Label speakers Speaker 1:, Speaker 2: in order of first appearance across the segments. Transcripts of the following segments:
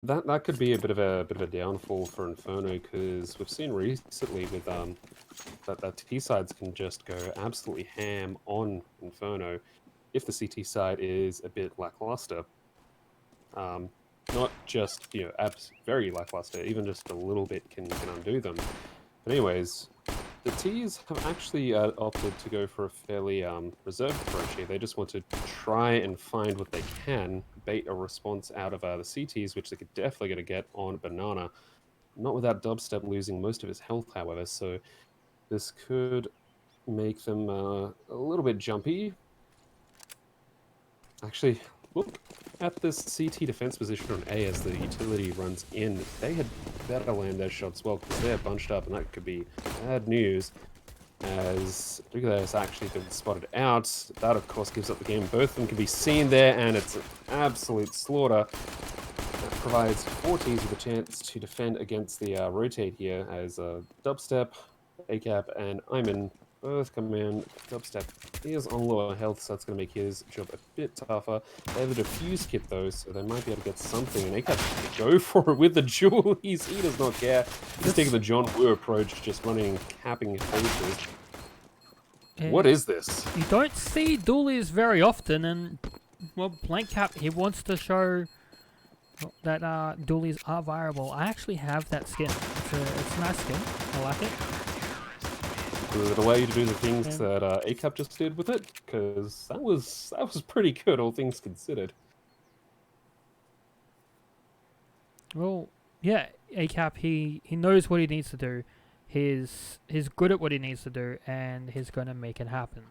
Speaker 1: That could be a bit of a downfall for Inferno because we've seen recently with that T sides can just go absolutely ham on Inferno if the CT side is a bit lackluster. Not just very lackluster, even just a little bit can undo them. But anyways, the T's have actually opted to go for a fairly reserved approach here. They just want to try and find what they can, bait a response out of the CTs, which they could definitely going to get on Banana. Not without Dubstep losing most of his health, however, so this could make them a little bit jumpy. Actually, look at this CT defense position on A as the utility runs in. They had better land their shots well because they're bunched up, and that could be bad news. As Duga has actually been spotted out. That, of course, gives up the game. Both of them can be seen there, and it's an absolute slaughter. That provides 4 teams with a chance to defend against the rotate here, as Dubstep, ACAP, and Iman both come in. Dubstep is on lower health, so that's going to make his job a bit tougher. They have a defuse kit, though, so they might be able to get something. And ACAP can go for it with the jewel. He does not care. He's taking the John Woo approach, just running capping faces. What is this?
Speaker 2: You don't see dualies very often, and well, Blank Cap, he wants to show that dualies are viable. I actually have that skin. It's a nice skin. I like it.
Speaker 1: Does it allow you to do the things that ACAP just did with it? Because that was pretty good, all things considered.
Speaker 2: Well, yeah, ACAP, he knows what he needs to do. He's good at what he needs to do, and he's going to make it happen.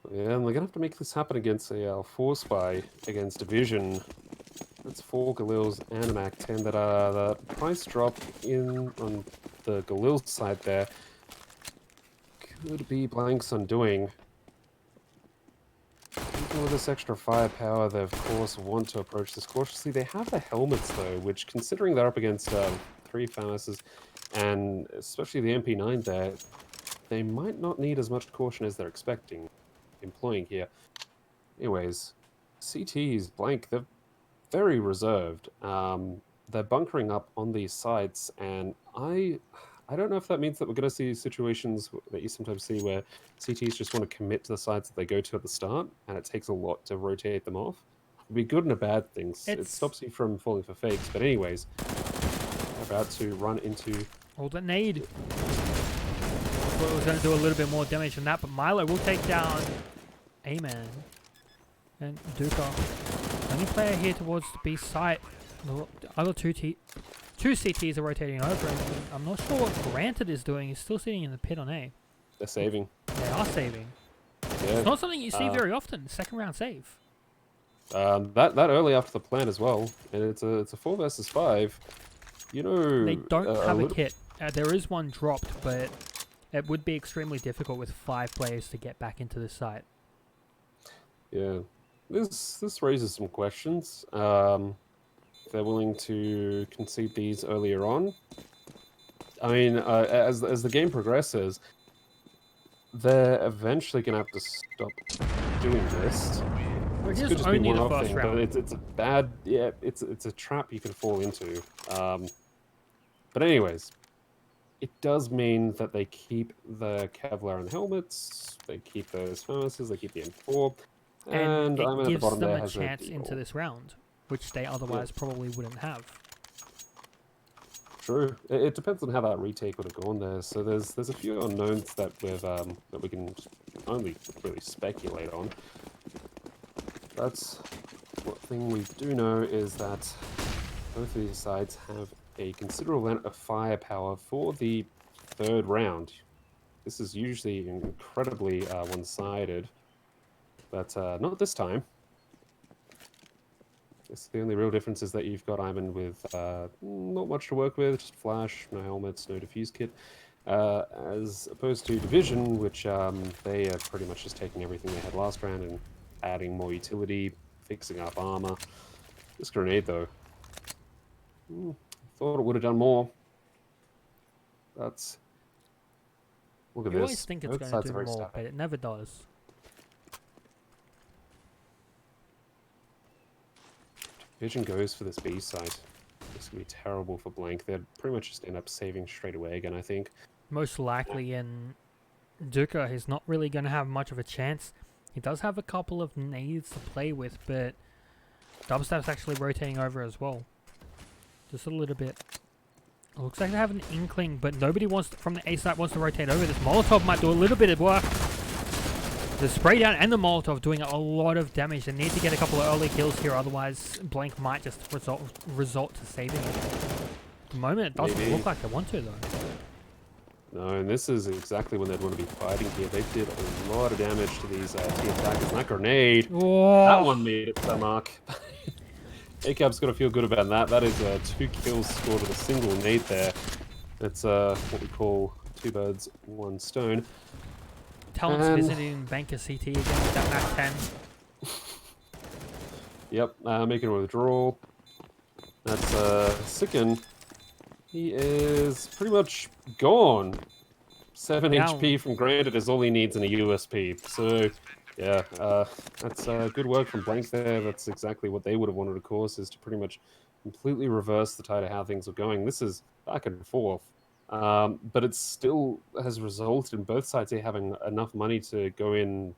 Speaker 1: Yeah, and they're going to have to make this happen against a 4-spy against Division. That's 4 Galils and an Act-10 that the price drop in on the Galil side there could be Blank's undoing. Even with this extra firepower, they of course want to approach this cautiously. They have the helmets though, which considering they're up against 3 Furnaces, and especially the MP9 there, they might not need as much caution as they're employing here. Anyways, CT's Blank, they're very reserved. They're bunkering up on these sites, and I don't know if that means that we're going to see situations that you sometimes see where CTs just want to commit to the sites that they go to at the start, and it takes a lot to rotate them off. It'd be good and a bad thing. It stops you from falling for fakes. But anyways, they're about to run into...
Speaker 2: Oh, the nade. I thought it was going to do a little bit more damage than that, but Milo will take down A-Man and Duka. Only player here towards the B site. The other two CTs are rotating over, and I'm not sure what Granted is doing. He's still sitting in the pit on A.
Speaker 1: They're saving.
Speaker 2: They are saving.
Speaker 1: Yeah.
Speaker 2: It's not something you see very often. Second round save.
Speaker 1: That early after the plan as well, and it's a 4 versus 5. You know,
Speaker 2: they don't have a kit. There is one dropped, but it would be extremely difficult with 5 players to get back into the site.
Speaker 1: Yeah, this raises some questions. They're willing to concede these earlier on. I mean, as the game progresses, they're eventually going to have to stop doing this.
Speaker 2: It
Speaker 1: could just
Speaker 2: only
Speaker 1: be
Speaker 2: the
Speaker 1: one-off
Speaker 2: first
Speaker 1: thing,
Speaker 2: round.
Speaker 1: but it's a bad... Yeah, it's a trap you could fall into. But anyways, it does mean that they keep the Kevlar and helmets, they keep those furnaces, they keep the M4, and
Speaker 2: it
Speaker 1: I'm at the
Speaker 2: gives
Speaker 1: bottom
Speaker 2: them
Speaker 1: there
Speaker 2: a
Speaker 1: has
Speaker 2: chance
Speaker 1: a
Speaker 2: into this round, which they otherwise probably wouldn't have.
Speaker 1: True. It depends on how that retake would have gone there. So there's a few unknowns that we can only really speculate on. That's one thing we do know is that both of these sides have a considerable amount of firepower for the 3rd round. This is usually incredibly one-sided, but not this time. It's the only real difference is that you've got Iman with not much to work with, just flash, no helmets, no defuse kit, as opposed to Division, which they are pretty much just taking everything they had last round and adding more utility, fixing up armor. This grenade, though, thought it would have done more. That's... Look at this.
Speaker 2: You always think it's going to do more, but it never does.
Speaker 1: Division goes for this B site, it's going to be terrible for Blank. They'd pretty much just end up saving straight away again, I think.
Speaker 2: Most likely, and Duca is not really going to have much of a chance. He does have a couple of nades to play with, but Dubstep's actually rotating over as well. Just a little bit. It looks like they have an inkling, but nobody wants from the A site wants to rotate over. This Molotov might do a little bit of work. The spray down and the Molotov doing a lot of damage. They need to get a couple of early kills here, otherwise Blank might just result to saving it. At the moment, it doesn't look like they want to, though.
Speaker 1: No, and this is exactly when they'd want to be fighting here. They did a lot of damage to these T attackers. And that grenade, that one made it to the mark. ACAB's got to feel good about that. That is 2 kills scored with a single nade there. That's what we call 2 birds, 1 stone.
Speaker 2: Talent's visiting Banker CT again with that Mac 10.
Speaker 1: Yep, making a withdrawal. That's Sicken. He is pretty much gone. 7 HP from Granted is all he needs in a USP. So, yeah, that's good work from Blank there. That's exactly what they would have wanted, of course, is to pretty much completely reverse the tide of how things are going. This is back and forth. But it still has resulted in both sides here having enough money to go in,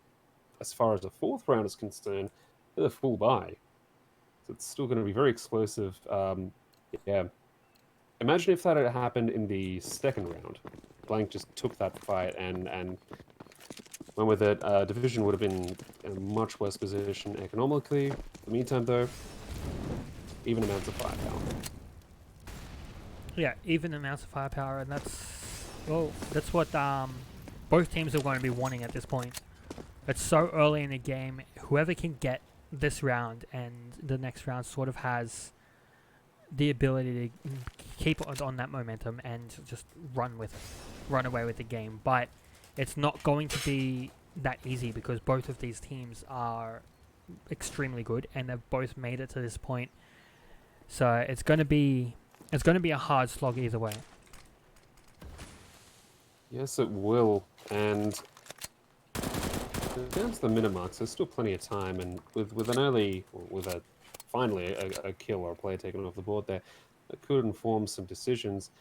Speaker 1: as far as the 4th round is concerned, with a full buy. So it's still going to be very explosive. Yeah. Imagine if that had happened in the 2nd round. Blank just took that fight and went with it. Division would have been in a much worse position economically. In the meantime, though, even amounts of firepower.
Speaker 2: Yeah, even amounts of firepower, and that's what both teams are going to be wanting at this point. It's so early in the game. Whoever can get this round and the next round sort of has the ability to keep on that momentum and just run away with the game. But it's not going to be that easy because both of these teams are extremely good and they've both made it to this point. So it's going to be a hard slog either way.
Speaker 1: Yes, it will. And down to the minute marks, there's still plenty of time. And with an early, finally a kill or a player taken off the board there, that could inform some decisions.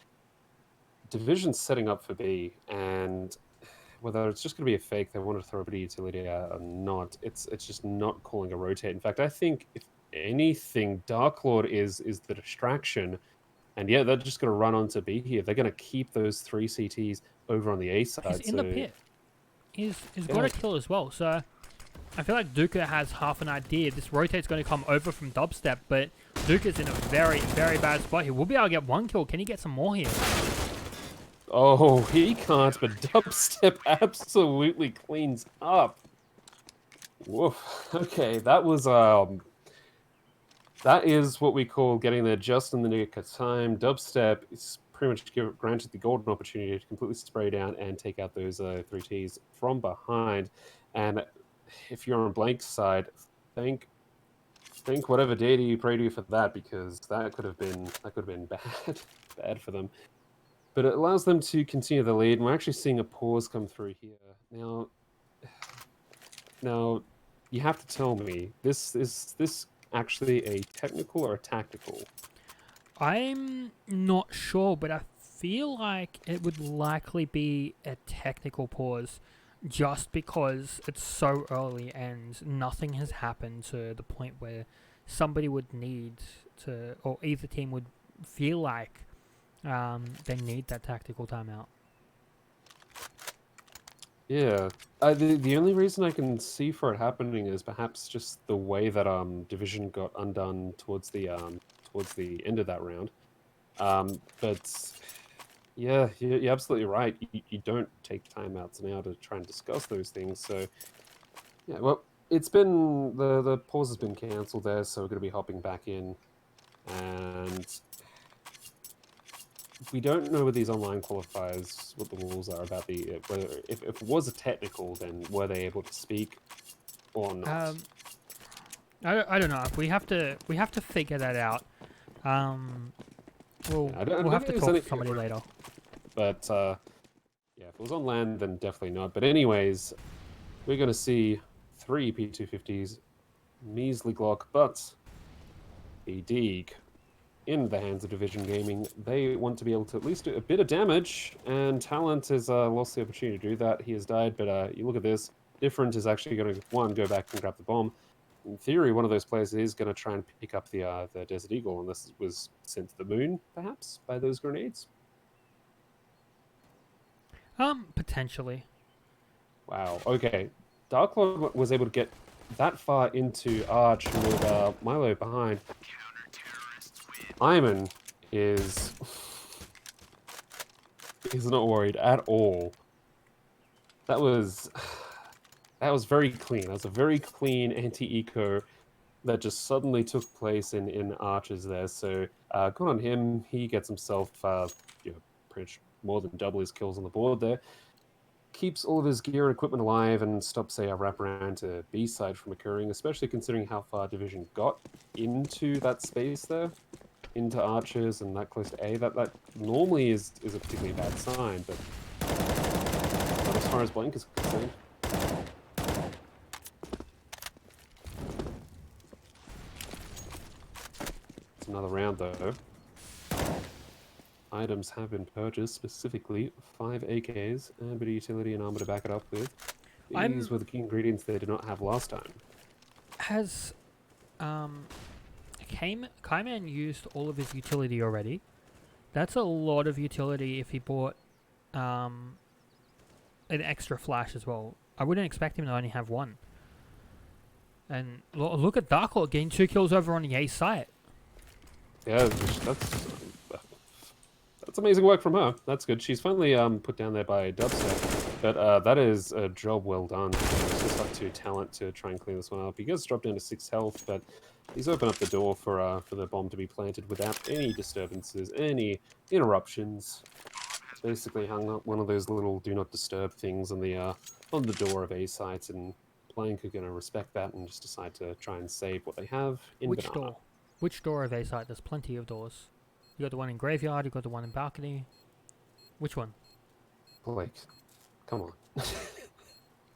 Speaker 1: Division's setting up for B, and whether it's just going to be a fake, they want to throw a bit of utility out or not, it's just not calling a rotate. In fact, I think if anything, Dark Lord is the distraction. And yeah, they're just going to run on to B here. They're going to keep those 3 CTs over on the A side.
Speaker 2: He's in the pit. He's got a kill as well. So I feel like Duca has half an idea. This rotate's going to come over from Dubstep, but Duca's in a very, very bad spot. He will be able to get 1 kill. Can he get some more here?
Speaker 1: Oh, he can't, but Dubstep absolutely cleans up. Woof. Okay, that was that is what we call getting there just in the nick of time. Dubstep is pretty much granted the golden opportunity to completely spray down and take out those 3 Ts from behind. And if you're on Blank's side, think whatever deity you pray to for that, because that could have been bad for them. But it allows them to continue the lead, and we're actually seeing a pause come through here. Now, you have to tell me, is this actually a technical or a tactical?
Speaker 2: I'm not sure, but I feel like it would likely be a technical pause just because it's so early and nothing has happened to the point where somebody would need to, or either team would feel like they need that tactical timeout.
Speaker 1: Yeah, the only reason I can see for it happening is perhaps just the way that Division got undone towards the end of that round. But yeah, you're absolutely right. You don't take timeouts now to try and discuss those things. So yeah, well, it's been the pause has been cancelled there, so we're going to be hopping back in, and we don't know with these online qualifiers what the rules are about the whether if it was a technical, then were they able to speak or not?
Speaker 2: I don't know. We have to figure that out. We'll have to talk to somebody later.
Speaker 1: But yeah, if it was on land, then definitely not. But anyways, we're going to see 3 P250s, measly Glock, but the Deeg in the hands of Division Gaming, they want to be able to at least do a bit of damage, and Talent has lost the opportunity to do that. He has died, but you look at this. Different is actually going to, one, go back and grab the bomb. In theory, one of those players is going to try and pick up the Desert Eagle, unless it was sent to the moon, perhaps, by those grenades.
Speaker 2: Potentially.
Speaker 1: Wow, okay. Dark Lord was able to get that far into Arch with Milo behind. Iman is not worried at all. That was very clean. That was a very clean anti-eco that just suddenly took place in Arches there. So good on him. He gets himself pretty much more than double his kills on the board there. Keeps all of his gear and equipment alive and stops a wraparound to B side from occurring, especially considering how far Division got into that space there, into Archers and that close to A. That normally is a particularly bad sign, but not as far as Blank is concerned. It's another round though. Items have been purchased, specifically 5 AKs and a bit of utility and armor to back it up with. These were the key ingredients they did not have last time.
Speaker 2: Has Kaiman used all of his utility already? That's a lot of utility if he bought an extra flash as well. I wouldn't expect him to only have one. And look at Dark Lord getting 2 kills over on the A site.
Speaker 1: Yeah, that's amazing work from her. That's good. She's finally put down there by Dubstep, but that is a job well done. It's just up to Talent to try and clean this one up. He gets dropped down to 6 health, but he's opened up the door for the bomb to be planted without any disturbances, any interruptions. Basically hung up one of those little do not disturb things on the door of A sites, and Blank are going to respect that and just decide to try and save what they have in
Speaker 2: Which
Speaker 1: Banana.
Speaker 2: door? Which door of A site? There's plenty of doors. You got the one in Graveyard, you got the one in Balcony. Which one?
Speaker 1: Blake, come on.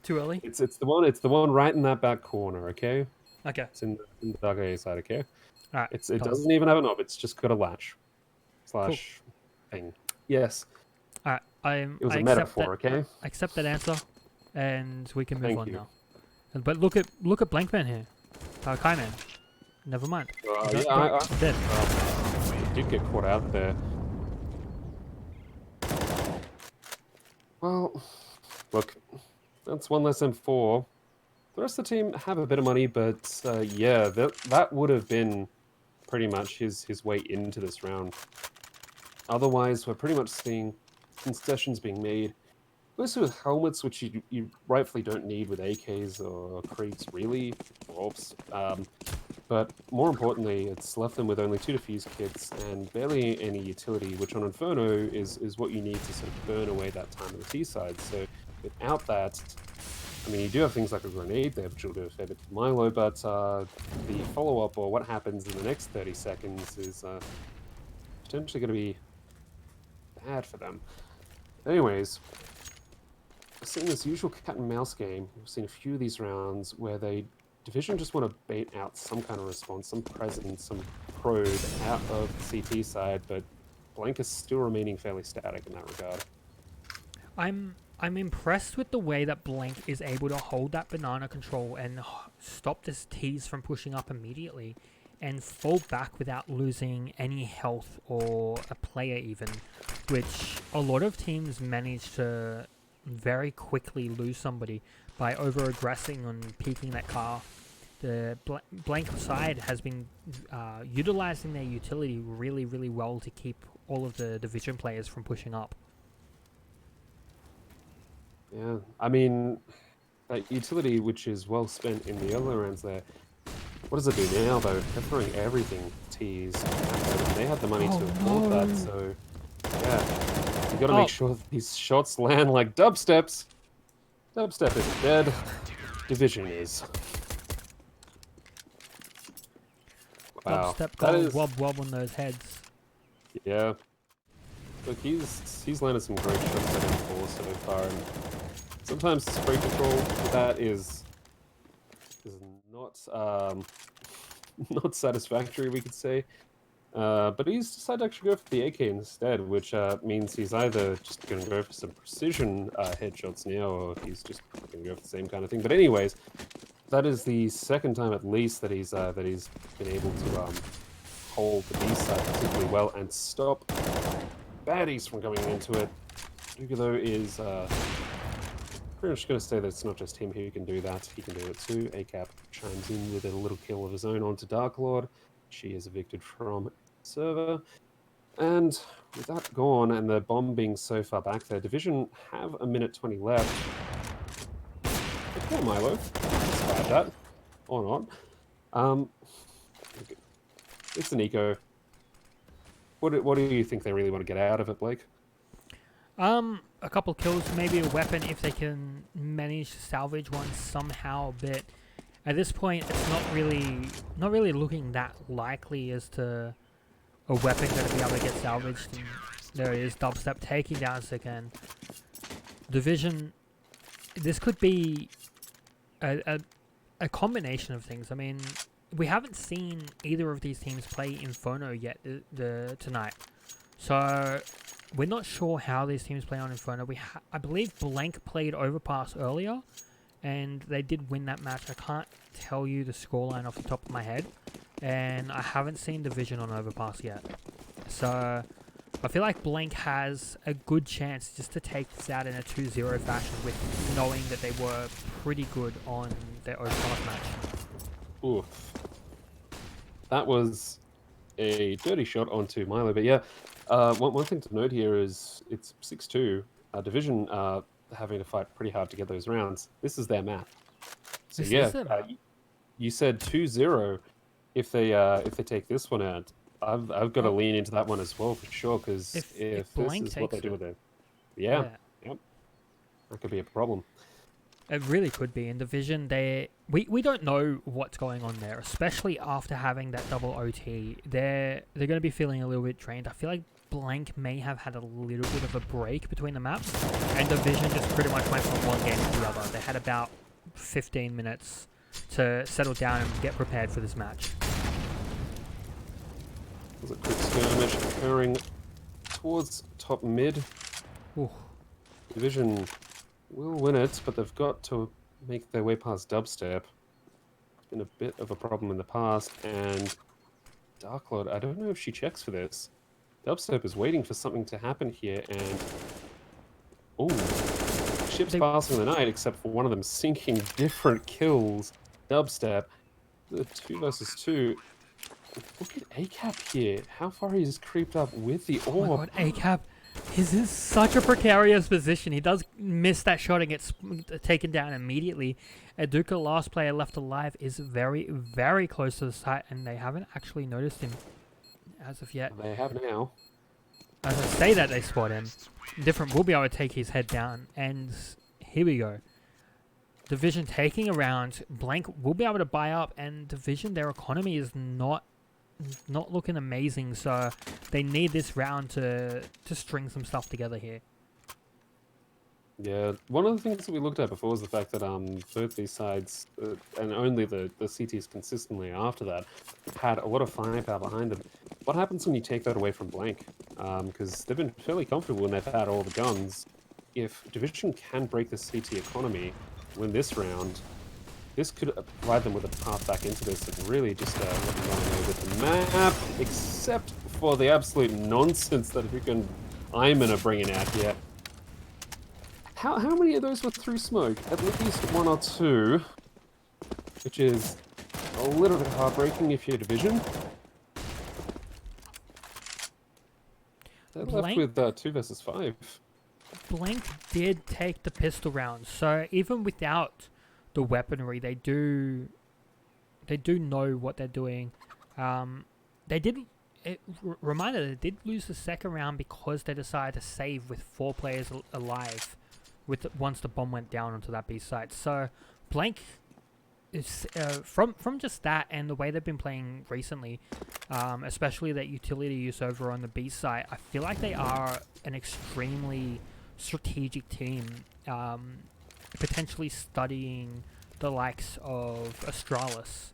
Speaker 2: Too early?
Speaker 1: It's the one right in that back corner, okay?
Speaker 2: Okay.
Speaker 1: It's in the dark A side, okay?
Speaker 2: Alright.
Speaker 1: It doesn't even have a knob, it's just got a latch. Slash thing. Yes.
Speaker 2: Alright,
Speaker 1: It was a metaphor, okay?
Speaker 2: I accept that answer, and we can move
Speaker 1: Thank
Speaker 2: on
Speaker 1: you.
Speaker 2: now. But look at Blankman here. Kaiman. Never mind.
Speaker 1: Yeah,
Speaker 2: Dead.
Speaker 1: He did get caught out there. Well, look, that's 1 less than 4. The rest of the team have a bit of money, but yeah, that would have been pretty much his way into this round. Otherwise, we're pretty much seeing concessions being made, mostly with helmets, which you rightfully don't need with AKs or crates, really, or ops. But more importantly, it's left them with only 2 defuse kits and barely any utility, which on Inferno is what you need to sort of burn away that time on the T side. So without that, I mean, you do have things like a grenade there, which will do a fair bit to Milo, but the follow-up or what happens in the next 30 seconds is potentially going to be bad for them. Anyways, we're seeing this usual cat and mouse game. We've seen a few of these rounds where Division just want to bait out some kind of response, some presence, some probe out of the CT side, but Blank is still remaining fairly static in that regard.
Speaker 2: I'm impressed with the way that Blank is able to hold that banana control and stop this tease from pushing up immediately and fall back without losing any health or a player even, which a lot of teams manage to very quickly lose somebody by over-aggressing and peeking that car. The Blank side has been utilizing their utility really, really well to keep all of the Division players from pushing up.
Speaker 1: Yeah, I mean, that utility, which is well spent in the other rounds there, what does it do now, though? They're throwing everything tees. They had the money to afford that, so yeah. You gotta make sure that these shots land like dubsteps. Dubstep isn't dead. Division is. Wow.
Speaker 2: Dubstep gold wob on those heads.
Speaker 1: Yeah. Look, he's landed some great shots at M4 so far, and sometimes spray control with that is not not satisfactory, we could say. But he's decided to actually go for the AK instead, which means he's either just going to go for some precision headshots now, or he's just going to go for the same kind of thing. But anyways, that is the second time at least that he's been able to hold the B side particularly well and stop baddies from coming into it. Duka, though, is pretty much going to say that it's not just him who can do that. He can do it too. ACAP chimes in with a little kill of his own onto Dark Lord. She is evicted from server. And with that gone and the bomb being so far back there, Division have a minute 20 left. But poor Milo. Despite that. Or not. It's an eco. What do you think they really want to get out of it, Blake?
Speaker 2: A couple kills, maybe a weapon if they can manage to salvage one somehow, but at this point it's not really looking that likely as to a weapon going to be able to get salvaged. And there it is, dubstep taking down Sikan. Division, this could be a combination of things. I mean, we haven't seen either of these teams play Inferno yet tonight, so we're not sure how these teams play on Inferno. I believe Blank played Overpass earlier, and they did win that match. I can't tell you the scoreline off the top of my head, and I haven't seen Division on Overpass yet. So I feel like Blank has a good chance just to take this out in a 2-0 fashion, with knowing that they were pretty good on their Overpass match.
Speaker 1: Oof. That was a dirty shot onto Milo, but yeah. One thing to note here is it's 6-2. Division having to fight pretty hard to get those rounds. This is their map. So yeah, you said 2-0 if they take this one out. I've got to lean into that one as well for sure, because if this is what they do with it, yep, that could be a problem.
Speaker 2: It really could be. In Division, we don't know what's going on there, especially after having that double OT. They're going to be feeling a little bit drained. I feel like Blank may have had a little bit of a break between the maps, and Division just pretty much went from one game to the other. They had about 15 minutes to settle down and get prepared for this match.
Speaker 1: There's a quick skirmish occurring towards top mid.
Speaker 2: Ooh.
Speaker 1: Division will win it, but they've got to make their way past Dubstep. It's been a bit of a problem in the past, and Darklord, I don't know if she checks for this. Dubstep is waiting for something to happen here, and ships passing the night, except for one of them sinking different kills. Dubstep, the 2 versus 2. Look at ACAP here. How far he's creeped up with the orb.
Speaker 2: Oh my god, ACAP. He's in such a precarious position. He does miss that shot and gets taken down immediately. Eduka, last player left alive, is very, very close to the site, and they haven't actually noticed him as of yet.
Speaker 1: They have now.
Speaker 2: As I say that, they spot him. Different will be able to take his head down, and here we go. Division taking a round. Blank will be able to buy up, and Division, their economy is not looking amazing, so they need this round to string some stuff together here.
Speaker 1: Yeah, one of the things that we looked at before was the fact that both these sides, and only the CTs consistently after that, had a lot of firepower behind them. What happens when you take that away from Blank? Because they've been fairly comfortable when they've had all the guns. If Division can break the CT economy, win this round, this could provide them with a path back into this and really just let them run away with the map, except for the absolute nonsense that Hook and Iman are bringing out here. How many of those were through smoke? At least 1 or 2, which is a little bit heartbreaking if you're Division. They're left with 2 versus 5.
Speaker 2: Blank did take the pistol round, so even without the weaponry, they do know what they're doing. They did. Reminder, they did lose the second round because they decided to save with 4 players alive. Once the bomb went down onto that B site, so Blank is from just that and the way they've been playing recently, especially that utility use over on the B site. I feel like they are an extremely strategic team, potentially studying the likes of Astralis.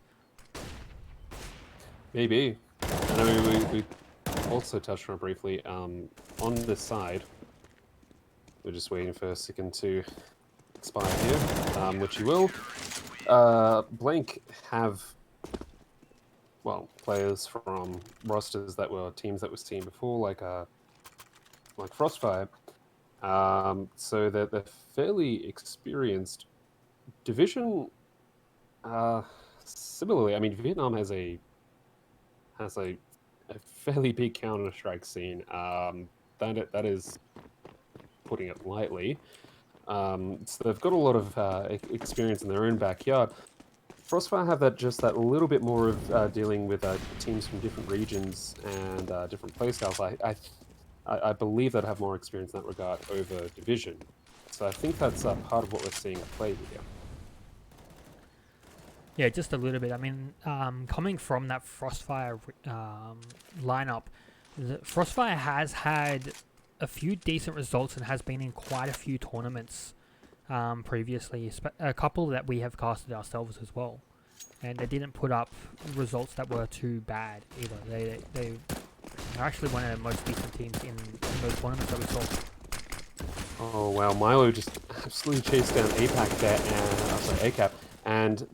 Speaker 1: Maybe. And I mean, we also touched on it briefly. On this side, we're just waiting for a second to expire here, which you will. Blank have, well, players from rosters that were teams that we've seen before, like Frostfire. So they're fairly experienced. Division, similarly, I mean, Vietnam has a fairly big Counter-Strike scene. That is putting it lightly. So they've got a lot of experience in their own backyard. Frostfire have that little bit more of dealing with teams from different regions and different playstyles. I believe they'd have more experience in that regard over Division. So I think that's part of what we're seeing at play here.
Speaker 2: Yeah, just a little bit. I mean, coming from that Frostfire lineup, Frostfire has had a few decent results and has been in quite a few tournaments previously, a couple that we have casted ourselves as well. And they didn't put up results that were too bad either. They are actually one of the most decent teams in those tournaments that we saw.
Speaker 1: Oh wow, Milo just absolutely chased down APAC there, and sorry, ACAP. And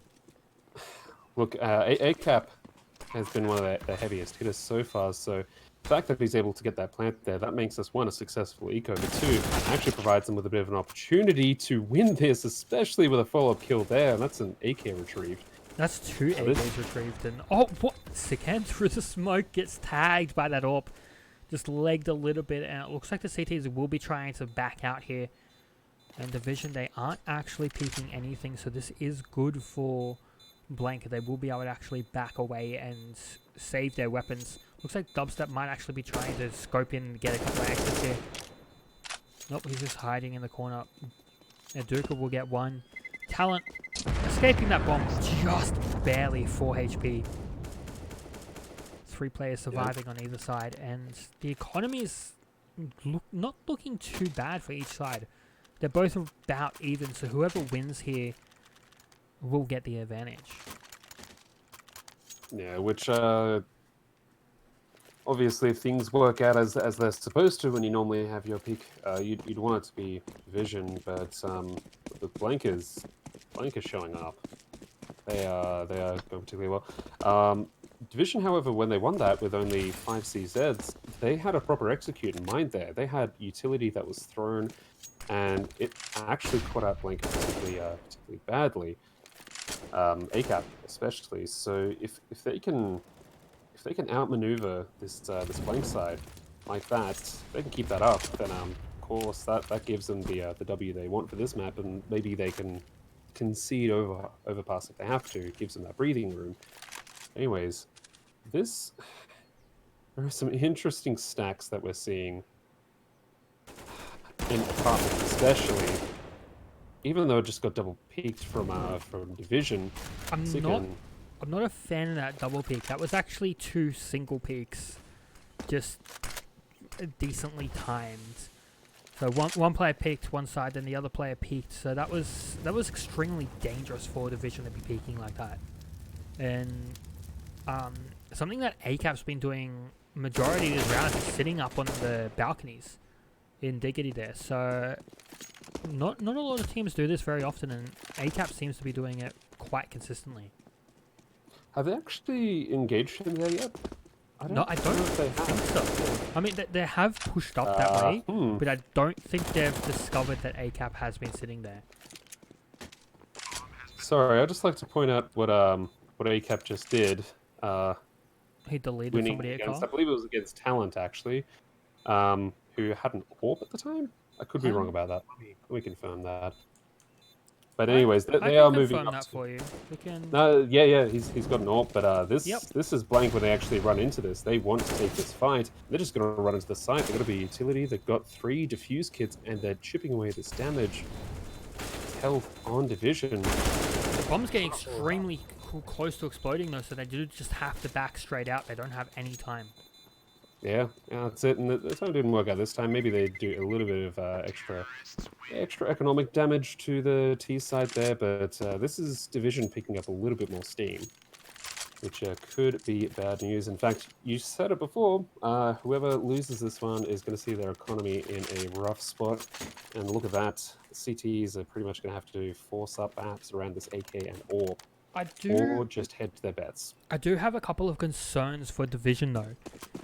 Speaker 1: look, ACAP has been one of the heaviest hitters so far. So the fact that he's able to get that plant there, that makes us, one, a successful eco, but two, actually provides them with a bit of an opportunity to win this, especially with a follow-up kill there, and that's an AK retrieved.
Speaker 2: That's two AKs retrieved, and oh, what? Sikan through the smoke gets tagged by that AWP. Just legged a little bit, and it looks like the CTs will be trying to back out here. And Division, they aren't actually peeking anything, so this is good for Blank. They will be able to actually back away and save their weapons. Looks like Dubstep might actually be trying to scope in and get a couple of exits here. Nope, he's just hiding in the corner. And Duka will get one. Talent escaping that bomb just barely 4 HP. 3 players surviving on either side, and the economy is not looking too bad for each side. They're both about even, so whoever wins here will get the advantage.
Speaker 1: Yeah, which obviously if things work out as they're supposed to when you normally have your peak, you'd want it to be Division, but the Blank is showing up. They are going particularly well. Division, however, when they won that with only 5 CZs, they had a proper execute in mind there. They had utility that was thrown, and it actually caught out Blank particularly badly. ACAP especially. So if they can outmaneuver this Blank side like that, they can keep that up. Then of course that gives them the W they want for this map, and maybe they can concede overpass if they have to. It gives them that breathing room. Anyways, there are some interesting stacks that we're seeing in apartments, especially. Even though it just got double peaked from Division.
Speaker 2: I'm not a fan of that double peak. That was actually 2 single peaks, just decently timed. So one player peaked one side, then the other player peaked. So that was extremely dangerous for Division to be peaking like that. And something that ACAP's been doing majority of the rounds is sitting up on the balconies in Diggity there. So not a lot of teams do this very often, and ACAP seems to be doing it quite consistently.
Speaker 1: Have they actually engaged him there yet?
Speaker 2: I don't think so. I mean, they have pushed up that way, but I don't think they've discovered that ACAP has been sitting there.
Speaker 1: Sorry, I'd just like to point out what ACAP just did.
Speaker 2: He deleted somebody at
Speaker 1: I believe it was against Talent, actually, who had an AWP at the time. I could be wrong about that. Let me confirm that. But anyways, they are moving up. I can confirm
Speaker 2: that for you. We can...
Speaker 1: No, yeah, he's got an AWP, but this is Blank when they actually run into this. They want to take this fight. They're just going to run into the site. They've got to be utility. They've got 3 diffuse kits, and they're chipping away this damage. Health on Division.
Speaker 2: The bomb's getting extremely close to exploding though, so they do just have to back straight out. They don't have any time.
Speaker 1: Yeah, that's it. And the time didn't work out this time. Maybe they do a little bit of extra economic damage to the T side there, but this is Division picking up a little bit more steam. which could be bad news. In fact, you said it before, whoever loses this one is going to see their economy in a rough spot. And look at that, CTs are pretty much going to have to force up perhaps around this AK and AWP, or just head to their bets.
Speaker 2: I do have a couple of concerns for Division though.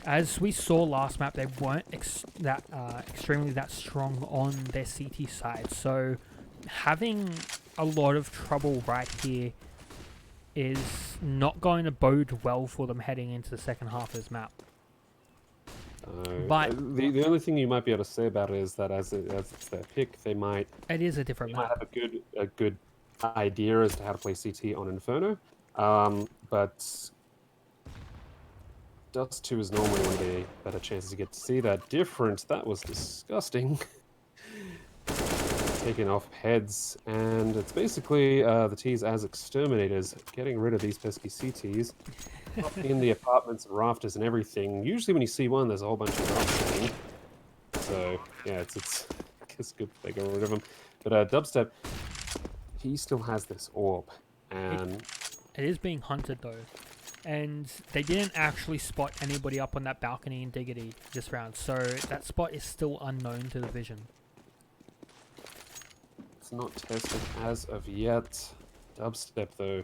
Speaker 2: As we saw last map, they weren't extremely that strong on their CT side. So having a lot of trouble right here is not going to bode well for them heading into the second half of this map. But
Speaker 1: the only thing you might be able to say about it is that as it's their pick, they might
Speaker 2: it is a different
Speaker 1: might
Speaker 2: map.
Speaker 1: have a good idea as to how to play CT on Inferno, but Dust 2 is normally one of the better chances to get to see that different. That was disgusting. Taking off heads, and it's basically the T's as exterminators, getting rid of these pesky CTs up in the apartments and rafters and everything. Usually when you see one, there's a whole bunch of rafting. So yeah, it's I guess good they got rid of them. But Dubstep, he still has this orb, and
Speaker 2: it is being hunted though, and they didn't actually spot anybody up on that balcony in Diggity this round, so that spot is still unknown to the Vision.
Speaker 1: it's not tested as of yet. Dubstep though,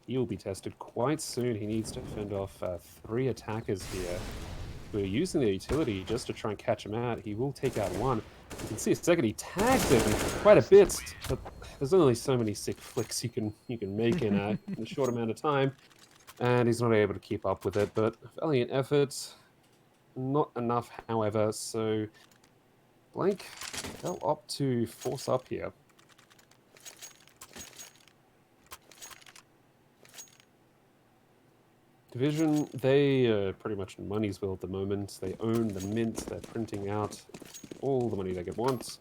Speaker 1: he will be tested quite soon. He needs to fend off 3 attackers here who are using their utility just to try and catch him out. He will take out one. You can see a second he tags him quite a bit, but there's only so many sick flicks you can make in a short amount of time, and he's not able to keep up with it. But valiant effort, not enough, however. So Blank, they'll opt to force up here. Division, they are pretty much in money's will at the moment. They own the mint. They're printing out all the money they could want.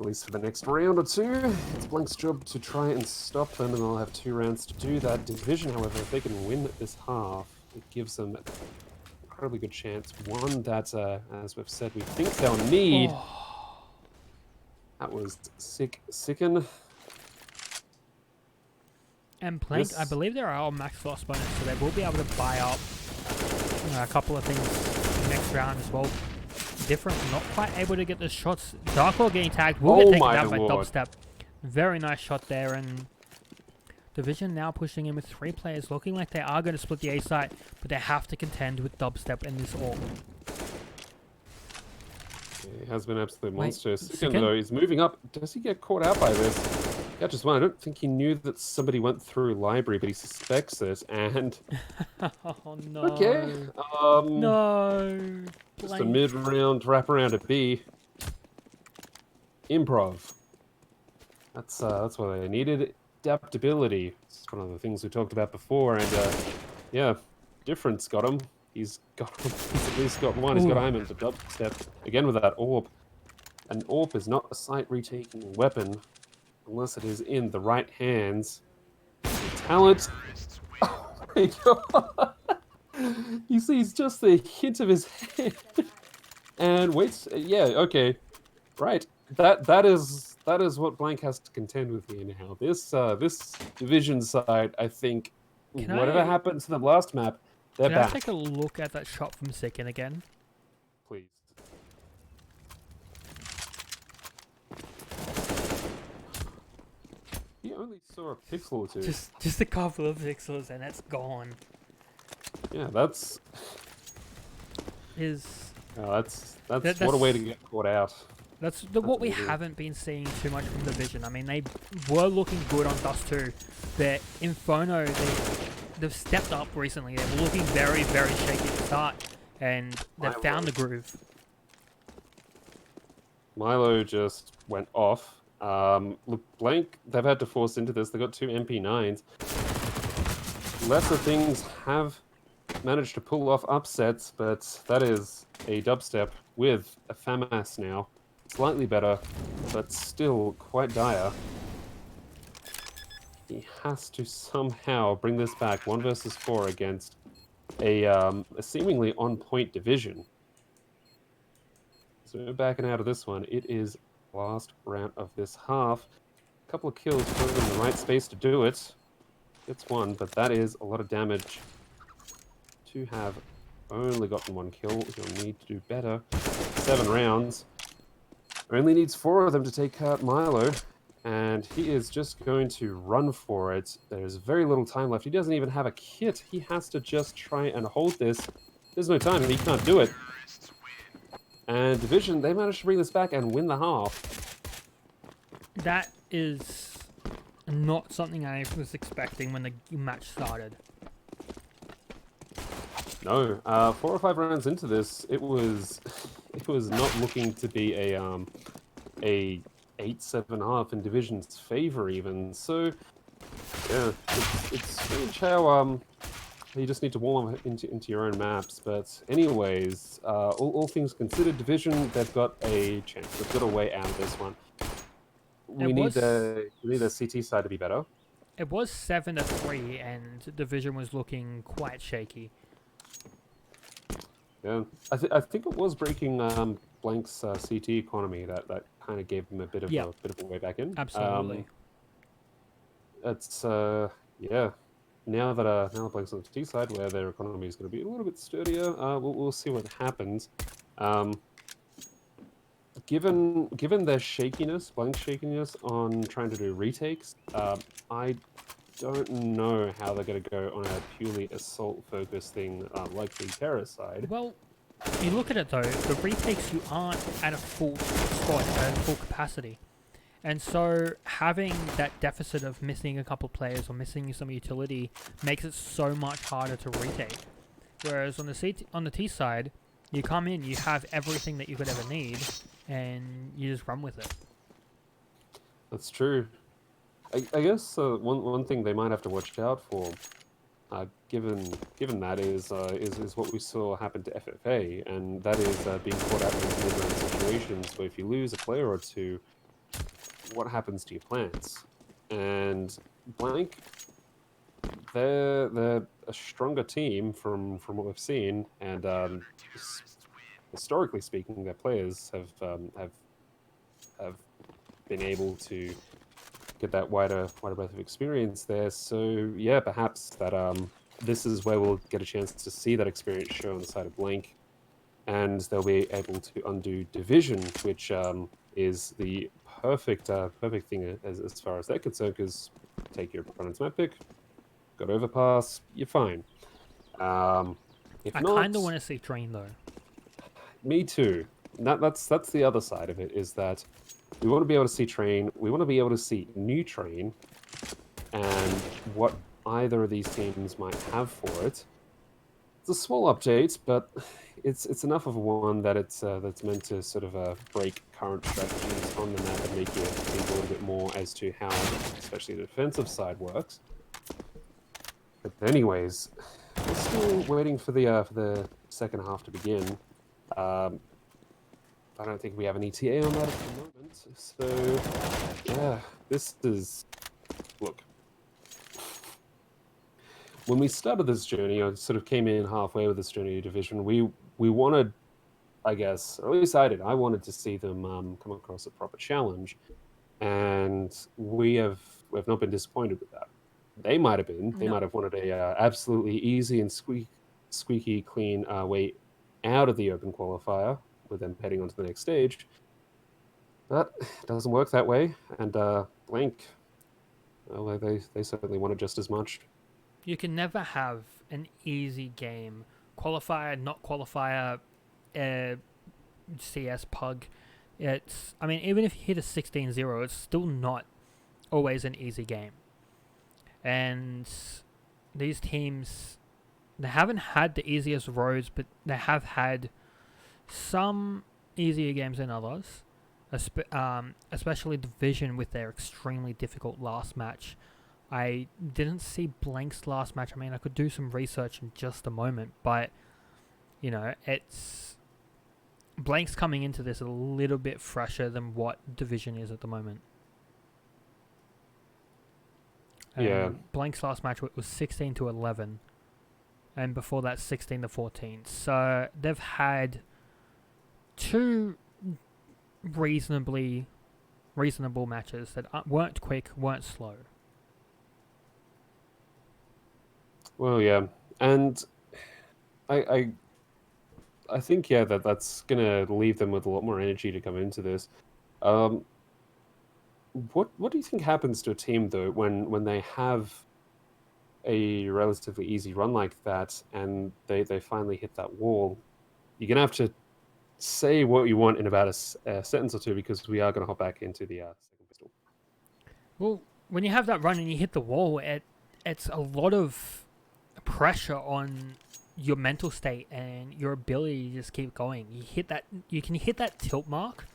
Speaker 1: At least for the next round or two. It's Blank's job to try and stop them, and they'll have 2 rounds to do that. Division, however, if they can win this half, it gives them an incredibly good chance. One that, as we've said, we think they'll need. Oh. That was sicken.
Speaker 2: And Blank, I believe there are max loss bonus, so they will be able to buy up a couple of things next round as well. Different, not quite able to get the shots. Darklaw getting tagged, will get taken down by Dubstep. Very nice shot there, and Division now pushing in with 3 players, looking like they are going to split the A site, but they have to contend with Dubstep in this orb.
Speaker 1: He has been absolute monster. Second though, he's moving up. Does he get caught out by this? Catches one. I don't think he knew that somebody went through library, but he suspects it, and...
Speaker 2: Oh, no.
Speaker 1: Okay.
Speaker 2: No.
Speaker 1: Just a mid-round wraparound at B. Improv. That's what they needed. Adaptability. It's one of the things we talked about before, and yeah, Difference got him. He's at least got one. He's got Iman to Dubstep again with that orb. An orb is not a sight retaking weapon unless it is in the right hands. Talent. Oh my god. He sees just the hint of his head. And waits. Yeah, okay. Right. That is what Blank has to contend with here now. This Division side, I think, whatever happened to the last map, they're back.
Speaker 2: Can I take a look at that shot from Sicken again?
Speaker 1: Please. He only saw a pixel or two.
Speaker 2: Just a couple of pixels and it's gone.
Speaker 1: Yeah, that's what a way to get caught out.
Speaker 2: That's what we haven't been seeing too much from Division. I mean, they were looking good on Dust 2. Their Inferno, they've stepped up recently. They were looking very, very shaky at the start, and they've found the groove.
Speaker 1: Milo just went off. Look, Blank, they've had to force into this. They've got 2 MP9s. Lesser things have managed to pull off upsets, but that is a Dubstep with a FAMAS now. Slightly better, but still quite dire. He has to somehow bring this back 1 versus 4 against a seemingly on-point Division. So we're backing out of this one. It is last round of this half. A couple of kills put him in the right space to do it. Gets one, but that is a lot of damage to have only gotten one kill. You'll need to do better. 7 rounds. Only needs 4 of them to take out Milo. And he is just going to run for it. There's very little time left. He doesn't even have a kit. He has to just try and hold this. There's no time. He can't do it. And Division, they managed to bring this back and win the half.
Speaker 2: That is not something I was expecting when the match started.
Speaker 1: No, 4 or 5 rounds into this, it was not looking to be a 8-7 half in Division's favor even. So yeah, it's strange how you just need to warm up into your own maps. But anyways, all things considered, Division, they've got a chance. They've got a way out of this one. We need the CT side to be better.
Speaker 2: It was 7-3, and Division was looking quite shaky.
Speaker 1: Yeah, I think it was breaking Blank's CT economy that kind of gave them a bit of a way back in.
Speaker 2: Absolutely.
Speaker 1: It's yeah. Now that Blank's on the T side, where their economy is going to be a little bit sturdier, we'll see what happens. Given their shakiness, Blank's shakiness on trying to do retakes, I don't know how they're going to go on a purely assault-focused thing like the Terra side.
Speaker 2: Well, you look at it though, the retakes, you aren't at a full squad, at full capacity. And so having that deficit of missing a couple players or missing some utility makes it so much harder to retake. Whereas on the T side, you come in, you have everything that you could ever need, and you just run with it.
Speaker 1: That's true. I guess one thing they might have to watch out for, given that is what we saw happen to FFA, and that is being caught out in different situations where if you lose a player or two, what happens to your plans? And Blank, they're a stronger team from what we've seen, and historically speaking, their players have been able to get that wider breadth of experience there. So yeah, perhaps that this is where we'll get a chance to see that experience show on the side of Blank, and they'll be able to undo Division, which is the perfect thing as far as they're concerned, because take your opponent's map pick, got overpass, you're fine. If
Speaker 2: I
Speaker 1: not,
Speaker 2: kind of want to see Train though.
Speaker 1: Me too. That's the other side of it, is that we want to be able to see Train, we want to be able to see new Train, and what either of these teams might have for it. It's a small update, but it's enough of a one that it's that's meant to sort of break current strategies on the map and make you think a little bit more as to how, especially the defensive side, works. But anyways, we're still waiting for the second half to begin. I don't think we have an ETA on that at the moment. So yeah, this is, look. When we started this journey, I sort of came in halfway with this journey Division. We wanted, I guess, or at least I did. I wanted to see them come across a proper challenge, and we've not been disappointed with that. They might have been. They might have wanted a absolutely easy and squeaky clean way out of the open qualifier, with them heading on to the next stage. But it doesn't work that way, and Blank, well, they certainly wanted just as much.
Speaker 2: You can never have an easy game. Qualifier, not qualifier, CS pug. I mean, even if you hit a 16-0, it's still not always an easy game. And these teams, they haven't had the easiest roads, but they have had some easier games than others. Especially Division with their extremely difficult last match. I didn't see Blank's last match. I mean, I could do some research in just a moment, but, you know, it's... Blank's coming into this a little bit fresher than what Division is at the moment.
Speaker 1: Yeah.
Speaker 2: Blank's last match was 16-11, and before that 16-14. So they've had two reasonable matches that weren't quick, weren't slow.
Speaker 1: Well, yeah, and I, I, I think yeah that's gonna leave them with a lot more energy to come into this. Um, what do you think happens to a team though when they have a relatively easy run like that and they finally hit that wall? You're gonna have to say what you want in about a sentence or two because we are gonna hop back into the second pistol.
Speaker 2: Well, when you have that run and you hit the wall, it's a lot of pressure on your mental state and your ability to just keep going. You can hit that tilt mark,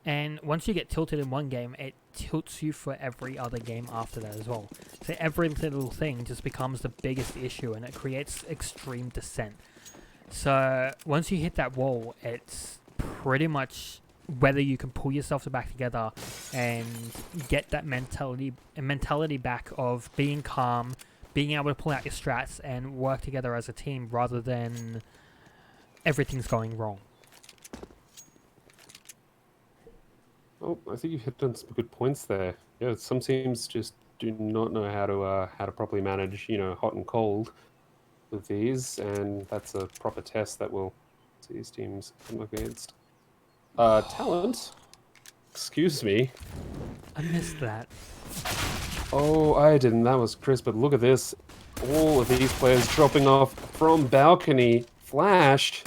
Speaker 2: and once you get tilted in one game, it tilts you for every other game after that as well. So every little thing just becomes the biggest issue, and it creates extreme descent. So once you hit that wall, it's pretty much whether you can pull yourself back together and get that mentality back of being calm, being able to pull out your strats and work together as a team rather than everything's going wrong.
Speaker 1: Oh, I think you hit on some good points there. Yeah, some teams just do not know how to properly manage, hot and cold with these, and that's a proper test that we'll see these teams come up against. Talent. Excuse me.
Speaker 2: I missed that.
Speaker 1: Oh, I didn't. That was crisp. But look at this. All of these players dropping off from balcony. Flash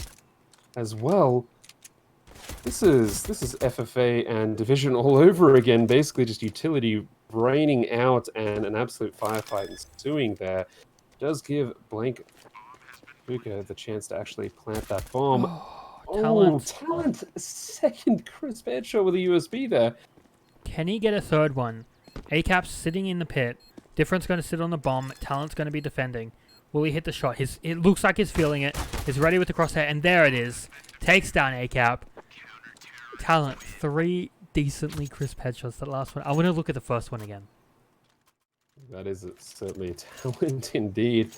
Speaker 1: as well. This is FFA and Division all over again. Basically, just utility raining out and an absolute firefight ensuing there. Does give Blank Puka the chance to actually plant that bomb.
Speaker 2: Oh,
Speaker 1: Oh,
Speaker 2: talent.
Speaker 1: Talent! Second crisp headshot with a USB there.
Speaker 2: Can he get a third one? ACAP's sitting in the pit. Different's going to sit on the bomb. Talent's going to be defending. Will he hit the shot? It looks like he's feeling it. He's ready with the crosshair, and there it is. Takes down ACAP. Talent, 3 decently crisp headshots. That last one. I want to look at the first one again.
Speaker 1: That is certainly a talent indeed.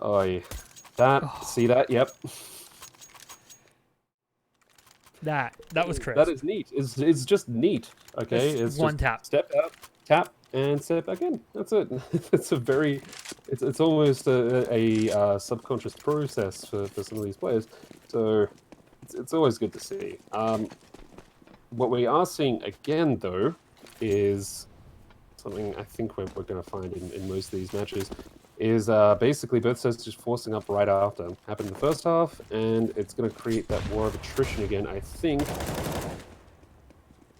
Speaker 1: Oh, yeah. That, see that? Yep.
Speaker 2: That was crisp.
Speaker 1: That is neat. It's just neat. Okay,
Speaker 2: It's
Speaker 1: it's
Speaker 2: one
Speaker 1: just
Speaker 2: tap.
Speaker 1: step out, tap, and step back in. That's it. It's a very, it's almost a subconscious process for some of these players. So it's always good to see. What we are seeing again though is something I think we're going to find in most of these matches is basically both sides just forcing up right after. Happened in the first half, and it's going to create that war of attrition again, I think.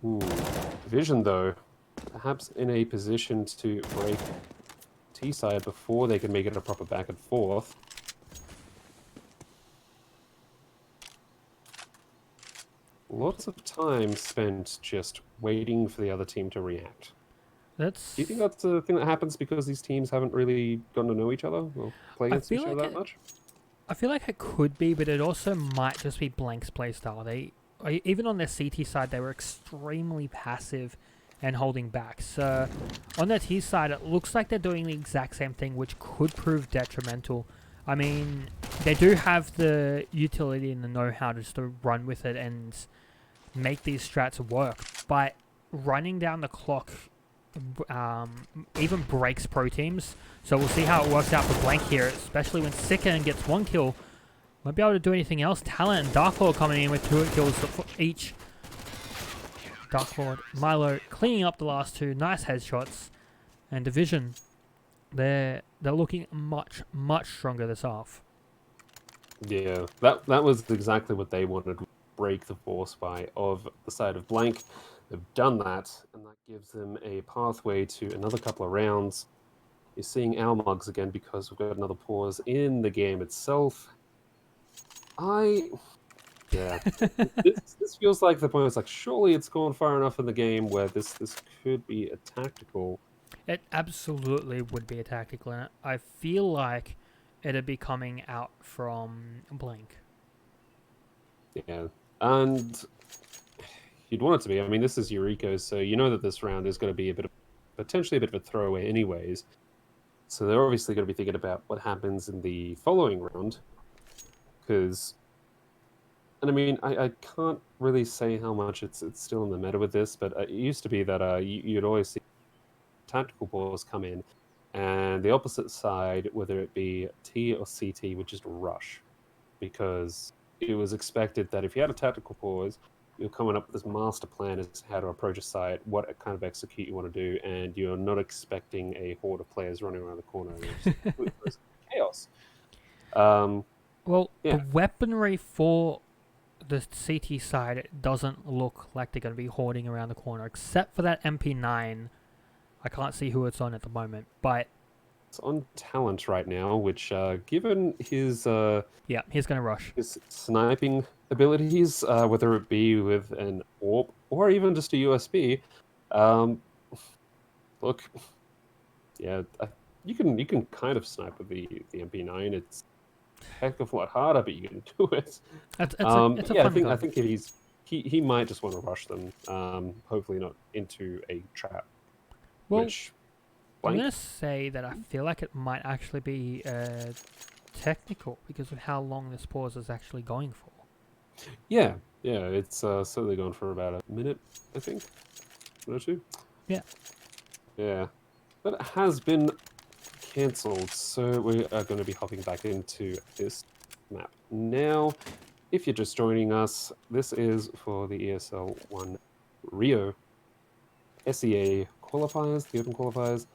Speaker 1: Ooh. Vision, though, perhaps in a position to break T-side before they can make it a proper back and forth. Lots of time spent just waiting for the other team to react. Do you think that's the thing that happens because these teams haven't really gotten to know each other or play against each other that much?
Speaker 2: I feel like it could be, but it also might just be Blank's playstyle. Even on their CT side, they were extremely passive and holding back. So on their T side, it looks like they're doing the exact same thing, which could prove detrimental. I mean, they do have the utility and the know-how just to run with it and make these strats work, but running down the clock even breaks pro teams. So we'll see how it works out for Blank here, especially when Sicken gets 1 kill. Won't be able to do anything else. Talent and Dark Lord coming in with 2 kills each. Dark Lord, Milo cleaning up the last 2. Nice headshots. And Division, they're looking much stronger this half.
Speaker 1: Yeah, that was exactly what they wanted to break the force by of the side of Blank. They've done that, and that gives them a pathway to another couple of rounds. You're seeing our mugs again because we've got another pause in the game itself. Yeah, this feels like the point. It's like surely it's gone far enough in the game where this could be a tactical.
Speaker 2: It absolutely would be a tactical, and I feel like it'd be coming out from Blank.
Speaker 1: Yeah, and you'd want it to be. I mean, this is Eureka, so you know that this round is going to be potentially a bit of a throwaway anyways. So they're obviously going to be thinking about what happens in the following round. Because, and I mean, I can't really say how much it's still in the meta with this, but it used to be that you'd always see tactical balls come in, and the opposite side, whether it be T or CT, would just rush, because it was expected that if you had a tactical pause, you're coming up with this master plan as to how to approach a site, what kind of execute you want to do, and you're not expecting a horde of players running around the corner. It's completely chaos.
Speaker 2: Well,
Speaker 1: Yeah.
Speaker 2: the weaponry for the CT side, it doesn't look like they're going to be hoarding around the corner, except for that MP9. I can't see who it's on at the moment, but
Speaker 1: It's on talent right now, which, given his
Speaker 2: yeah, he's going to rush.
Speaker 1: his sniping abilities, whether it be with an AWP or even just a USB, um, look, yeah, you can kind of snipe with the MP9. It's a heck of a lot harder, but you can do it.
Speaker 2: It's a
Speaker 1: Yeah,
Speaker 2: fun gun.
Speaker 1: I think he might just want to rush them. Hopefully not into a trap.
Speaker 2: Well,
Speaker 1: Which
Speaker 2: I'm
Speaker 1: blank.
Speaker 2: going to say that I feel like it might actually be technical because of how long this pause is actually going for.
Speaker 1: Yeah, it's certainly gone for about a minute, I think, or two.
Speaker 2: Yeah.
Speaker 1: Yeah, but it has been cancelled, so we are going to be hopping back into this map now. If you're just joining us, this is for the ESL 1 Rio SEA qualifiers, the open qualifiers.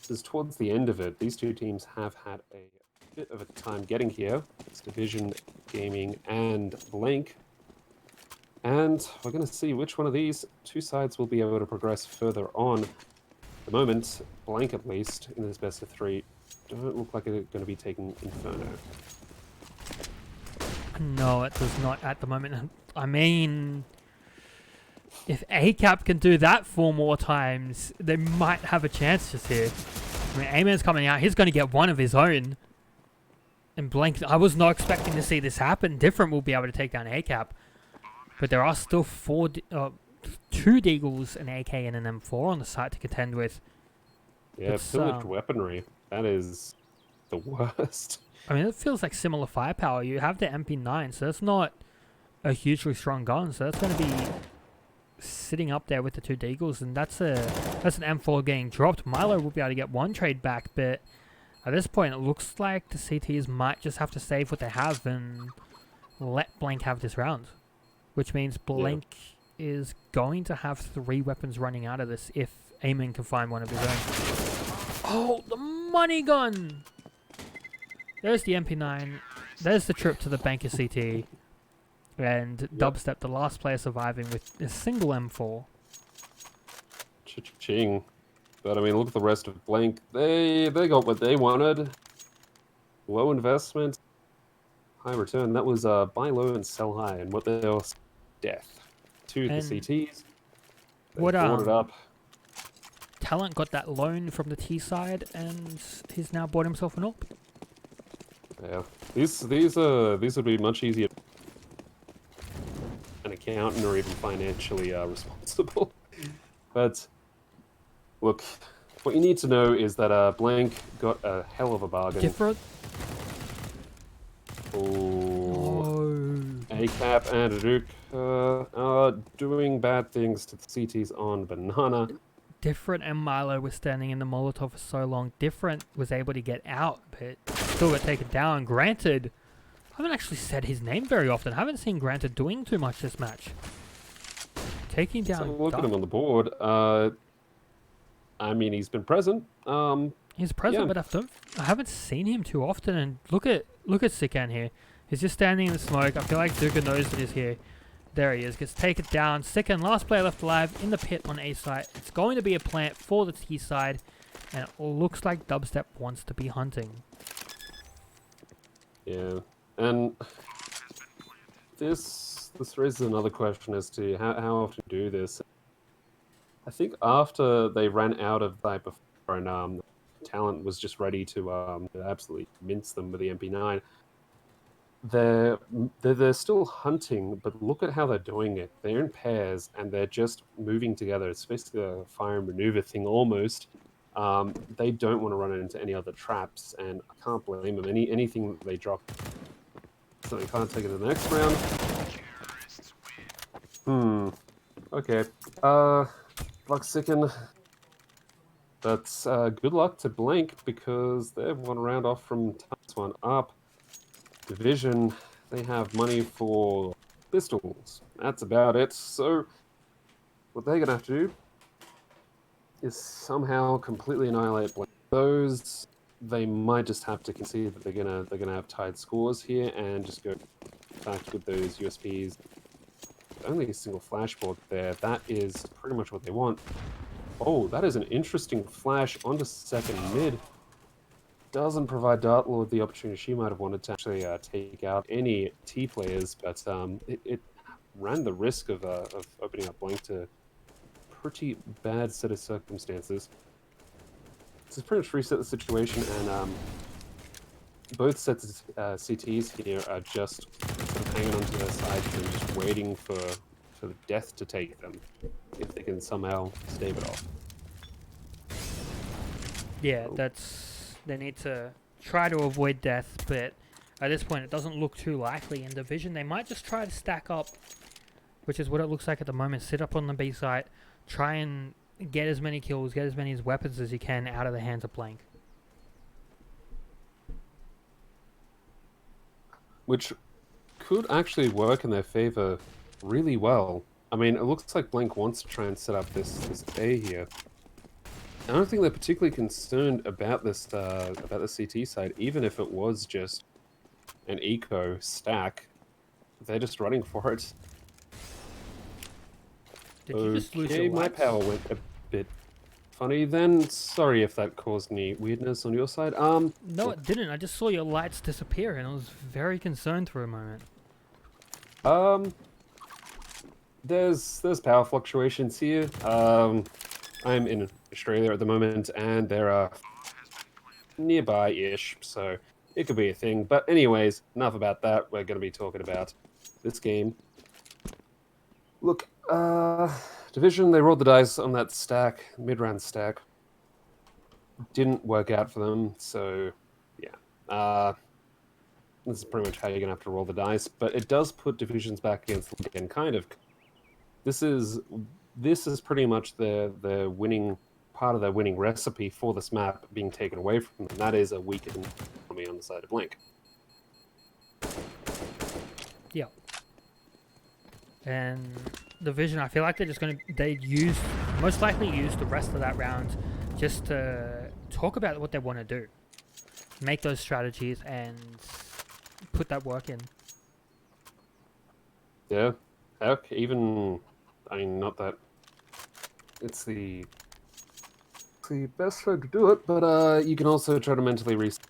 Speaker 1: This is towards the end of it. These two teams have had a bit of a time getting here. It's Division Gaming and Blank. And we're going to see which one of these two sides will be able to progress further on. At the moment, Blank at least, in this best of 3, don't look like they're going to be taking Inferno.
Speaker 2: No, it does not at the moment. I mean, if ACAP can do that 4 more times, they might have a chance just here. I mean, A-Man's coming out. He's going to get one of his own. And Blank, I was not expecting to see this happen. Different will be able to take down ACAP. But there are still 2 Deagles, an AK, and an M4 on the site to contend with.
Speaker 1: Yeah, pillaged weaponry. That is the worst.
Speaker 2: I mean, it feels like similar firepower. You have the MP9, so that's not a hugely strong gun. So that's going to be sitting up there with the 2 Deagles, and that's an M4 getting dropped. Milo will be able to get 1 trade back, but at this point, it looks like the CTs might just have to save what they have and let Blank have this round. Which means Blank is going to have 3 weapons running out of this if Eamon can find one of his own. Oh, the money gun! There's the MP9. There's the trip to the banker CT. And Dubstep, the last player surviving with a single M4.
Speaker 1: Cha-ching. But I mean, look at the rest of Blank. They got what they wanted. Low investment, high return. That was buy low and sell high, and what they lost, death to the CTs. They
Speaker 2: What
Speaker 1: bought it up.
Speaker 2: Talent got that loan from the T side, and he's now bought himself an AWP.
Speaker 1: Yeah, these would be much easier. An accountant or even financially responsible. But look, what you need to know is that Blank got a hell of a bargain.
Speaker 2: Different.
Speaker 1: Oh. ACAP and Duke are doing bad things to the CTs on Banana.
Speaker 2: Different and Milo was standing in the Molotov for so long. Different was able to get out, but still got taken down. Granted, I haven't actually said his name very often. I haven't seen Granted doing too much this match. Taking down.
Speaker 1: So look at him on the board. I mean, he's been present.
Speaker 2: He's present, but I haven't seen him too often. And look at Sikan here. He's just standing in the smoke. I feel like Duka knows that he's here. There he is. Gets taken down. Sikan, last player left alive in the pit on A side. It's going to be a plant for the T side, and it looks like Dubstep wants to be hunting.
Speaker 1: Yeah, and this raises another question as to how often do this. I think after they ran out of type of and Talent was just ready to absolutely mince them with the MP9. They're still hunting, but look at how they're doing it. They're in pairs and they're just moving together. It's basically a fire and maneuver thing almost. They don't want to run into any other traps, and I can't blame them. Anything that they drop, so they can't take it to the next round. Okay. Buck Sicken. But good luck to Blank because they're one round off from times 1 up. Division, they have money for pistols. That's about it. So what they're gonna have to do is somehow completely annihilate Blank. Those they might just have to concede that they're gonna have tied scores here and just go back with those USPs. Only a single flashboard there. That is pretty much what they want. Oh, that is an interesting flash onto second mid. Doesn't provide Dartlord the opportunity she might have wanted to actually take out any T players, but it ran the risk of opening up Blank to pretty bad set of circumstances. This is pretty much reset the situation, and both sets of CTs here are just sort of hanging onto their sides and just waiting for the death to take them, if they can somehow stave it off.
Speaker 2: Yeah,
Speaker 1: Oh.
Speaker 2: they need to try to avoid death, but at this point it doesn't look too likely. In Division, they might just try to stack up, which is what it looks like at the moment. Sit up on the B site, try and get as many kills, get as many weapons as you can out of the hands of Blank.
Speaker 1: Which could actually work in their favor really well. I mean, it looks like Blank wants to try and set up this A here. I don't think they're particularly concerned about this about the CT side, even if it was just an eco stack. They're just running for it.
Speaker 2: Did you just lose your
Speaker 1: my
Speaker 2: lights?
Speaker 1: power went a bit funny then. Sorry if that caused any weirdness on your side.
Speaker 2: No, it didn't. I just saw your lights disappear, and I was very concerned for a moment.
Speaker 1: There's power fluctuations here. I'm in Australia at the moment, and there are nearby-ish, so it could be a thing. But anyways, enough about that. We're going to be talking about this game. Look, Division, they rolled the dice on that stack, mid-round stack. Didn't work out for them, so yeah. This is pretty much how you're going to have to roll the dice, but it does put Divisions back against them again, kind of. This is pretty much the winning part of their winning recipe for this map being taken away from them. That is a weakened economy on the side of Blank.
Speaker 2: Yeah. And Division, I feel like they're just most likely use the rest of that round just to talk about what they want to do. Make those strategies and put that work in.
Speaker 1: Yeah. Heck, even, I mean, not that it's the best way to do it, but you can also try to mentally reset.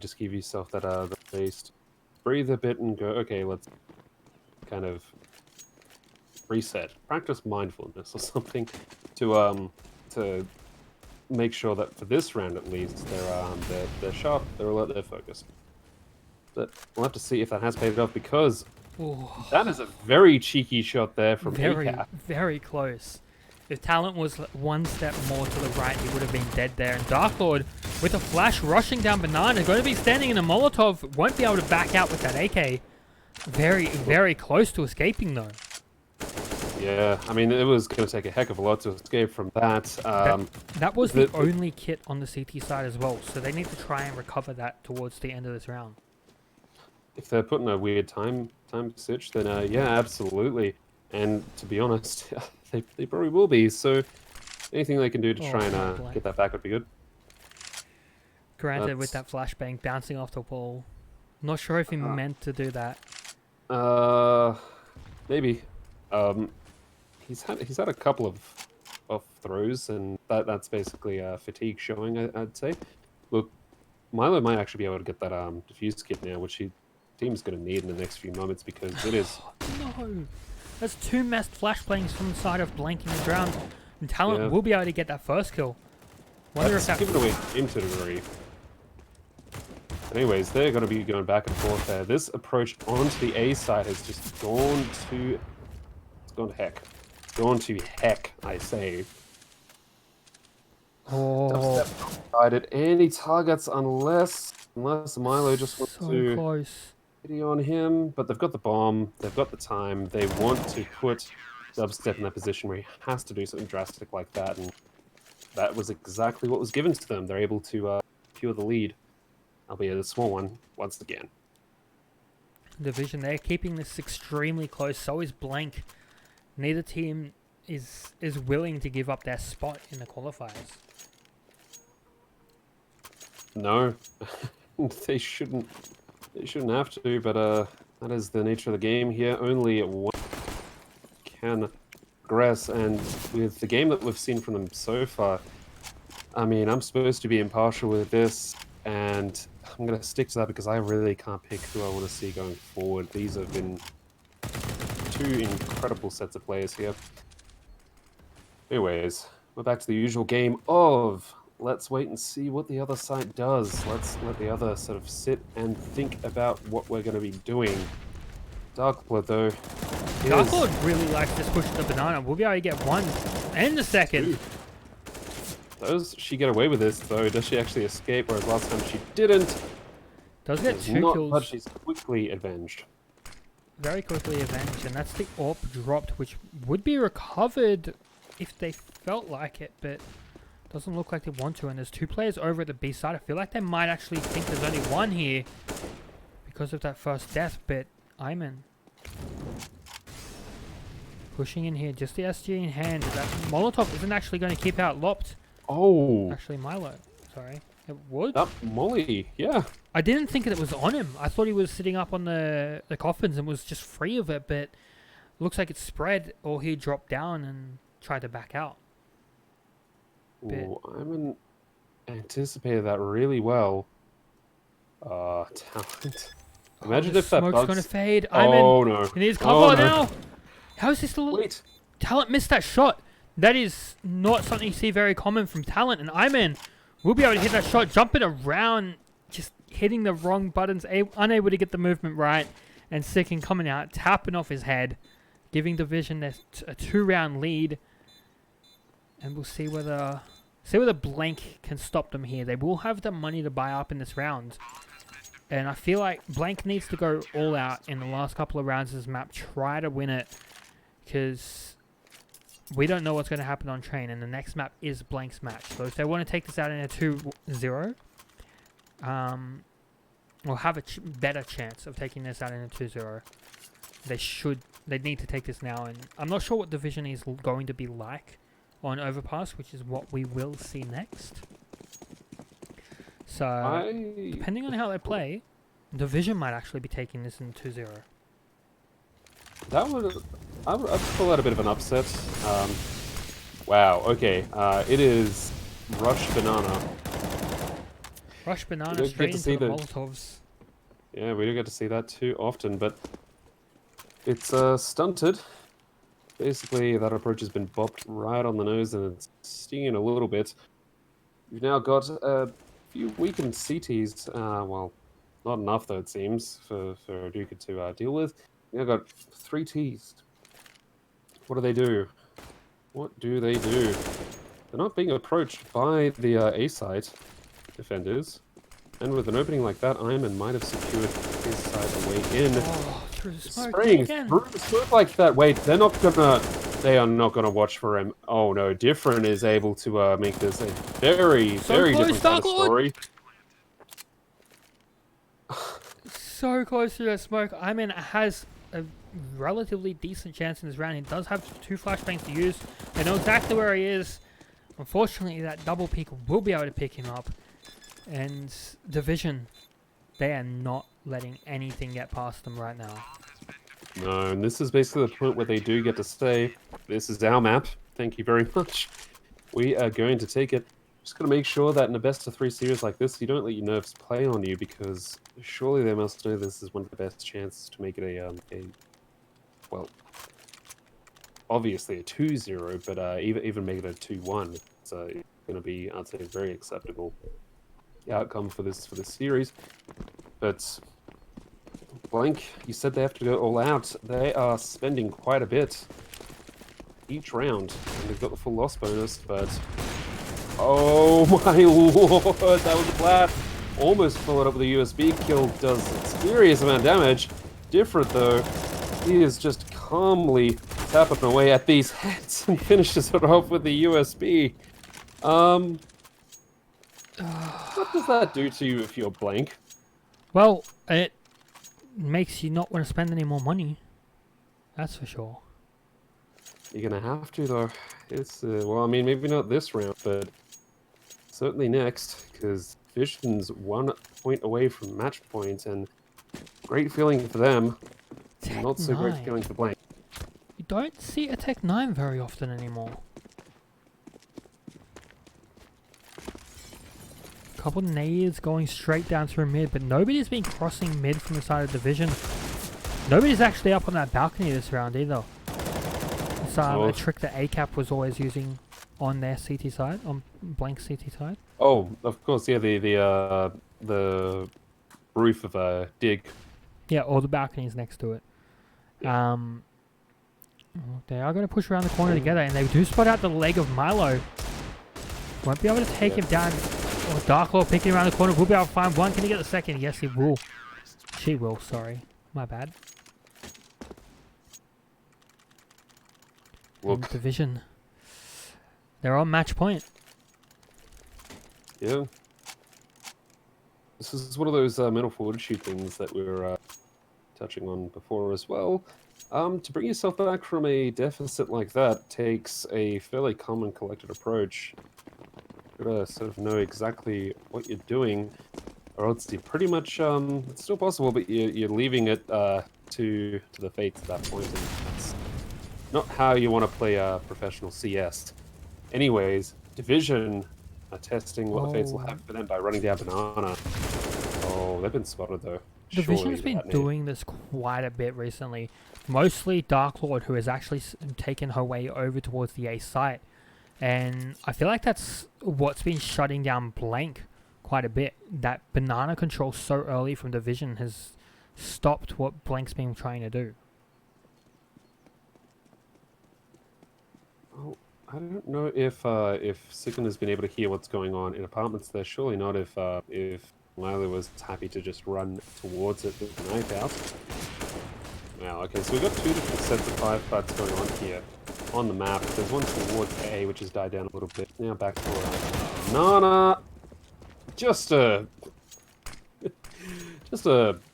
Speaker 1: Just give yourself that the space, breathe a bit, and go. Okay, let's kind of reset. Practice mindfulness or something to make sure that for this round at least they're sharp, they're alert, they're focused. But we'll have to see if that has paid off because
Speaker 2: Ooh,
Speaker 1: that is a very cheeky shot there from ACAP.
Speaker 2: very close. If Talent was one step more to the right, he would have been dead there. And Darklord, with a flash rushing down Banana, going to be standing in a Molotov, won't be able to back out with that AK. Very close to escaping though.
Speaker 1: Yeah, I mean, it was going to take a heck of a lot to escape from that.
Speaker 2: That was the only kit on the CT side as well, so they need to try and recover that towards the end of this round.
Speaker 1: If they're putting a weird time switch, then yeah, absolutely. And to be honest, they probably will be. So anything they can do to try and get that back would be good.
Speaker 2: Granted, with that flashbang bouncing off the wall, not sure if he meant to do that.
Speaker 1: Maybe. He's had a couple of throws, and that's basically fatigue showing. I'd say. Look, Milo might actually be able to get that diffuse kit now, which he team's going to need in the next few moments because it is.
Speaker 2: No, that's two messed flashbangs from the side of Blank in the round. And Talent will be able to get that first kill. Wonder if that's
Speaker 1: given away into the degree. Anyways, they're going to be going back and forth there. This approach onto the A side has just gone to heck. Gone to heck, I say.
Speaker 2: Oh,
Speaker 1: Decided any targets unless Milo just wants to
Speaker 2: close.
Speaker 1: video on him. But they've got the bomb, they've got the time. They want to put Dubstep in that position where he has to do something drastic like that, and that was exactly what was given to them. They're able to secure the lead, albeit a small one, once again.
Speaker 2: Division, they're keeping this extremely close. So is Blank. Neither team is willing to give up their spot in the qualifiers.
Speaker 1: No, they shouldn't. They shouldn't have to, but that is the nature of the game here. Only one can progress, and with the game that we've seen from them so far, I mean, I'm supposed to be impartial with this, and I'm going to stick to that because I really can't pick who I want to see going forward. These have been two incredible sets of players here. Anyways, we're back to the usual game of let's wait and see what the other side does. Let's let the other sort of sit and think about what we're going to be doing. Darklord, though.
Speaker 2: Darklord really likes this push to the banana. We'll be able to get one and the second.
Speaker 1: Ooh. Does she get away with this, though? Does she actually escape, whereas last time she didn't?
Speaker 2: Does get two kills.
Speaker 1: But she's quickly avenged.
Speaker 2: Very quickly avenged, and that's the AWP dropped, which would be recovered if they felt like it, but doesn't look like they want to. And there's two players over at the B side. I feel like they might actually think there's only one here because of that first death, but Iman pushing in here, just the SG in hand. That Molotov isn't actually going to keep out Lopped.
Speaker 1: Oh.
Speaker 2: Actually, Milo. Sorry. It would?
Speaker 1: That Molly, yeah.
Speaker 2: I didn't think that it was on him. I thought he was sitting up on the coffins and was just free of it, but looks like it spread, or he dropped down and tried to back out.
Speaker 1: Ooh, Iman anticipated that really well. Talent. Imagine if that
Speaker 2: smoke's gonna fade.
Speaker 1: Oh no!
Speaker 2: He needs cover now.
Speaker 1: No.
Speaker 2: How is this still?
Speaker 1: Wait.
Speaker 2: Talent missed that shot. That is not something you see very common from Talent, and Iman will be able to hit that shot, jumping around, just hitting the wrong buttons, unable to get the movement right, and Sicken coming out, tapping off his head, giving Division a 2-round lead, and we'll see whether Blank can stop them here. They will have the money to buy up in this round. And I feel like Blank needs to go all out in the last couple of rounds of this map. Try to win it. Because we don't know what's going to happen on train. And the next map is Blank's match. So if they want to take this out in a 2-0. Or have a better chance of taking this out in a 2-0. They need to take this now. And I'm not sure what Division is going to be like on Overpass. Which is what we will see next. So, depending on how they play, Division might actually be taking this in 2-0.
Speaker 1: That would... I'd call that a bit of an upset. Wow, okay. It is Rush Banana.
Speaker 2: Rush Banana straight into the Molotovs.
Speaker 1: Yeah, we don't get to see that too often, but it's stunted. Basically, that approach has been bopped right on the nose and it's stinging a little bit. You've now got a few weakened CTs, well, not enough though it seems for Duca to deal with. You've now got 3 Ts. What do? What do they do? They're not being approached by the A side defenders, and with an opening like that, Iman might have secured his side away in.
Speaker 2: Oh, through the smoke
Speaker 1: Spraying
Speaker 2: again.
Speaker 1: through the smoke like that. Wait, they are not gonna watch for him. Oh no, Different is able to make this a very different kind of story.
Speaker 2: So close to that smoke. Iman has a relatively decent chance in this round. He does have 2 flashbangs to use. They know exactly where he is. Unfortunately, that double peek will be able to pick him up. And Division, they are not letting anything get past them right now.
Speaker 1: No, and this is basically the point where they do get to say, this is our map. Thank you very much. We are going to take it. Just got to make sure that in a best-of-3 series like this, you don't let your nerves play on you, because surely they must know this is one of the best chances to make it well, obviously a 2-0, but even make it a 2-1. It's going to be, I'd say, a very acceptable outcome for this series. But Blank, you said they have to go all out. They are spending quite a bit each round, and they've got the full loss bonus, but oh my lord, that was a flat. Almost followed up with a USB kill, does a serious amount of damage. Different though, he is just calmly tapping away at these heads and finishes it off with the USB. What does that do to you if you're blank?
Speaker 2: Well, it makes you not want to spend any more money. That's for sure.
Speaker 1: You're gonna have to though. It's well, I mean, maybe not this round, but certainly next, because Vision's 1 point away from match point, and great feeling for them.
Speaker 2: Tech
Speaker 1: Not so great
Speaker 2: 9.
Speaker 1: feeling for blank.
Speaker 2: You don't see a Tech 9 very often anymore. Couple nades going straight down through mid, but nobody's been crossing mid from the side of Division. Nobody's actually up on that balcony this round either. It's a trick that ACAP was always using on their CT side, on blank CT side.
Speaker 1: Oh, of course, yeah, the roof of a dig.
Speaker 2: Yeah, or the balconies next to it.
Speaker 1: Yeah.
Speaker 2: They are going to push around the corner together, and they do spot out the leg of Milo. Won't be able to take him down. Oh, Dark Lord picking around the corner. Will be able to find one. Can he get the second? Yes, he will. She will, sorry. My bad.
Speaker 1: Look.
Speaker 2: Division. They're on match point.
Speaker 1: Yeah. This is one of those mental fortitude things that we were touching on before as well. To bring yourself back from a deficit like that takes a fairly calm and collected approach. You gotta sort of know exactly what you're doing, or else you pretty much it's still possible, but you're leaving it to the fates at that point, and that's not how you want to play a professional CS. Anyways, Division are testing what the fates will have for them by running down Banana. Oh, they've been spotted though.
Speaker 2: Division's been doing this quite a bit recently. Mostly Dark Lord, who has actually taken her way over towards the A site. And I feel like that's what's been shutting down Blank quite a bit. That banana control so early from Division has stopped what Blank's been trying to do.
Speaker 1: Oh, I don't know if Sigmund has been able to hear what's going on in apartments there. Surely not if Milo was happy to just run towards it with the knife out. Well, okay, so we've got two different sets of 5 fights going on here on the map. There's one towards A, which has died down a little bit. Now back to Nana. Just a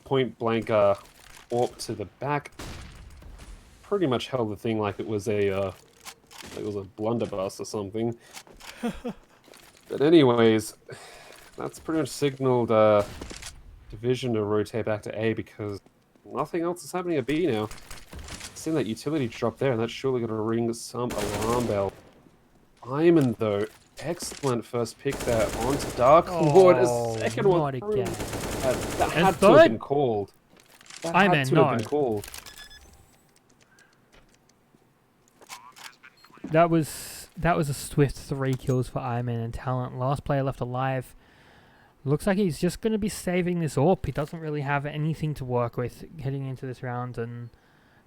Speaker 1: point blank AWP to the back. Pretty much held the thing like it was a blunderbuss or something. But anyways, that's pretty much signaled Division to rotate back to A because nothing else is happening at B now. Seen that utility drop there, and that's surely going to ring some alarm bell. Iman, though, excellent first pick there onto Dark Lord. A second one through.
Speaker 2: Again.
Speaker 1: That had to have been called. That had to have been called.
Speaker 2: That was a swift 3 kills for Iman and Talent. Last player left alive. Looks like he's just going to be saving this AWP. He doesn't really have anything to work with heading into this round, and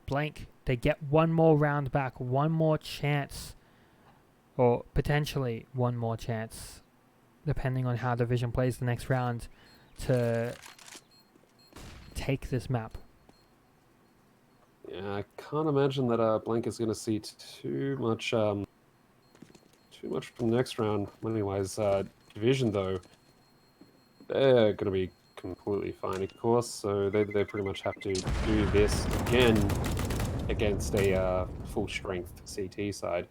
Speaker 2: Blank, they get one more round back, one more chance, or potentially one more chance, depending on how Division plays the next round, to take this map.
Speaker 1: Yeah, I can't imagine that Blank is going to see too much from the next round money-wise. Division, though, they're going to be completely fine, of course, so they pretty much have to do this again against a full-strength CT side.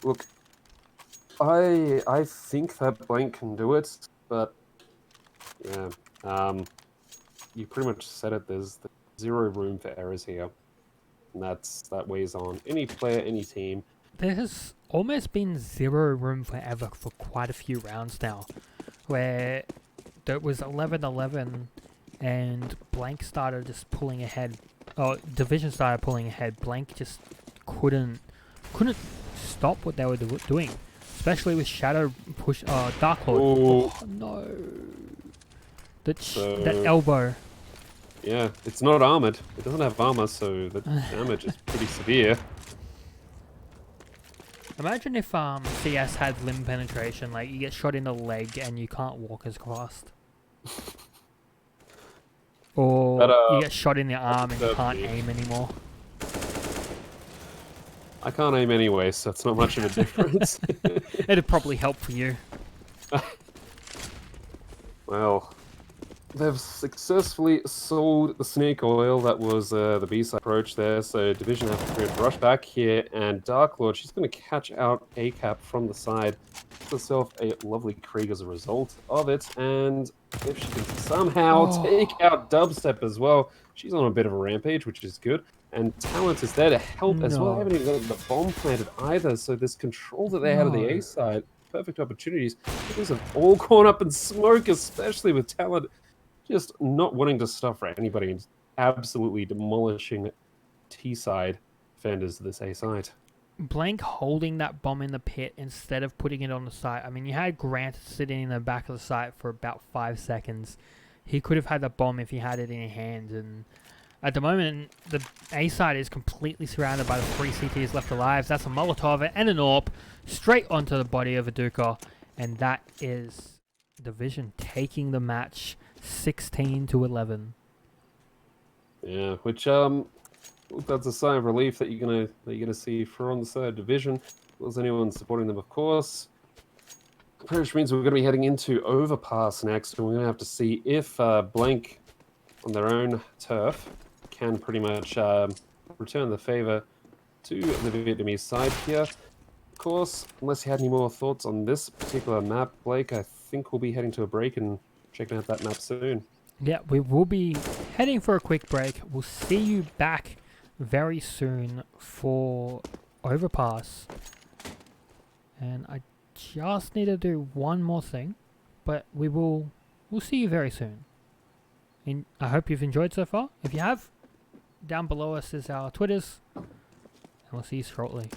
Speaker 1: Look, I think that Blank can do it, but yeah, you pretty much said it. There's zero room for errors here, and that weighs on any player, any team.
Speaker 2: There has almost been zero room for error for quite a few rounds now, where there was 11-11 and Blank started just pulling ahead. Oh, Division started pulling ahead. Blank just couldn't stop what they were doing, especially with Shadow push. Dark Lord. Oh no! That elbow.
Speaker 1: Yeah, it's not armored. It doesn't have armor, so the damage is pretty severe.
Speaker 2: Imagine if CS had limb penetration, like you get shot in the leg and you can't walk as fast. Or you get shot in the arm and you can't aim anymore.
Speaker 1: I can't aim anyway, so it's not much of a difference.
Speaker 2: It'd probably help for you.
Speaker 1: Well, they've successfully sold the snake oil. That was the B-side approach there. So Division have to rush back here, and Dark Lord, she's going to catch out A-Cap from the side. Gets herself a lovely Krieg as a result of it, and if she can somehow take out Dubstep as well, she's on a bit of a rampage, which is good. And Talent is there to help as well. They haven't even got the bomb planted either, so this control that they had of the A side, perfect opportunities. These have all gone up in smoke, especially with Talent just not wanting to stuff for anybody and absolutely demolishing T side defenders of this A side.
Speaker 2: Blank holding that bomb in the pit instead of putting it on the site. I mean, you had Grant sitting in the back of the site for about 5 seconds. He could have had the bomb if he had it in his hands, and at the moment, the A side is completely surrounded by the 3 CTs left alive. That's a Molotov and an AWP straight onto the body of a Duca. And that is Division taking the match 16-11.
Speaker 1: Yeah, which that's a sign of relief that you're gonna see from the third division. Was anyone supporting them, of course. Which means we're gonna be heading into Overpass next, and we're gonna have to see if Blank on their own turf can pretty much return the favor to the Vietnamese side here. Of course, unless you had any more thoughts on this particular map, Blake, I think we'll be heading to a break and checking out that map soon.
Speaker 2: Yeah, we will be heading for a quick break. We'll see you back very soon for Overpass. And I just need to do one more thing, but we'll see you very soon. And I hope you've enjoyed so far. If you have, down below us is our Twitters, and we'll see you shortly.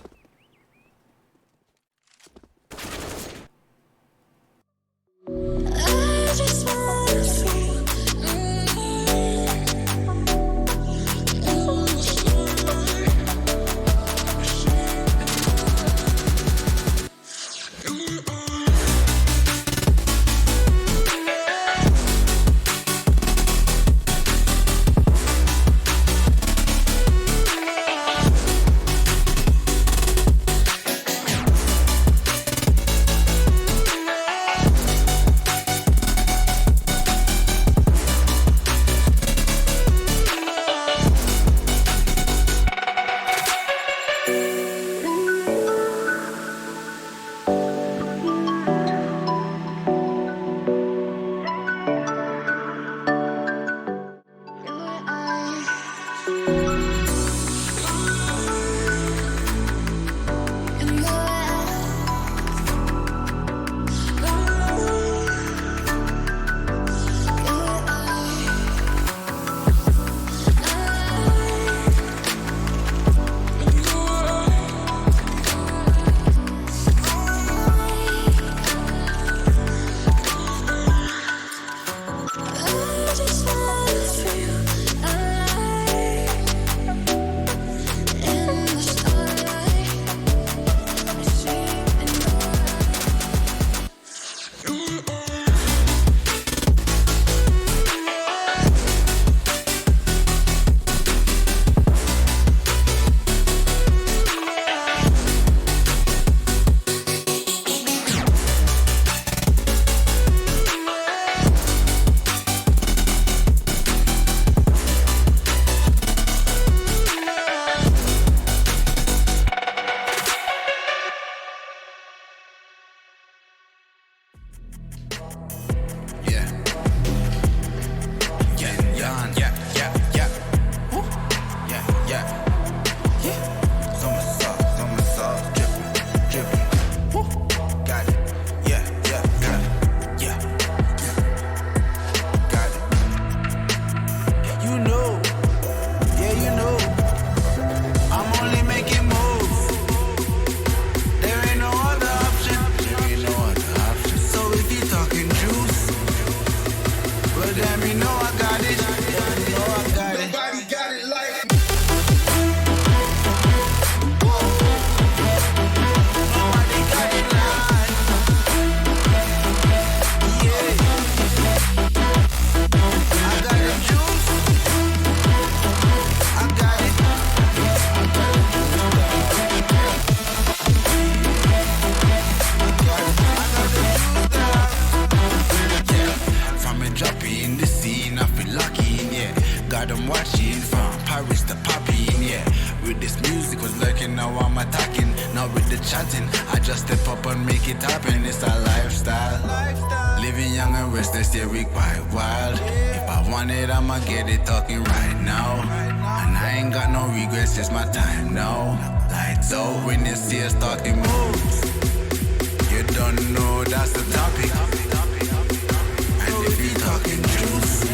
Speaker 3: from Paris to Poppy, yeah. With this music was lurking, now I'm attacking. Now with the chatting, I just step up and make it happen. It's a lifestyle. Living young and restless, yeah, we quite wild. If I want it, I'ma get it talking right now. And I ain't got no regrets, it's my time now. Lights out when you see us talking moves. You don't know that's the topic. And if you talking juice,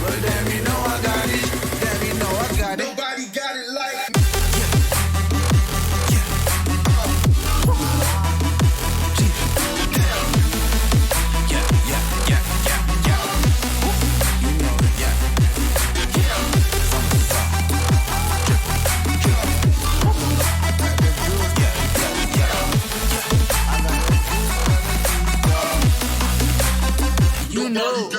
Speaker 3: well then you know I got it. Then you know I got it. Nobody got it like me. You know.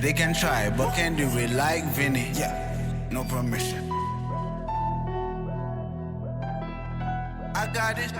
Speaker 3: They can try, but can do it like Vinny. Yeah, no permission. I got it.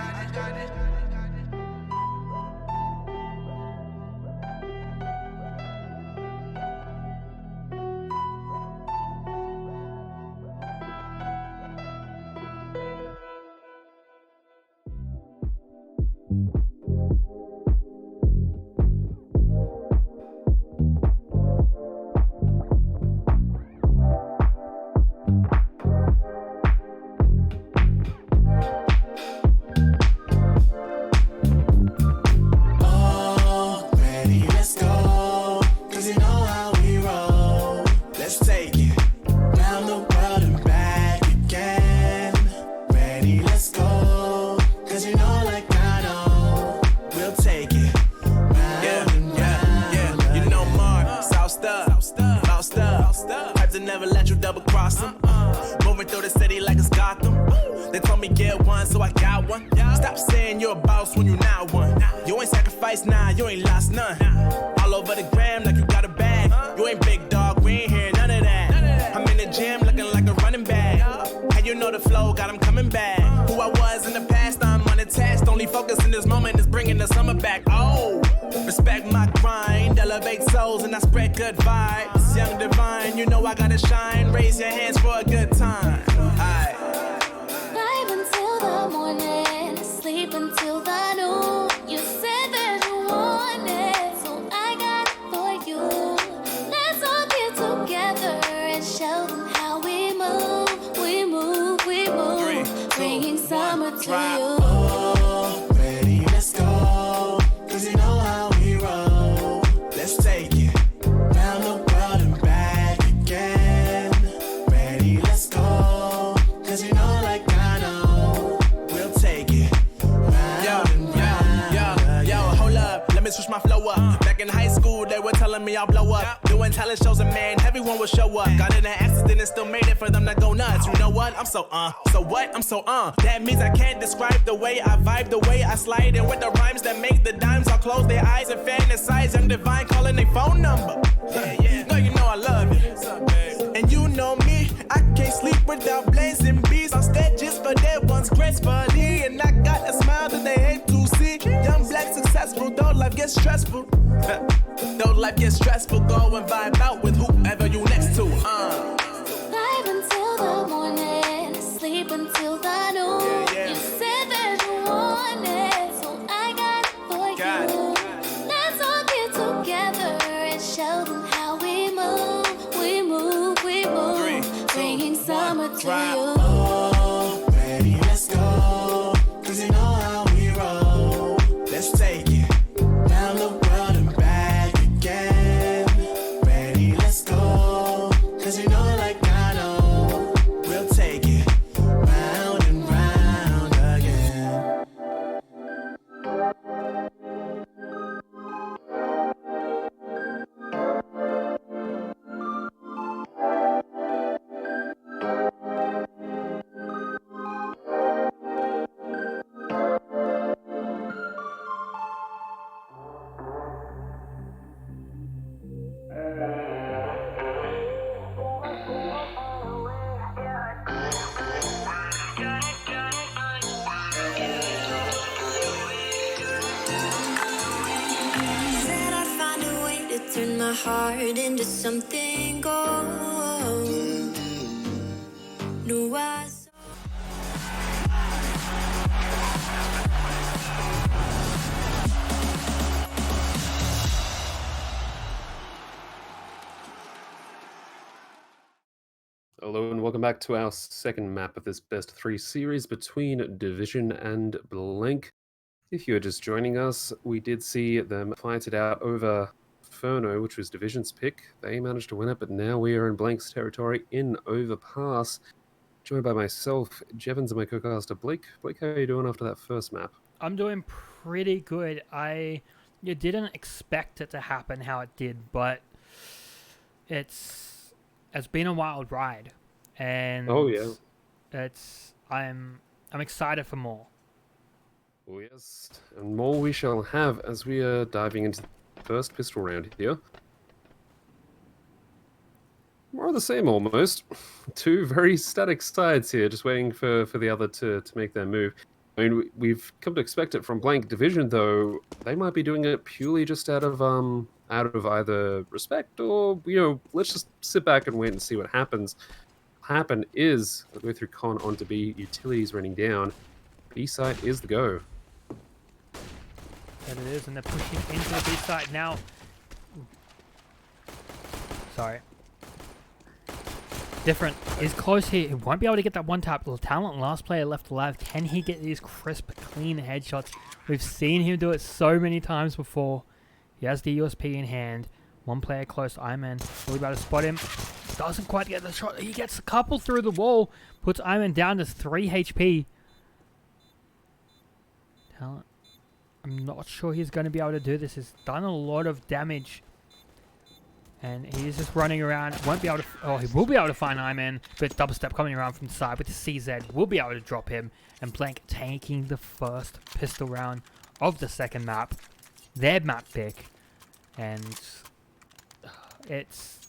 Speaker 3: Never let you double cross them. Moving through the city like it's Gotham. They told me get one, so I got one. Stop saying you're a boss when you not one. You ain't sacrificed, nah, you ain't lost none. All over the gram like you got a bag. You ain't big dog, we ain't hear none of that. I'm in the gym looking like a running back. How you know the flow, got 'em coming back. Who I was in the past, I'm unattached. Only focus in this moment is bringing the summer back. Oh, respect my grind, elevate souls and I spread good vibes. Young divine, you know I gotta shine. Raise your hands for a good time. Aye.
Speaker 4: Vibe until the morning, sleep until the noon. You said that you want it, so I got it for you. Let's all get together and show them how we move. We move, we move.
Speaker 3: 3, 2,
Speaker 4: bringing summer
Speaker 3: 1,
Speaker 4: to
Speaker 3: drop.
Speaker 4: you.
Speaker 3: Oh, ready, let's go. Cause you know how we roll. Let's take it round the world and back again. Ready, let's go. Cause you know like I know. We'll take it round and round. Yo, hold up, let me switch my flow up. Back in high school, they were telling me I'll blow up. Doing talent shows and man, everyone will show up. Got in an accident and still made it for them to go nuts. You know what? I'm so so what? I'm so That means I can't describe the way I vibe, the way I slide. And with the rhymes that make the dimes, I'll close their eyes and fantasize. Young divine calling their phone number. No, you know I love it. And you know me, I can't sleep without blazing beats. On stages for their ones gracefully. And I got a smile that they hate to see. Young black successful, though life gets stressful. Though life gets stressful, go and vibe out with whoever you next to.
Speaker 4: Vibe until the morning, sleep until the noon. You said that you want it, so I got it for you. Let's all get together and show them how we move. We move, we move.
Speaker 3: 3, 2,
Speaker 4: bringing summer
Speaker 3: 1,
Speaker 4: to
Speaker 3: drop.
Speaker 4: you.
Speaker 3: Oh, ready, let's go. Cause you know how we roll. Let's take it round the world and back again. Ready, let's go.
Speaker 4: my heart into something gold. Knew I saw.
Speaker 1: Hello and welcome back to our second map of this best 3 series between Division and Blank. If you are just joining us, we did see them fight it out over Inferno, which was Division's pick. They managed to win it, but now we are in Blank's territory in Overpass. Joined by myself, Jevons, and my co-caster Blake. Blake, how are you doing after that first map?
Speaker 2: I'm doing pretty good. You didn't expect it to happen how it did, but it's been a wild ride, and
Speaker 1: Oh yeah.
Speaker 2: I'm excited for more.
Speaker 1: Oh yes, and more we shall have as we are diving into the first pistol round here. More of the same almost. Two very static sides here, just waiting for the other to make their move. I mean, we've come to expect it from Blank Division, though. They might be doing it purely just out of either respect or, let's just sit back and wait and see what happens. Happen is, we'll go through Con onto B, utilities running down. B side is the go.
Speaker 2: And it is, and they're pushing into the B side now. Sorry. Different is close here. He won't be able to get that one tap. The talent last player left alive. Can he get these crisp, clean headshots? We've seen him do it so many times before. He has the USP in hand. One player close, Iman. Really about to spot him. Doesn't quite get the shot. He gets a couple through the wall. Puts Iman down to 3 HP. Talent. I'm not sure he's going to be able to do this. He's done a lot of damage. And he's just running around. Won't be able to... Oh, he will be able to find Iman. But Dubstep coming around from the side with the CZ will be able to drop him. And Blank taking the first pistol round of the second map. Their map pick. And it's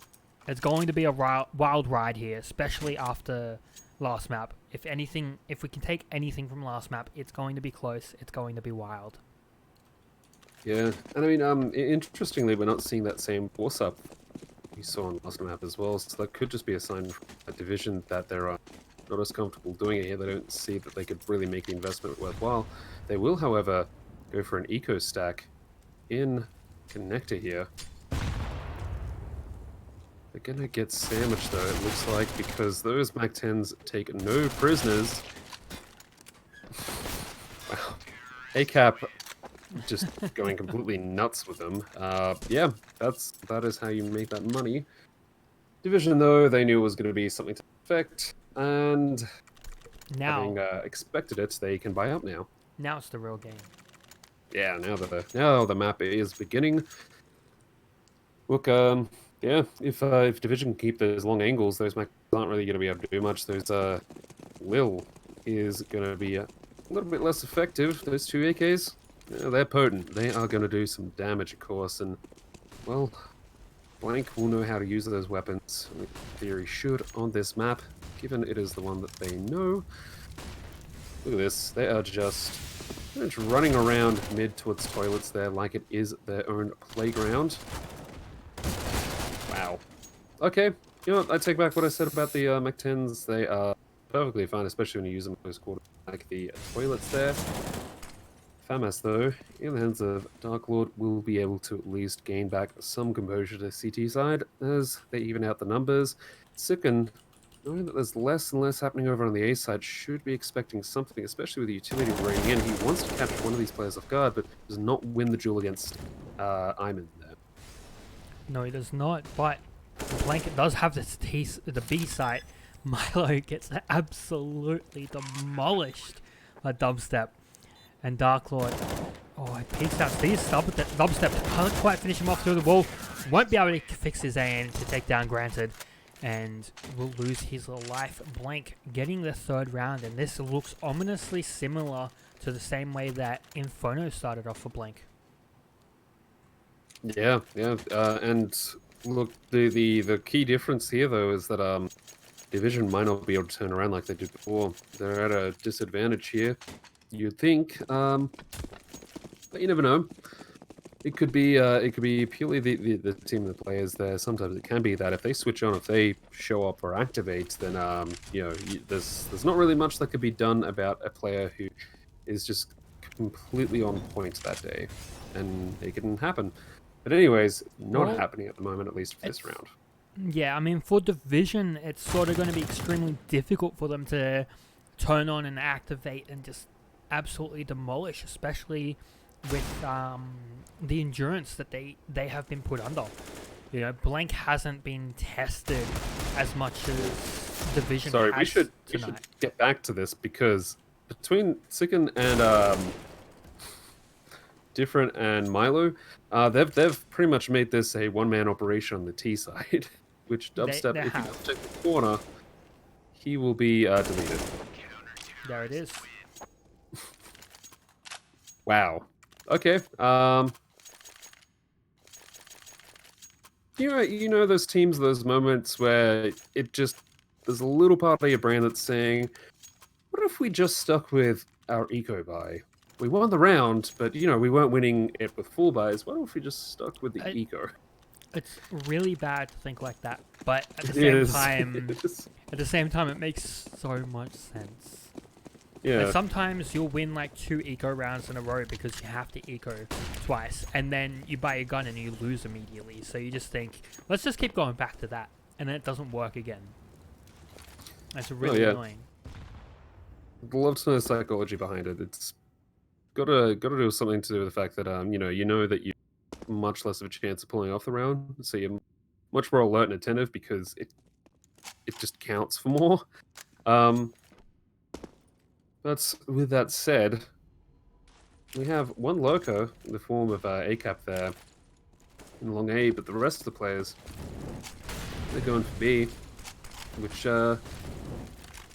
Speaker 2: going to be a wild ride here. Especially after last map. If anything... If we can take anything from last map, it's going to be close. It's going to be wild.
Speaker 1: Yeah, and I mean, interestingly, we're not seeing that same force up we saw on last map as well, so that could just be a sign from a Division that they're not as comfortable doing it here. They don't see that they could really make the investment worthwhile. They will, however, go for an eco stack in connector here. They're gonna get sandwiched though, it looks like, because those MAC-10s take no prisoners. Wow. ACAP just going completely nuts with them. Yeah, that is how you make that money. Division, though, they knew it was going to be something to affect, and
Speaker 2: Now,
Speaker 1: having expected it, they can buy up now.
Speaker 2: now it's the real game.
Speaker 1: Yeah, now the map is beginning. Look, yeah, if Division can keep those long angles, those Macs aren't really going to be able to do much. Those Lil is going to be a little bit less effective. Those two AKs. Yeah, they're potent. They are going to do some damage, of course, and, well, Blank will know how to use those weapons. In theory, should on this map, given it is the one that they know. Look at this. They are just running around mid towards toilets there like it is their own playground. Wow. Okay, you know what? I take back what I said about the MAC-10s. They are perfectly fine, especially when you use them close quarter, like the toilets there. FAMAS, though, in the hands of Dark Lord, will be able to at least gain back some composure to CT side as they even out the numbers. Sicken, knowing that there's less and less happening over on the A side, should be expecting something, especially with the utility raining in. He wants to capture one of these players off guard, but does not win the duel against Iman there.
Speaker 2: No, he does not, but Blanket does have the B site. Milo gets absolutely demolished by Dubstep. And Dark Lord, oh, he peeks out. These Dubstep can't quite finish him off through the wall. Won't be able to fix his AN to take down Granted. And will lose his life. Blank getting the third round. And this looks ominously similar to the same way that Inferno started off for Blank.
Speaker 1: Yeah, yeah. And look, the key difference here, though, is that Division might not be able to turn around like they did before. They're at a disadvantage here. You'd think, but you never know. It could be purely the team of the players there. Sometimes it can be that if they switch on, if they show up or activate, then there's not really much that could be done about a player who is just completely on point that day, and it can happen. But anyways, not
Speaker 2: Well,
Speaker 1: happening at the moment, at least for this round.
Speaker 2: Yeah, I mean, for Division, it's sort of going to be extremely difficult for them to turn on and activate and just absolutely demolish, especially with the endurance that they have been put under. You know, Blank hasn't been tested as much as Division
Speaker 1: Sorry,
Speaker 2: has
Speaker 1: we should
Speaker 2: tonight.
Speaker 1: get back to this because between Sicken and Different and Milo, they've pretty much made this a one-man operation on the T side. Which Dubstep,
Speaker 2: they
Speaker 1: if he
Speaker 2: have.
Speaker 1: does take the corner, he will be deleted.
Speaker 2: There it is.
Speaker 1: Wow. Okay. You know those teams, those moments where it just there's a little part of your brain that's saying, "What if we just stuck with our eco buy? We won the round, but we weren't winning it with full buys. What if we just stuck with the eco?"
Speaker 2: It's really bad to think like that, but at the
Speaker 1: It
Speaker 2: same
Speaker 1: is.
Speaker 2: time,
Speaker 1: It is.
Speaker 2: at the same time, it makes so much sense.
Speaker 1: Yeah.
Speaker 2: And sometimes you'll win like 2 eco rounds in a row because you have to eco twice, and then you buy a gun and you lose immediately. So you just think, let's just keep going back to that, and then it doesn't work again. That's really
Speaker 1: yeah.
Speaker 2: annoying.
Speaker 1: I'd love to know the psychology behind it. It's gotta do something to do with the fact that you know that you much less of a chance of pulling off the round, so you're much more alert and attentive because it just counts for more. But with that said, we have one lurker in the form of ACAP there in long A, but the rest of the players, they're going for B, which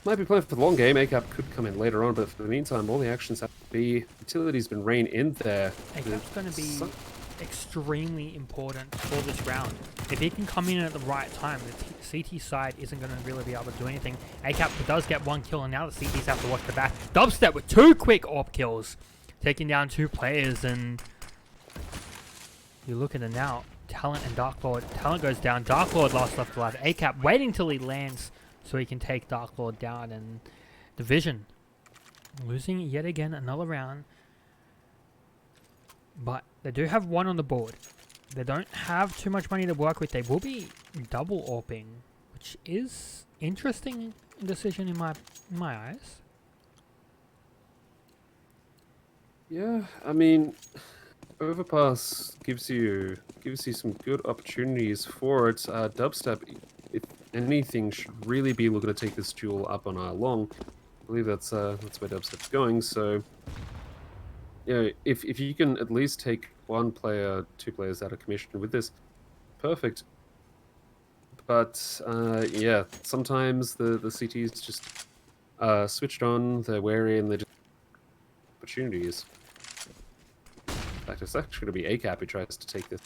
Speaker 1: might be playing for the long game. ACAP could come in later on, but for the meantime, all the actions have to be. Utility's been rein in there.
Speaker 2: ACAP's going to be extremely important for this round. If he can come in at the right time, the CT side isn't going to really be able to do anything. ACAP does get 1 kill, and now the CTs have to watch the back. Dubstep with 2 quick AWP kills, taking down 2 players, and you look at it now. Talent and Dark Lord. Talent goes down. Dark Lord last left alive. ACAP waiting till he lands so he can take Dark Lord down, and Division losing yet again another round. But they do have 1 on the board. They don't have too much money to work with. They will be double AWPing, which is interesting decision in my eyes.
Speaker 1: Yeah, I mean, Overpass gives you some good opportunities for it. Dubstep, if anything, should really be looking to take this duel up on our long. I believe that's where Dubstep's going. So, if you can at least take 1 player, 2 players out of commission with this, perfect. But yeah, sometimes the CTs just switched on. They're wary and they're just opportunities. In fact, it's actually going to be ACAP who tries to take this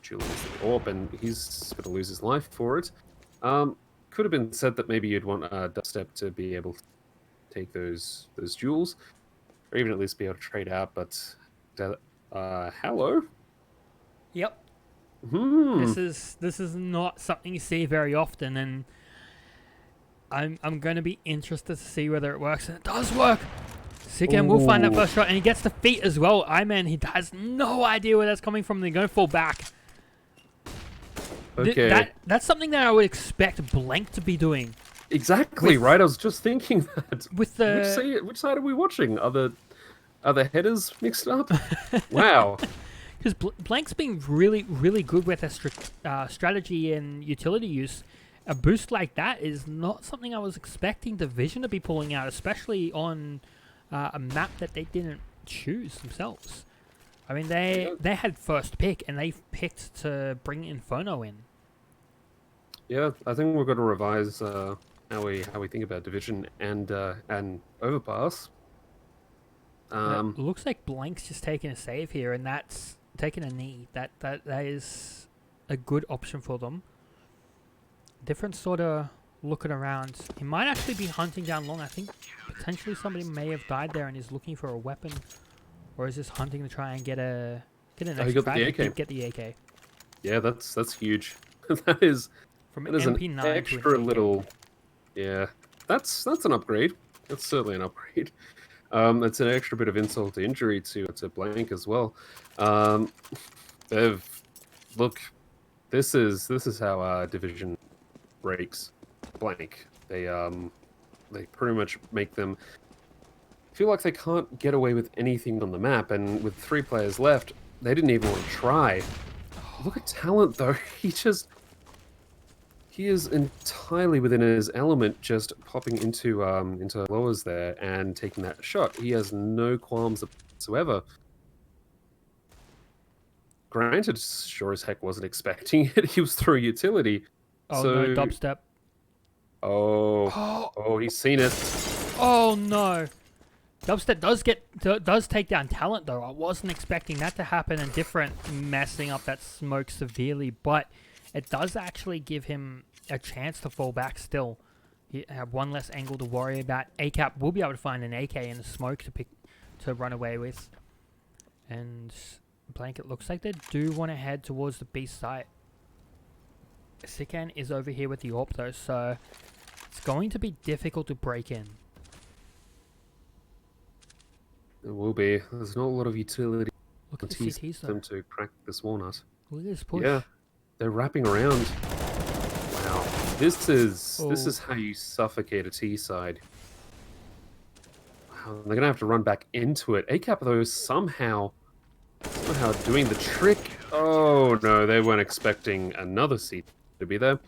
Speaker 1: duel with the AWP, and he's going to lose his life for it. Could have been said that maybe you'd want Dubstep to be able to take those duels, or even at least be able to trade out. But hello.
Speaker 2: Yep.
Speaker 1: Hmm.
Speaker 2: This is not something you see very often, and I'm going to be interested to see whether it works, and it does work. Sicken will find that first shot, and he gets the feet as well. Iman, he has no idea where that's coming from. They're going to fall back.
Speaker 1: Okay.
Speaker 2: That's something that I would expect Blank to be doing.
Speaker 1: Exactly right. I was just thinking that.
Speaker 2: With the
Speaker 1: Which side are we watching? Are the headers mixed up? Wow.
Speaker 2: Because Blank's been really, really good with their strategy and utility use. A boost like that is not something I was expecting Division to be pulling out, especially on a map that they didn't choose themselves. I mean, they had first pick, and they picked to bring Inferno in.
Speaker 1: Yeah, I think we've got to revise how we think about Division and Overpass.
Speaker 2: It looks like Blank's just taking a save here, and that's taking a knee. That is a good option for them. Different sort of looking around. He might actually be hunting down long. I think potentially somebody may have died there and is looking for a weapon, or is just hunting to try and get a Get an
Speaker 1: Oh, he
Speaker 2: extra
Speaker 1: got
Speaker 2: frag.
Speaker 1: the
Speaker 2: He
Speaker 1: AK.
Speaker 2: did get the AK.
Speaker 1: Yeah, that's huge. that is
Speaker 2: From
Speaker 1: that
Speaker 2: an
Speaker 1: is an
Speaker 2: MP9 to an
Speaker 1: extra
Speaker 2: AK.
Speaker 1: little. Yeah, that's an upgrade. That's certainly an upgrade. It's an extra bit of insult to injury to Blank as well. They've look. This is how Division breaks Blank. They pretty much make them feel like they can't get away with anything on the map, and with 3 players left, they didn't even want to try. Look at Talent though. He is entirely within his element, just popping into lowers there and taking that shot. He has no qualms whatsoever. Granted, sure as heck wasn't expecting it. He was through utility.
Speaker 2: Oh
Speaker 1: so,
Speaker 2: no, dubstep.
Speaker 1: Oh, he's seen it.
Speaker 2: Oh no. Dubstep does take down Talent though. I wasn't expecting that to happen, and Different messing up that smoke severely, but it does actually give him a chance to fall back still. He have one less angle to worry about. ACAP will be able to find an AK in the smoke to run away with. And Blanket looks like they do want to head towards the B site. Sikan is over here with the AWP though, so it's going to be difficult to break in.
Speaker 1: It will be. There's not a lot of utility
Speaker 2: Look at the
Speaker 1: to
Speaker 2: CTs though.
Speaker 1: them to crack this walnut.
Speaker 2: Look at this push.
Speaker 1: Yeah, they're wrapping around. Wow, this is how you suffocate a T side. Wow, they're gonna have to run back into it. ACAP though somehow doing the trick. Oh no, they weren't expecting another C to be there.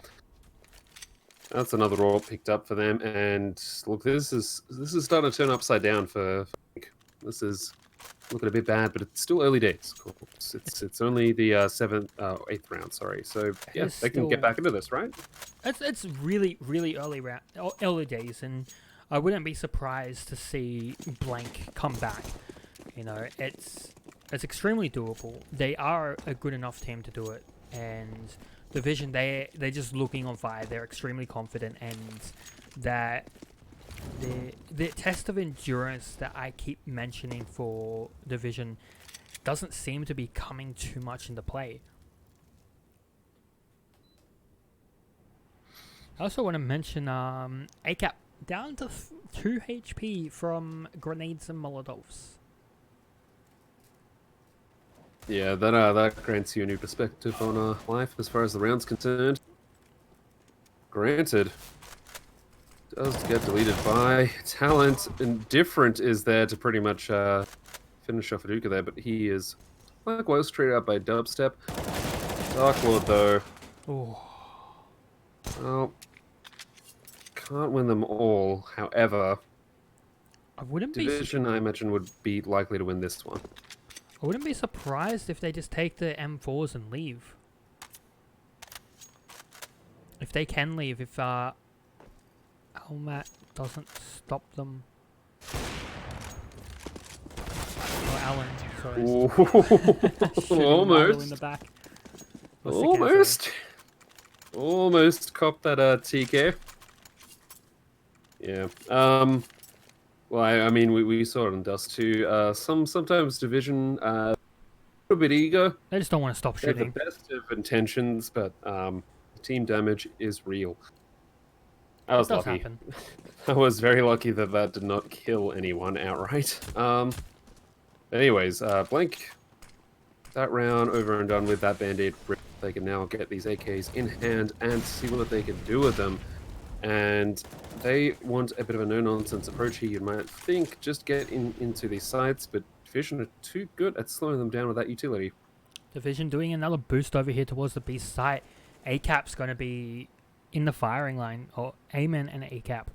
Speaker 1: That's another roll picked up for them, and look, this is starting to turn upside down for this is looking a bit bad, but it's still early days. Of course. It's only the 8th round, sorry. So yeah, they can get back into this, right?
Speaker 2: It's really early days, and I wouldn't be surprised to see Blank come back. You know, it's extremely doable. They are a good enough team to do it, and Division they're just looking on fire. They're extremely confident, and that the test of endurance that I keep mentioning for Division doesn't seem to be coming too much into play. I also want to mention ACAP down to 2 HP from grenades and molotovs.
Speaker 1: Yeah, that grants you a new perspective on life as far as the round's concerned. Granted, does get deleted by Talent. Indifferent is there to pretty much finish off Aduka there, but he is likewise traded out by Dubstep. Dark Lord though.
Speaker 2: Oh.
Speaker 1: Well, can't win them all. However,
Speaker 2: I wouldn't be
Speaker 1: Division, I imagine, would be likely to win this one.
Speaker 2: I wouldn't be surprised if they just take the M4s and leave. If they can leave, if Almat doesn't stop them. Oh, Alan, sorry.
Speaker 1: Almost.
Speaker 2: In the back.
Speaker 1: Almost copped that TK. Yeah. Well, I mean, we saw it in Dust too. Sometimes Division a bit eager.
Speaker 2: They just don't want to stop
Speaker 1: They have
Speaker 2: shooting.
Speaker 1: the best of intentions, but team damage is real. I was lucky.
Speaker 2: Happen.
Speaker 1: I was very lucky that that did not kill anyone outright. Anyways, Blank, that round over and done with. That Band-Aid, they can now get these AKs in hand and see what they can do with them. And they want a bit of a no-nonsense approach here, you might think. Just get into these sites, but Division are too good at slowing them down with that utility.
Speaker 2: Division doing another boost over here towards the B site. ACAP's going to be in the firing line, or Amen and ACAP.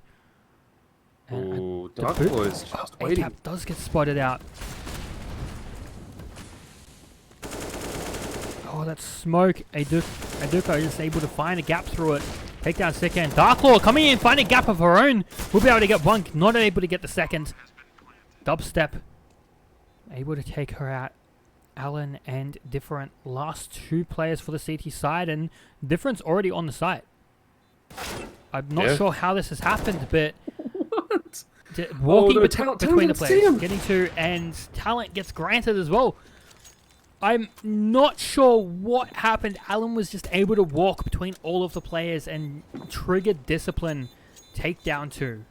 Speaker 1: Ooh, Dark Lord is just waiting.
Speaker 2: ACAP does get spotted out. Oh, that smoke. Aduka is able to find a gap through it. Take down second. Darklaw coming in, find a gap of her own. We'll be able to get one, not able to get the second. Dubstep able to take her out. Alan and Different, last 2 players for the CT side, and Different's already on the site. I'm not sure how this has happened, but
Speaker 1: What?
Speaker 2: Walking
Speaker 1: no,
Speaker 2: between the
Speaker 1: Talent
Speaker 2: players,
Speaker 1: him.
Speaker 2: getting to, and Talent gets granted as well. I'm not sure what happened. Alan was just able to walk between all of the players and trigger discipline takedown 2.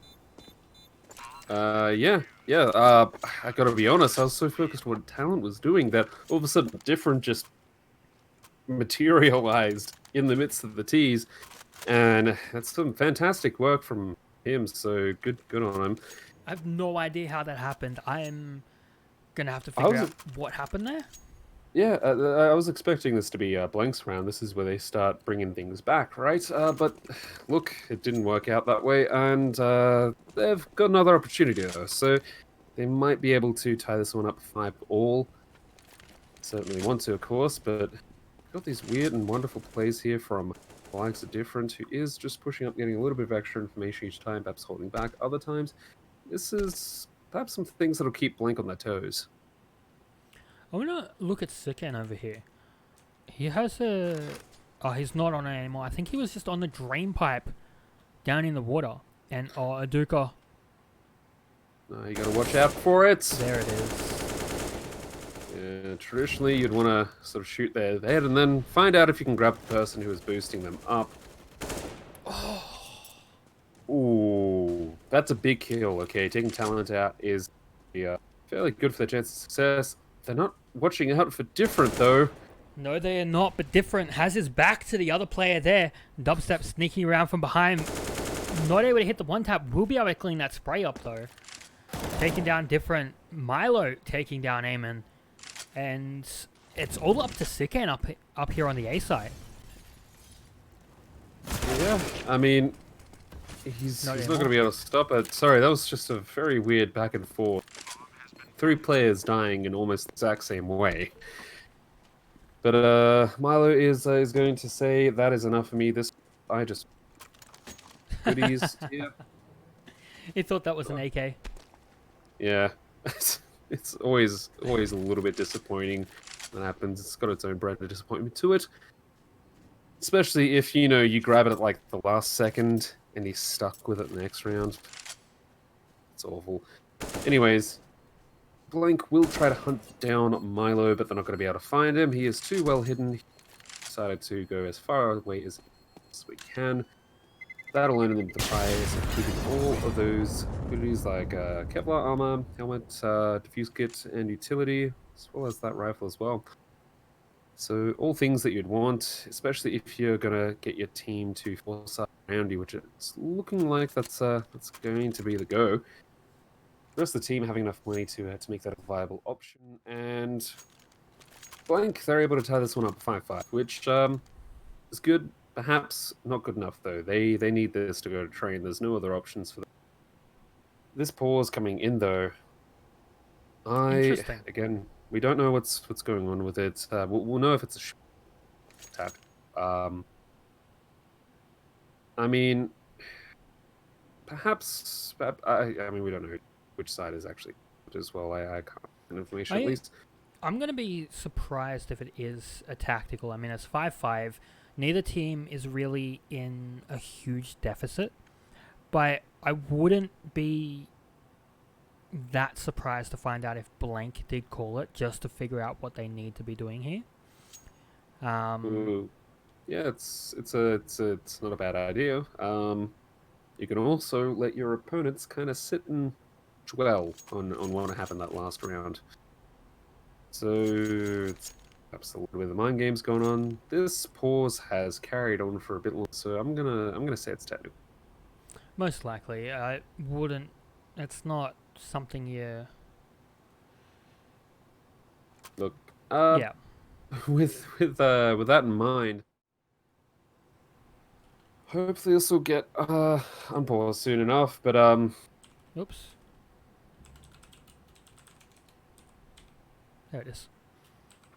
Speaker 1: Yeah. I gotta be honest, I was so focused on what Talent was doing that all of a sudden different just materialized in the midst of the tease, and that's some fantastic work from him. So good on him.
Speaker 2: I have no idea how that happened. I'm gonna have to
Speaker 1: I
Speaker 2: figure
Speaker 1: was
Speaker 2: out what happened there.
Speaker 1: Yeah, I was expecting this to be Blank's round. This is where they start bringing things back, right? But look, it didn't work out that way, and they've got another opportunity though, so they might be able to tie this one up 5-all. Certainly want to, of course, but got these weird and wonderful plays here from Likes of Different, who is just pushing up, getting a little bit of extra information each time, perhaps holding back other times. This is perhaps some things that'll keep Blank on their toes.
Speaker 2: I'm gonna look at Sikan over here. He has a... Oh, he's not on it anymore. I think he was just on the drain pipe down in the water. And, oh, Aduka.
Speaker 1: You gotta watch out for it.
Speaker 2: There it is.
Speaker 1: Yeah, traditionally, you'd want to sort of shoot their head and then find out if you can grab the person who is boosting them up. Ooh, that's a big kill. Okay, taking Talent out is fairly good for their chance of success. They're not watching out for Different, though.
Speaker 2: No, they are not, but Different has his back to the other player there. Dubstep sneaking around from behind. Not able to hit the one tap. Will be able to clean that spray up, though. Taking down Different. Milo taking down Eamon. And it's all up to Sikan up here on the A side.
Speaker 1: Yeah, I mean, he's not going to be able to stop it. Sorry, that was just a very weird back and forth. 3 players dying in almost the exact same way. But Milo is going to say that is enough for me. I just goodies. Yeah.
Speaker 2: He thought that was an AK.
Speaker 1: Yeah. It's always a little bit disappointing when that happens. It's got its own brand of disappointment to it. Especially if, you grab it at like the last second and he's stuck with it the next round. It's awful. Anyways, Blank will try to hunt down Milo, but they're not going to be able to find him. He is too well hidden. He decided to go as far away as we can. That'll earn them the prize, including all of those goodies like Kevlar armor, helmet, diffuse kit, and utility, as well as that rifle as well. So all things that you'd want, especially if you're gonna get your team to force up around you, which it's looking like that's going to be the go. The rest of the team having enough money to make that a viable option, and Blank, they're able to tie this one up 5-5, which is good. Perhaps not good enough, though. They need this to go to train. There's no other options for them. This pause coming in, though.
Speaker 2: Interesting.
Speaker 1: Again, we don't know what's going on with it. We'll know if it's a tap. I mean, perhaps. I mean, we don't know which side is actually as well. I can't get information at least.
Speaker 2: I'm going to be surprised if it is a tactical. I mean, it's 5-5. Neither team is really in a huge deficit, but I wouldn't be that surprised to find out if Blank did call it, just to figure out what they need to be doing here.
Speaker 1: Yeah, it's not a bad idea. You can also let your opponents kind of sit and dwell on what happened that last round. So it's perhaps a little bit of the mind games going on. This pause has carried on for a bit longer, so I'm gonna say it's technical.
Speaker 2: Most likely, I wouldn't. It's not something you.
Speaker 1: Look,
Speaker 2: Yeah.
Speaker 1: with that in mind, hopefully this will get unpaused soon enough. But
Speaker 2: Oops. There it is.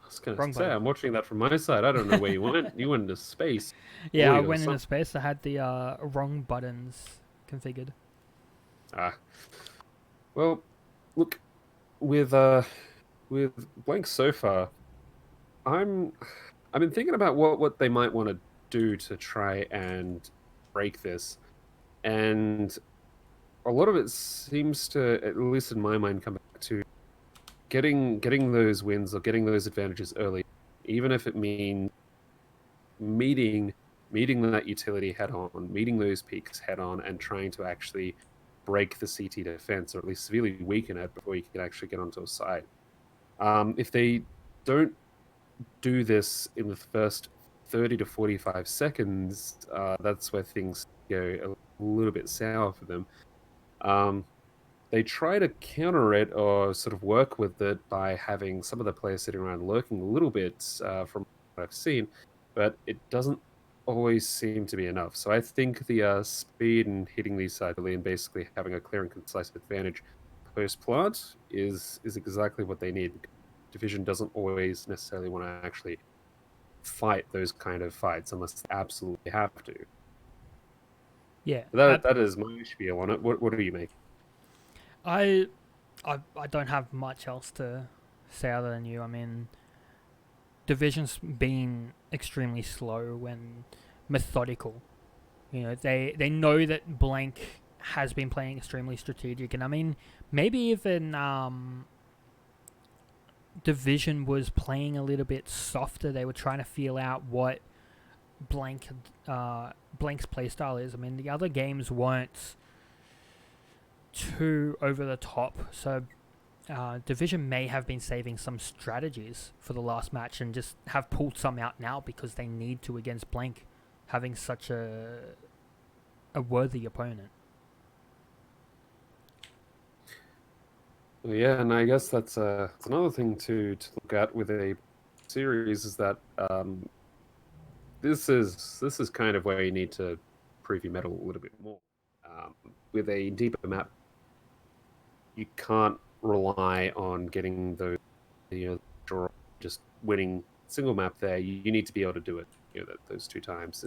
Speaker 1: I was gonna
Speaker 2: Wrong
Speaker 1: say
Speaker 2: button.
Speaker 1: I'm watching that from my side. I don't know where you went. You went into space.
Speaker 2: Yeah, I
Speaker 1: Audio
Speaker 2: went
Speaker 1: some-
Speaker 2: into space. I had the wrong buttons configured.
Speaker 1: Well, look, with Blank so far, I've been thinking about what they might want to do to try and break this, and a lot of it seems to, at least in my mind, come back to getting those wins or getting those advantages early, even if it means meeting that utility head on, meeting those peaks head on, and trying to actually break the CT defense, or at least severely weaken it before you can actually get onto a side. If they don't do this in the first 30 to 45 seconds, that's where things go a little bit sour for them. They try to counter it or sort of work with it by having some of the players sitting around lurking a little bit from what I've seen, but it doesn't always seem to be enough. So I think the speed and hitting these sides early and basically having a clear and concise advantage post plant is exactly what they need. Division doesn't always necessarily want to actually fight those kind of fights unless they absolutely have to.
Speaker 2: Yeah.
Speaker 1: That is my spiel on it. What do you make?
Speaker 2: I don't have much else to say other than you. I mean, Division's been extremely slow and methodical. You know, they know that Blank has been playing extremely strategic, and I mean, maybe even Division was playing a little bit softer. They were trying to feel out what Blank's playstyle is. I mean, the other games weren't too over the top, so Division may have been saving some strategies for the last match and just have pulled some out now because they need to against Blank, having such a worthy opponent.
Speaker 1: Well, yeah, and I guess that's another thing to look at with a series is that this is kind of where you need to prove your mettle a little bit more. With a deeper map, you can't rely on getting those, draw, just winning single map there. You need to be able to do it, those 2 times.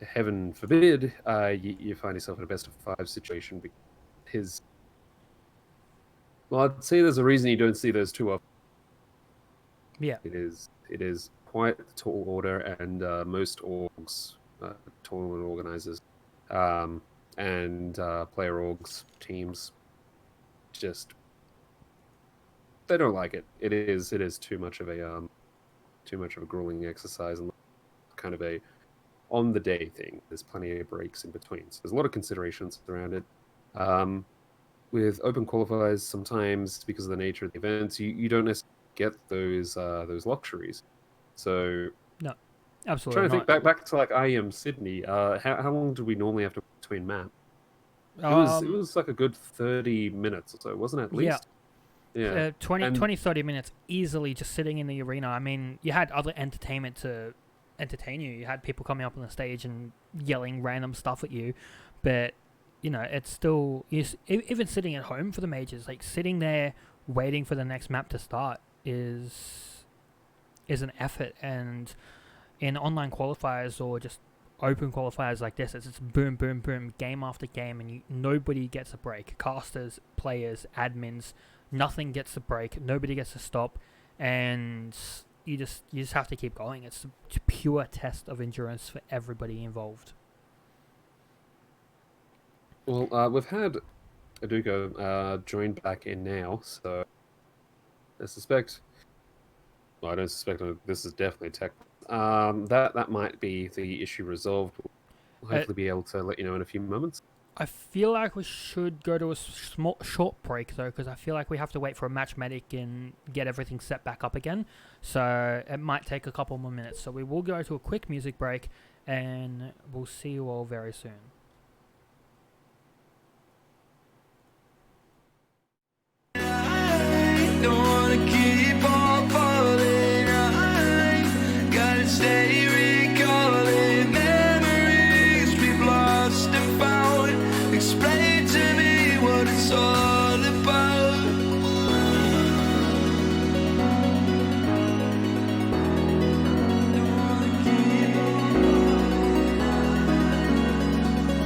Speaker 1: Heaven forbid, you find yourself in a best of 5 situation because well, I'd say there's a reason you don't see those too often.
Speaker 2: Yeah.
Speaker 1: It is quite a tall order, and most orgs, tournament organizers, and player orgs teams, just they don't like it. It is too much of a grueling exercise and kind of a on the day thing. There's plenty of breaks in between, so there's a lot of considerations around it. With open qualifiers, sometimes because of the nature of the events, you don't necessarily get those luxuries. So
Speaker 2: no, absolutely.
Speaker 1: I'm trying to think back to like IEM Sydney. How long did we normally have to between map? It was like a good 30 minutes or so, wasn't it? At least. Yeah.
Speaker 2: 20, 30 minutes easily just sitting in the arena. I mean, you had other entertainment to entertain you. You had people coming up on the stage and yelling random stuff at you, but it's still, even sitting at home for the majors, like sitting there waiting for the next map to start is an effort. And in online qualifiers or just open qualifiers like this, it's boom, boom, boom, game after game, and nobody gets a break. Casters, players, admins, nothing gets a break. Nobody gets to stop, and you just have to keep going. It's a pure test of endurance for everybody involved.
Speaker 1: Well, we've had Aduko join back in now, so I suspect. Well, I don't suspect. This is definitely tech. That might be the issue resolved. We'll hopefully be able to let you know in a few moments.
Speaker 2: I feel like we should go to a short break though, because I feel like we have to wait for a match medic and get everything set back up again. So it might take a couple more minutes. So we will go to a quick music break, and we'll see you all very soon.
Speaker 3: Don't wanna keep on falling. I gotta stay recalling memories we've lost and found. Explain to me what it's all about. Don't wanna keep on falling.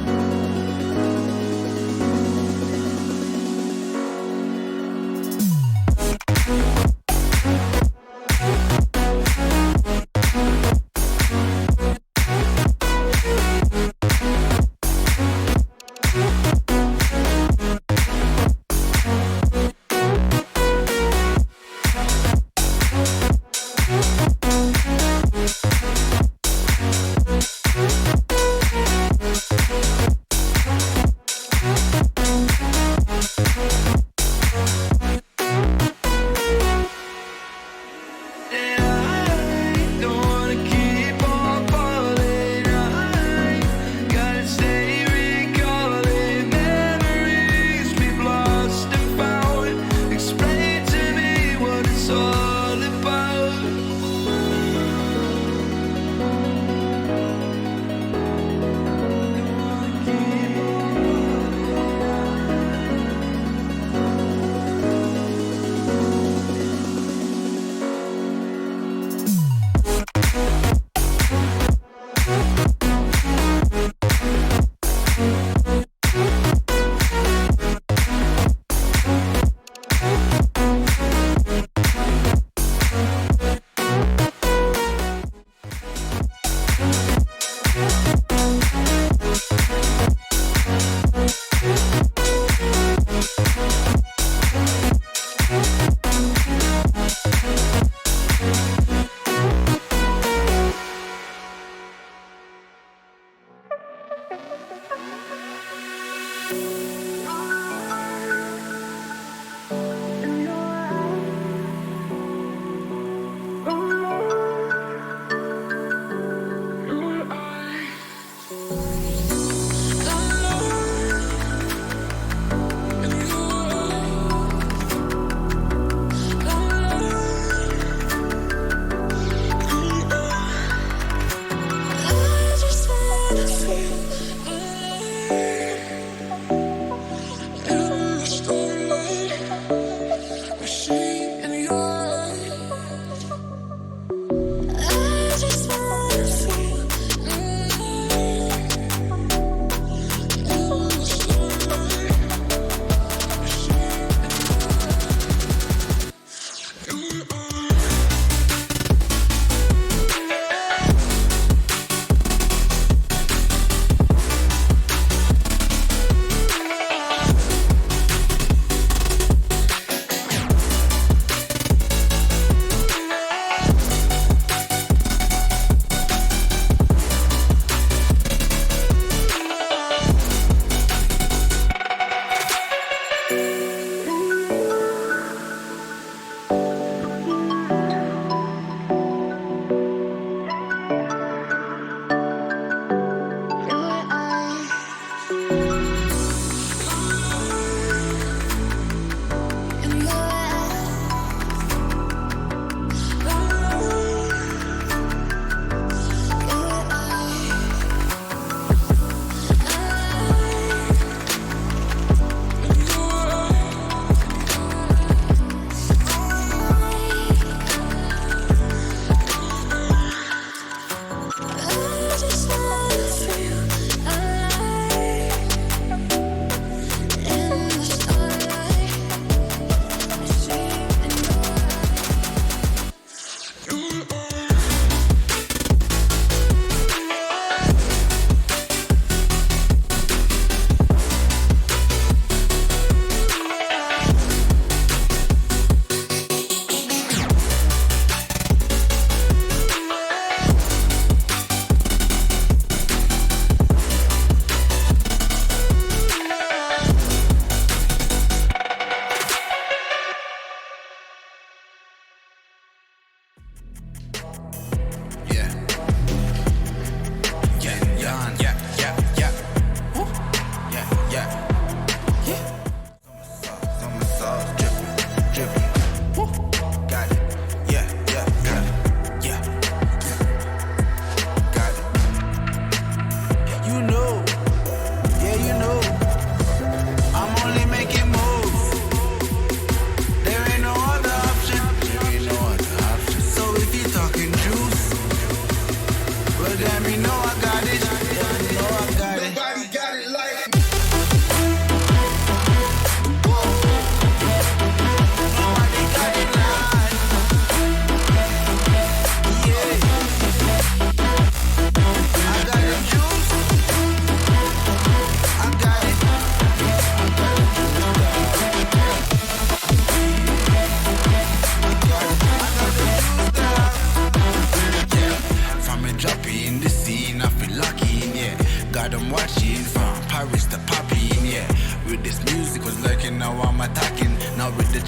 Speaker 3: I see in your eyes.
Speaker 4: I just wanna feel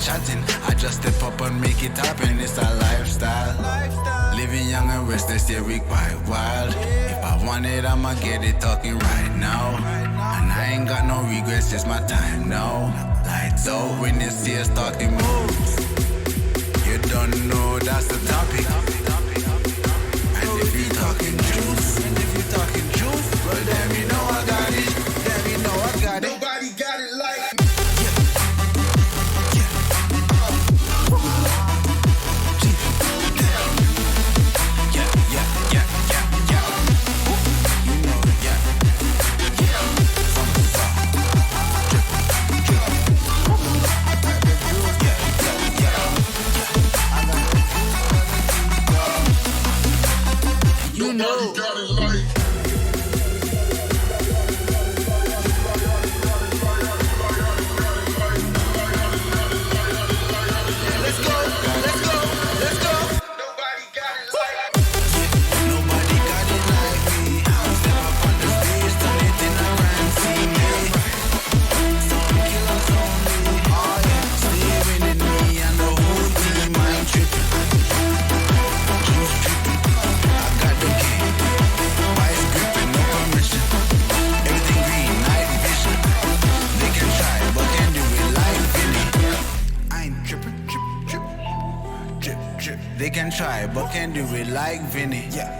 Speaker 3: chatting. I just step up and make it happen. It's a lifestyle. Living young and restless, yeah, weak by wild. If I want it, I'ma get it talking right now. And I ain't got no regrets, it's my time now. Lights out when you see us talking moves. You don't know that's the topic. And if you talking juice, well then you know I got it. Then you know I got it. Nobody got it like me. They can try, but can't do it like Vinny. Yeah,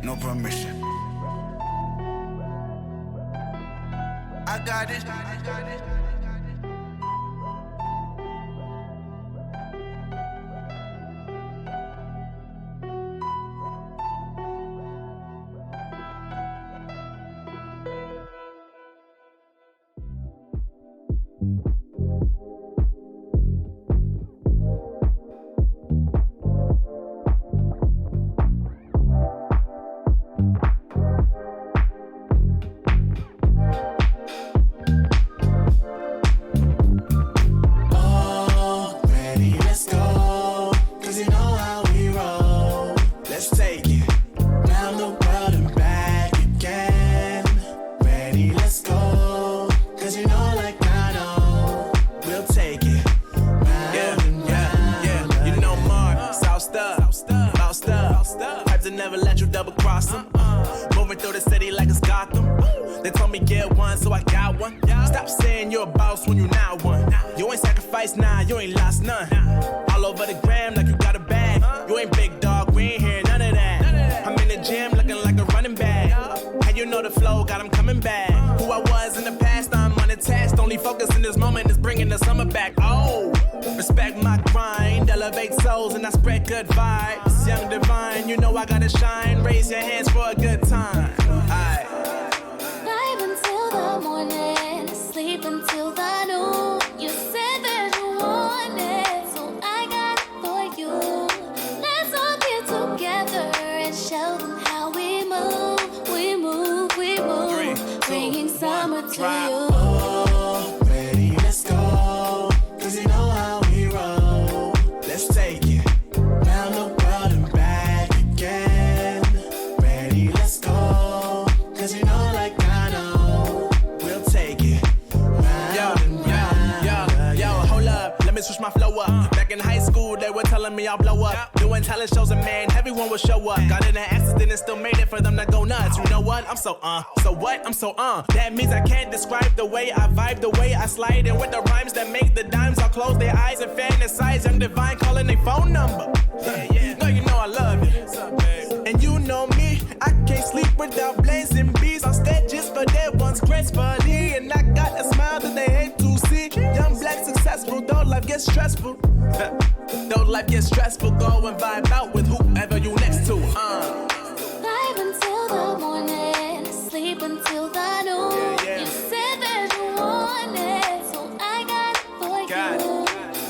Speaker 3: no permission. I got it. so I got one. Stop saying you're a boss when you not one. You ain't sacrificed, nah, you ain't lost none. All over the gram like you got a bag. You ain't big dog, we ain't hearing none of that. I'm in the gym looking like a running back. How you know the flow, got him coming back. Who I was in the past, I'm unattached. Only focus in this moment is bringing the summer back. Oh, respect my grind, elevate souls and I spread good vibes. Young divine, you know I gotta shine. Raise your hands for a good time. Aight.
Speaker 4: Vibe until the morning, sleep until the noon. You said that you want it, so I got it for you. Let's all get together and show them how we move. We move, we move.
Speaker 3: 3, 2,
Speaker 4: Bringing summer to
Speaker 3: drop.
Speaker 4: you.
Speaker 3: Oh, ready, let's go. Cause you know how we roll. Let's take it round the world and back again. Ready, let's go. Cause you know like I know. We'll take it round and round. Yo, hold up, let me switch my flow up. Back in high school, they were telling me I'll blow up. Doing talent shows and man, everyone would show up. Got in an accident and still made it for them to go nuts. You know what? I'm so what? I'm so That means I can't describe the way I vibe, the way I slide. And with the rhymes that make the dimes, I'll close their eyes and fantasize. Young divine calling their phone number. Yeah. No, you know I love you. And you know me, I can't sleep without blazing beats on stages for their ones gracefully. And I got a smile that they hate to see. Young black successful, though life gets stressful. Though life gets stressful, go and vibe out with whoever you next to.
Speaker 4: Vibe until the morning, sleep until the noon. You said that you want it, so I got it for you.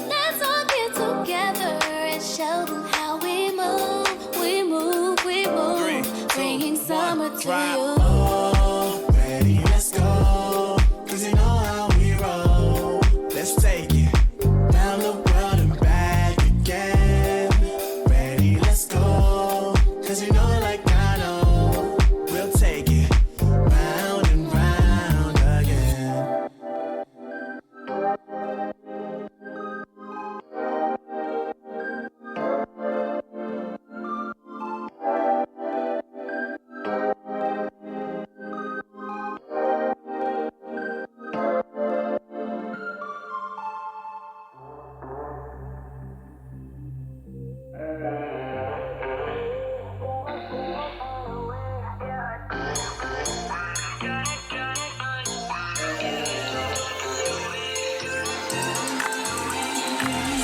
Speaker 4: Let's all get together and show them how we move. We move, we move.
Speaker 3: 3, 2,
Speaker 4: Bringing summer to
Speaker 3: drop.
Speaker 4: you.
Speaker 3: Oh, ready, let's go. Cause you know how we roll. Let's take it round the world and back again. Ready, let's go. Cause you know like I know. We'll take it round and round again.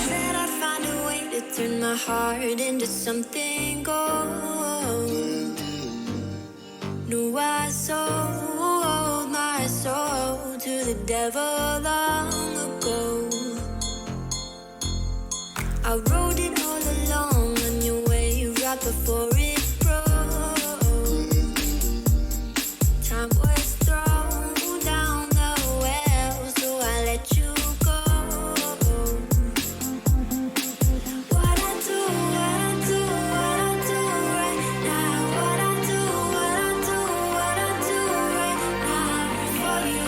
Speaker 5: Said I'd find a way to turn my heart into something gold. Knew I sold my soul to the devil long ago. I rode it all along on your way right before it broke. Time was thrown down the well, so I let you go. What I do right now. What I do right now for you.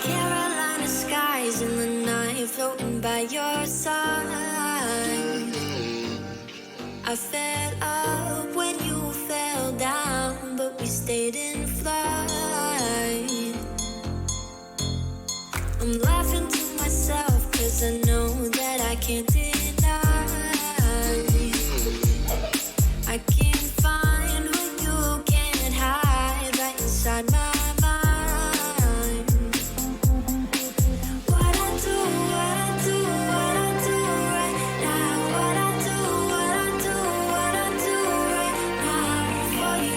Speaker 5: Carolina skies in the night, floating by your side. I fell up when you fell down, but we stayed in flight. I'm laughing to myself, cause I know that I can't deny. I can't find what you can't hide right inside my mind. What I do right now. What I do right now for you.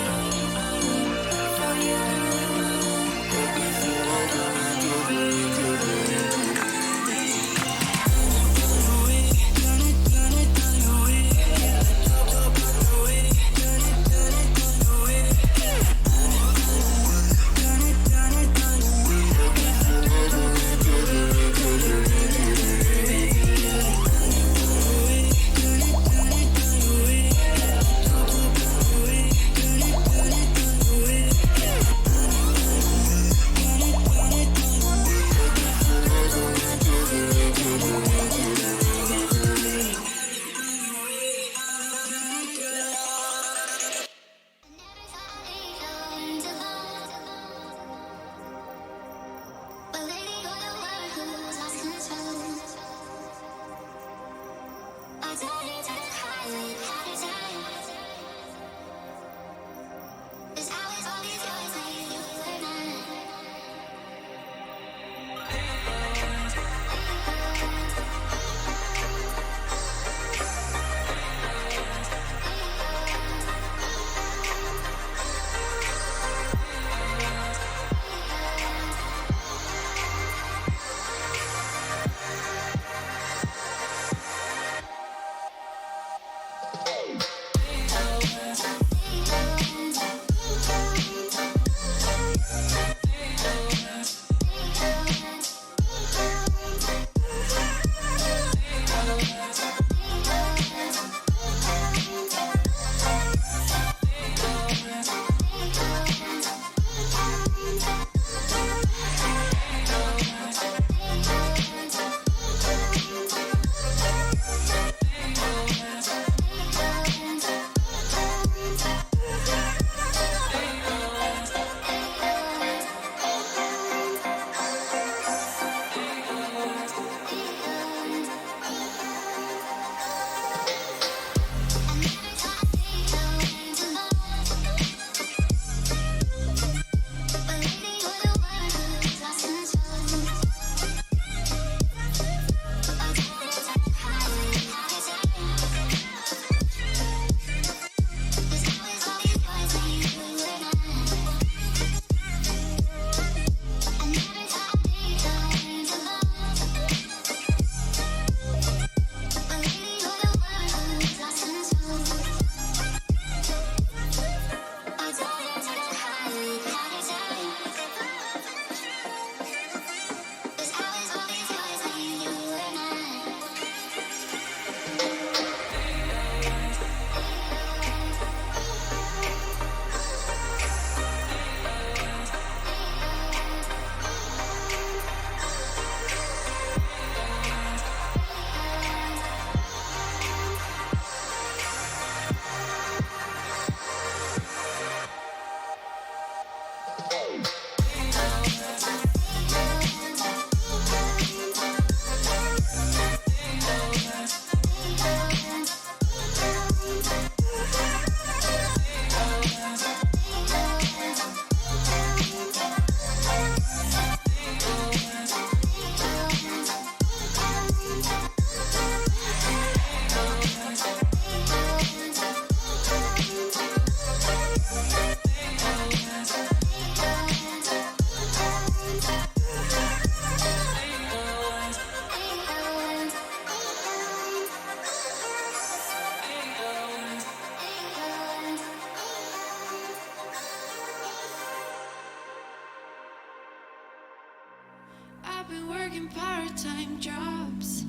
Speaker 5: I've been working part-time jobs,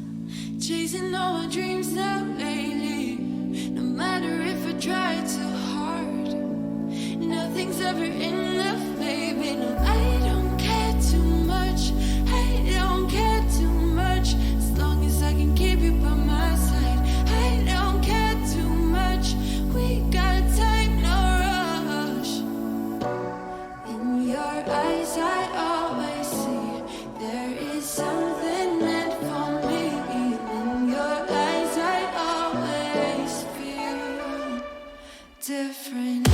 Speaker 5: chasing all my dreams now lately. No matter if I try too hard, nothing's ever enough, baby. No, I don't care too much. I don't care too much. As long as I can keep you by my side. I don't care too much. We got time, no rush. In your eyes, I always see there is something meant for me. In your eyes, I always feel different.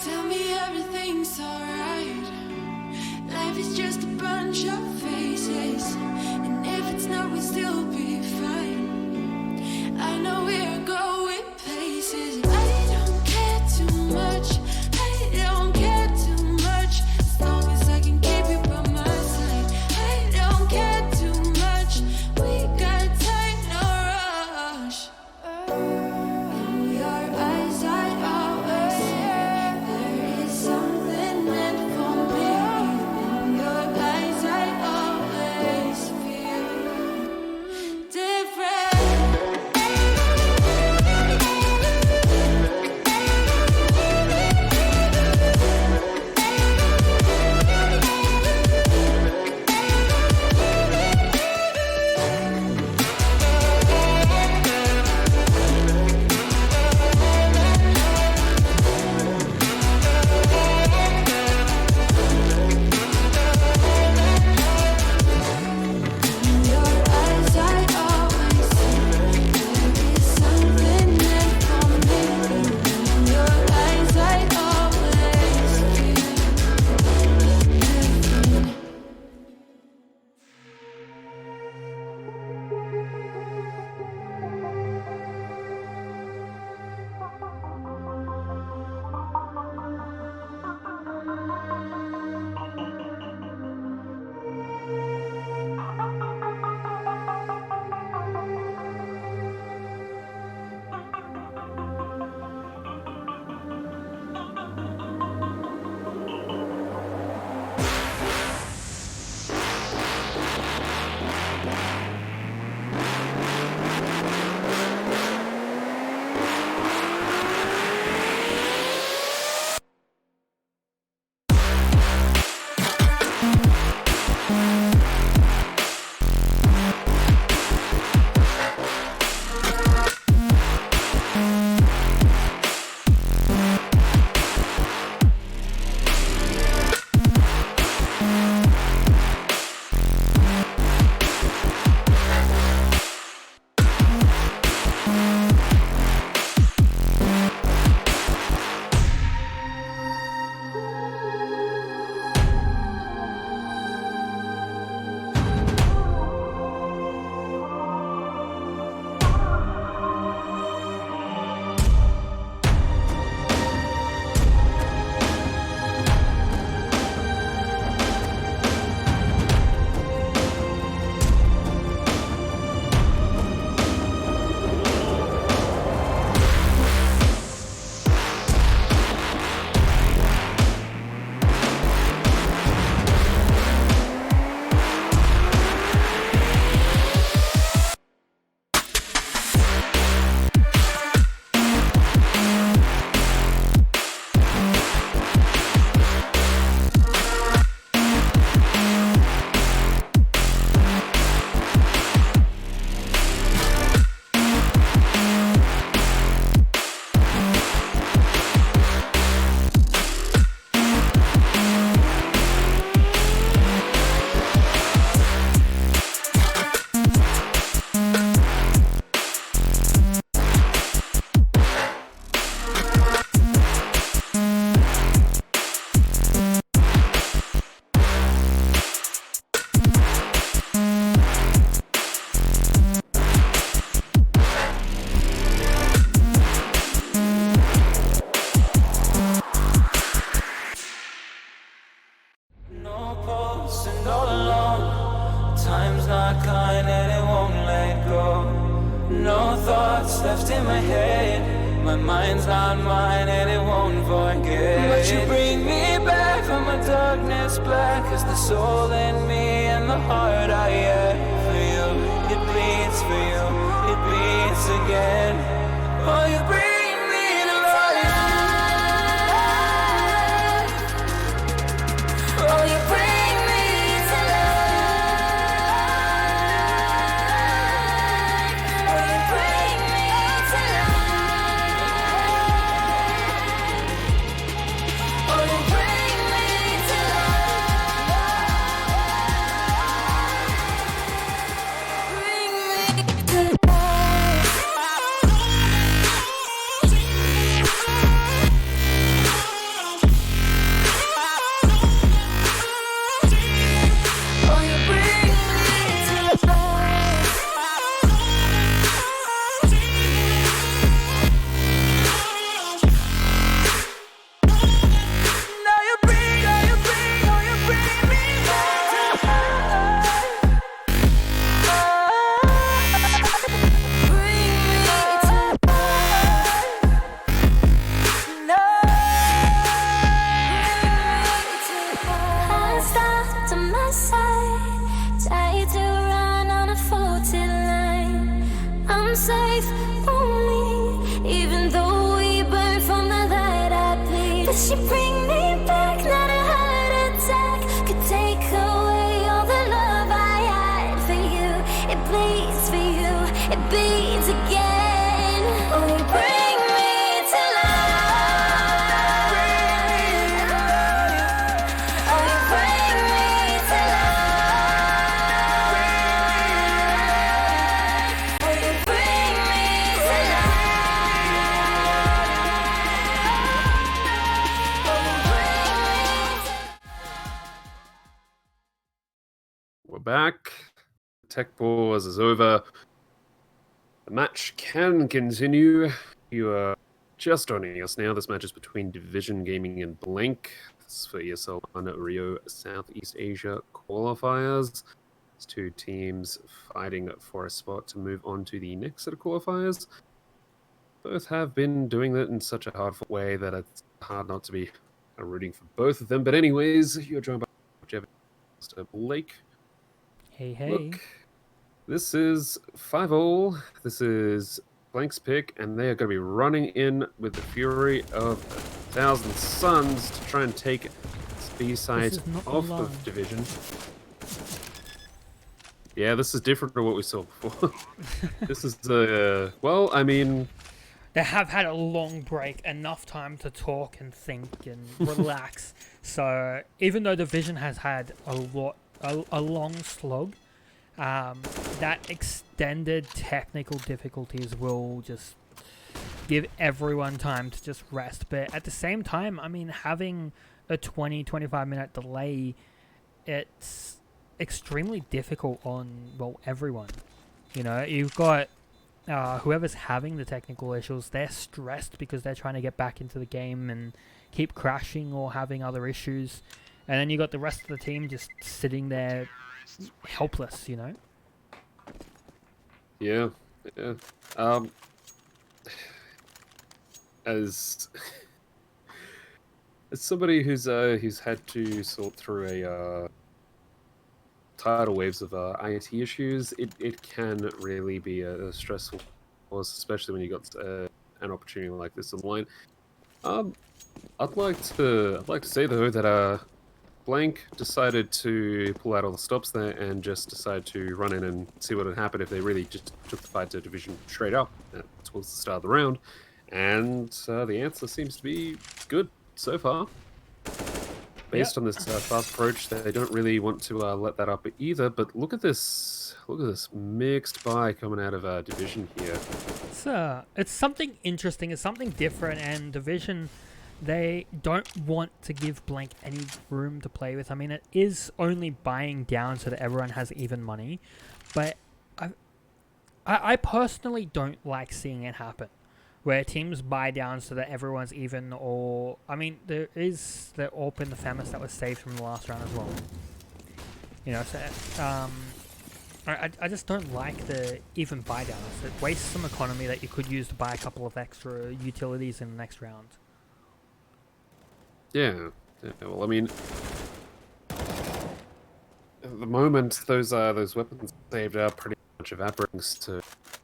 Speaker 5: Tell me everything's alright. Life is just a bunch of phases, and if it's not, we'll still be fine. I know we're going places. I don't care too much. I don't care too much. As long as I can keep you by my side. I don't care too much. We got time, no rush. In your eyes, I always see there is something meant for me. In your eyes, I always feel
Speaker 6: lost and all alone. Time's not kind and it won't let go. No thoughts left in my head. My mind's not mine and it won't forget. But you bring me back from my darkness black as the soul in me and the heart I have for you. It bleeds for you, it bleeds again. Oh, you bring me to life. Oh, you bring me to life. Oh, you bring me to life. Oh, you bring me to life. Bring me to Oh, you bring me to life. Now you bring me back to life. Bring me to life.
Speaker 4: Stop to my side, try to run on a faulty line. I'm safe only, even though we burn from the light I bleed. But she bring me back, not a heart attack could take away all the love I had for you. It bleeds for you, it bleeds again. Oh, you bring me to life. Oh, you bring me to life. Oh, you bring me to life. Oh, you bring me to
Speaker 1: We're back. Tech pause is over. The match can continue. You are just joining us now. This match is between Division Gaming and Blank. This is for ESL 1 Rio Southeast Asia qualifiers. It's two teams fighting for a spot to move on to the next set of qualifiers. Both have been doing that in such a hard way that it's hard not to be rooting for both of them. But anyways, you're joined by Jeff Mr. Blake.
Speaker 2: Hey, hey.
Speaker 1: Look, this is 5-all. This is Blank's pick, and they are going to be running in with the fury of 1,000 suns to try and take B-side
Speaker 2: is not
Speaker 1: off
Speaker 2: alone.
Speaker 1: of Division. Yeah, this is different from what we saw before. This is, well, I mean,
Speaker 2: They have had a long break, enough time to talk and think and relax. So even though Division has had a long slog, that extended technical difficulties will just give everyone time to just rest. But at the same time, I mean, having a 20-25 minute delay, it's extremely difficult on, well, everyone. You know, you've got whoever's having the technical issues, they're stressed because they're trying to get back into the game and keep crashing or having other issues. And then you got the rest of the team just sitting there helpless, you know?
Speaker 1: yeah. As somebody who's had to sort through a tidal waves of IT issues, it can really be a stressful course, especially when you got an opportunity like this on the line. I'd like to say though that Blank decided to pull out all the stops there and just decide to run in and see what would happen if they really just took the fight to Division straight up towards the start of the round. And the answer seems to be good so far. Based on this fast approach, they don't really want to let that up either. But look at this mixed buy coming out of Division here.
Speaker 2: It's something interesting, it's something different, and Division, they don't want to give Blank any room to play with. I mean, it is only buying down so that everyone has even money, but I personally don't like seeing it happen, where teams buy down so that everyone's even, or, I mean, there is the AWP and the FAMAS that was saved from the last round as well. You know, so, I just don't like the even buy downs. It wastes some economy that you could use to buy a couple of extra utilities in the next round.
Speaker 1: Yeah. Well, I mean, at the moment, those weapons saved are pretty much evaporating to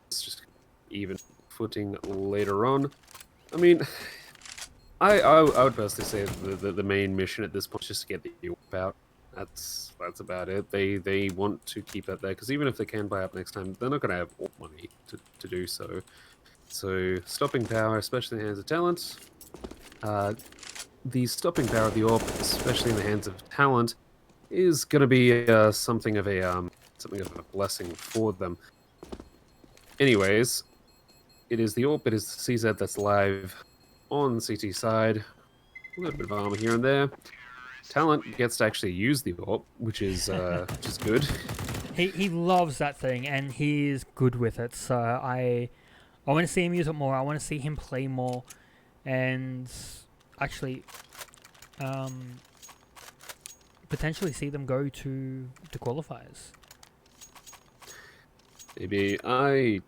Speaker 1: it's just even footing later on. I mean, I would personally say the main mission at this point is just to get the AWP out. That's about it. They want to keep that there because even if they can buy up next time, they're not going to have AWP money to do so. So stopping power, especially in the hands of talent, the stopping power of the AWP, especially in the hands of talent, is going to be something of a blessing for them. Anyways, it is the AWP, it is the CZ that's live on CT side. A little bit of armor here and there. Talent gets to actually use the AWP, which is good.
Speaker 2: He loves that thing, and he's good with it. So I want to see him use it more. I want to see him play more, and actually, potentially see them go to the qualifiers.
Speaker 1: Maybe I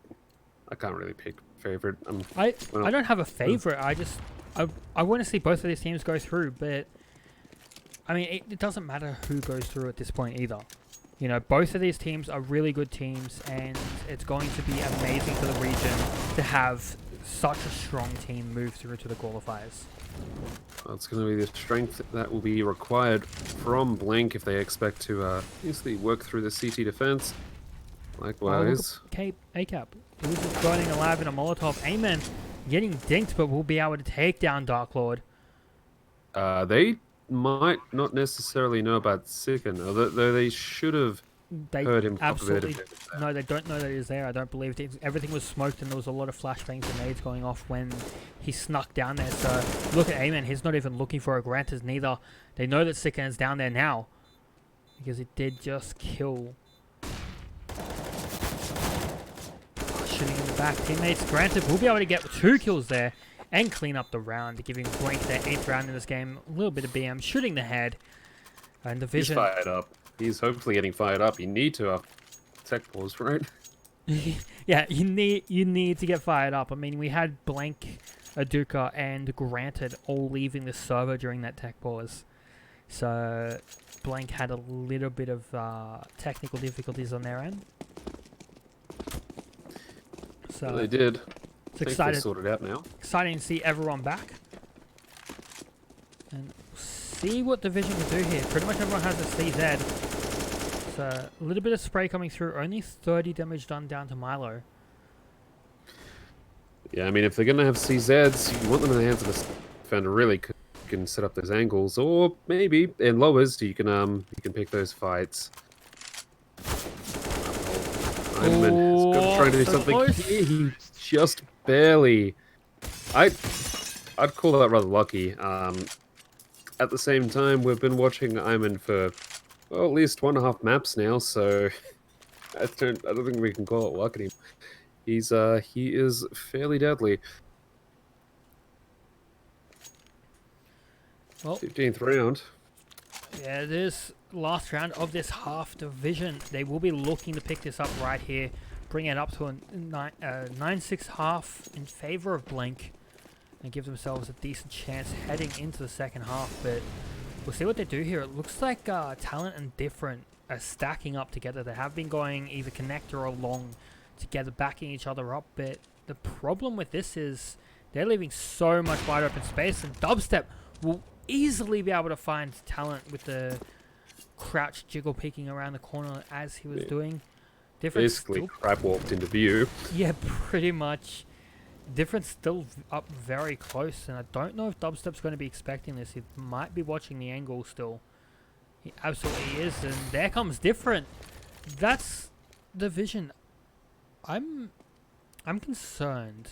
Speaker 1: can't really pick favorite.
Speaker 2: I don't have a favorite. I want to see both of these teams go through, but I mean it doesn't matter who goes through at this point either. You know, both of these teams are really good teams, and it's going to be amazing for the region to have such a strong team move through to the qualifiers.
Speaker 1: Well, it's going to be the strength that will be required from Blank if they expect to easily work through the CT defense. Likewise.
Speaker 2: ACAP. He was just burning alive in a Molotov. Amen. Getting dinked, but we'll be able to take down Dark Lord.
Speaker 1: They might not necessarily know about Sicken, though they should have heard him talk about it.
Speaker 2: No, they don't know that he's there. I don't believe it. Everything was smoked, and there was a lot of flashbangs and nades going off when he snuck down there. So look at Amen. He's not even looking for a Granters neither. They know that Sicken is down there now because it did just kill. Shooting in the back. Teammates granted will be able to get 2 kills there and clean up the round, giving Blank their 8th round in this game. A little bit of BM shooting the head. And Division.
Speaker 1: He's fired up. He's hopefully getting fired up. You need to tech pause, right?
Speaker 2: Yeah, you need to get fired up. I mean, we had Blank, Aduka, and Granted all leaving the server during that tech pause. So Blank had a little bit of technical difficulties on their end. So
Speaker 1: they did.
Speaker 2: It's exciting.
Speaker 1: Sorted out now.
Speaker 2: Exciting to see everyone back. And see what Division can do here. Pretty much everyone has a CZ. So a little bit of spray coming through. Only 30 damage done down to Milo.
Speaker 1: Yeah, I mean, if they're going to have CZs, you want them in the hands of a defender, really can set up those angles. Or maybe in lowers, you can pick those fights. Ironman trying to do something here. He just barely. I'd call that rather lucky. At the same time, we've been watching Iman for well, at least 1.5 maps now, so I don't think we can call it luck anymore. He is fairly deadly.
Speaker 2: Well,
Speaker 1: 15th round.
Speaker 2: Yeah, this last round of this half division, they will be looking to pick this up right here, bring it up to a 9-6 half in favor of Blank, and give themselves a decent chance heading into the second half. But we'll see what they do here. It looks like Talent and Different are stacking up together. They have been going either connector or long together, backing each other up. But the problem with this is they're leaving so much wide open space, and Dubstep will easily be able to find Talent with the crouch jiggle peeking around the corner as he was doing. Different
Speaker 1: basically crab walked into view.
Speaker 2: Yeah, pretty much. Different still up very close, and I don't know if Dubstep's going to be expecting this. He might be watching the angle still. He absolutely is, and there comes Different. That's the vision. I'm concerned.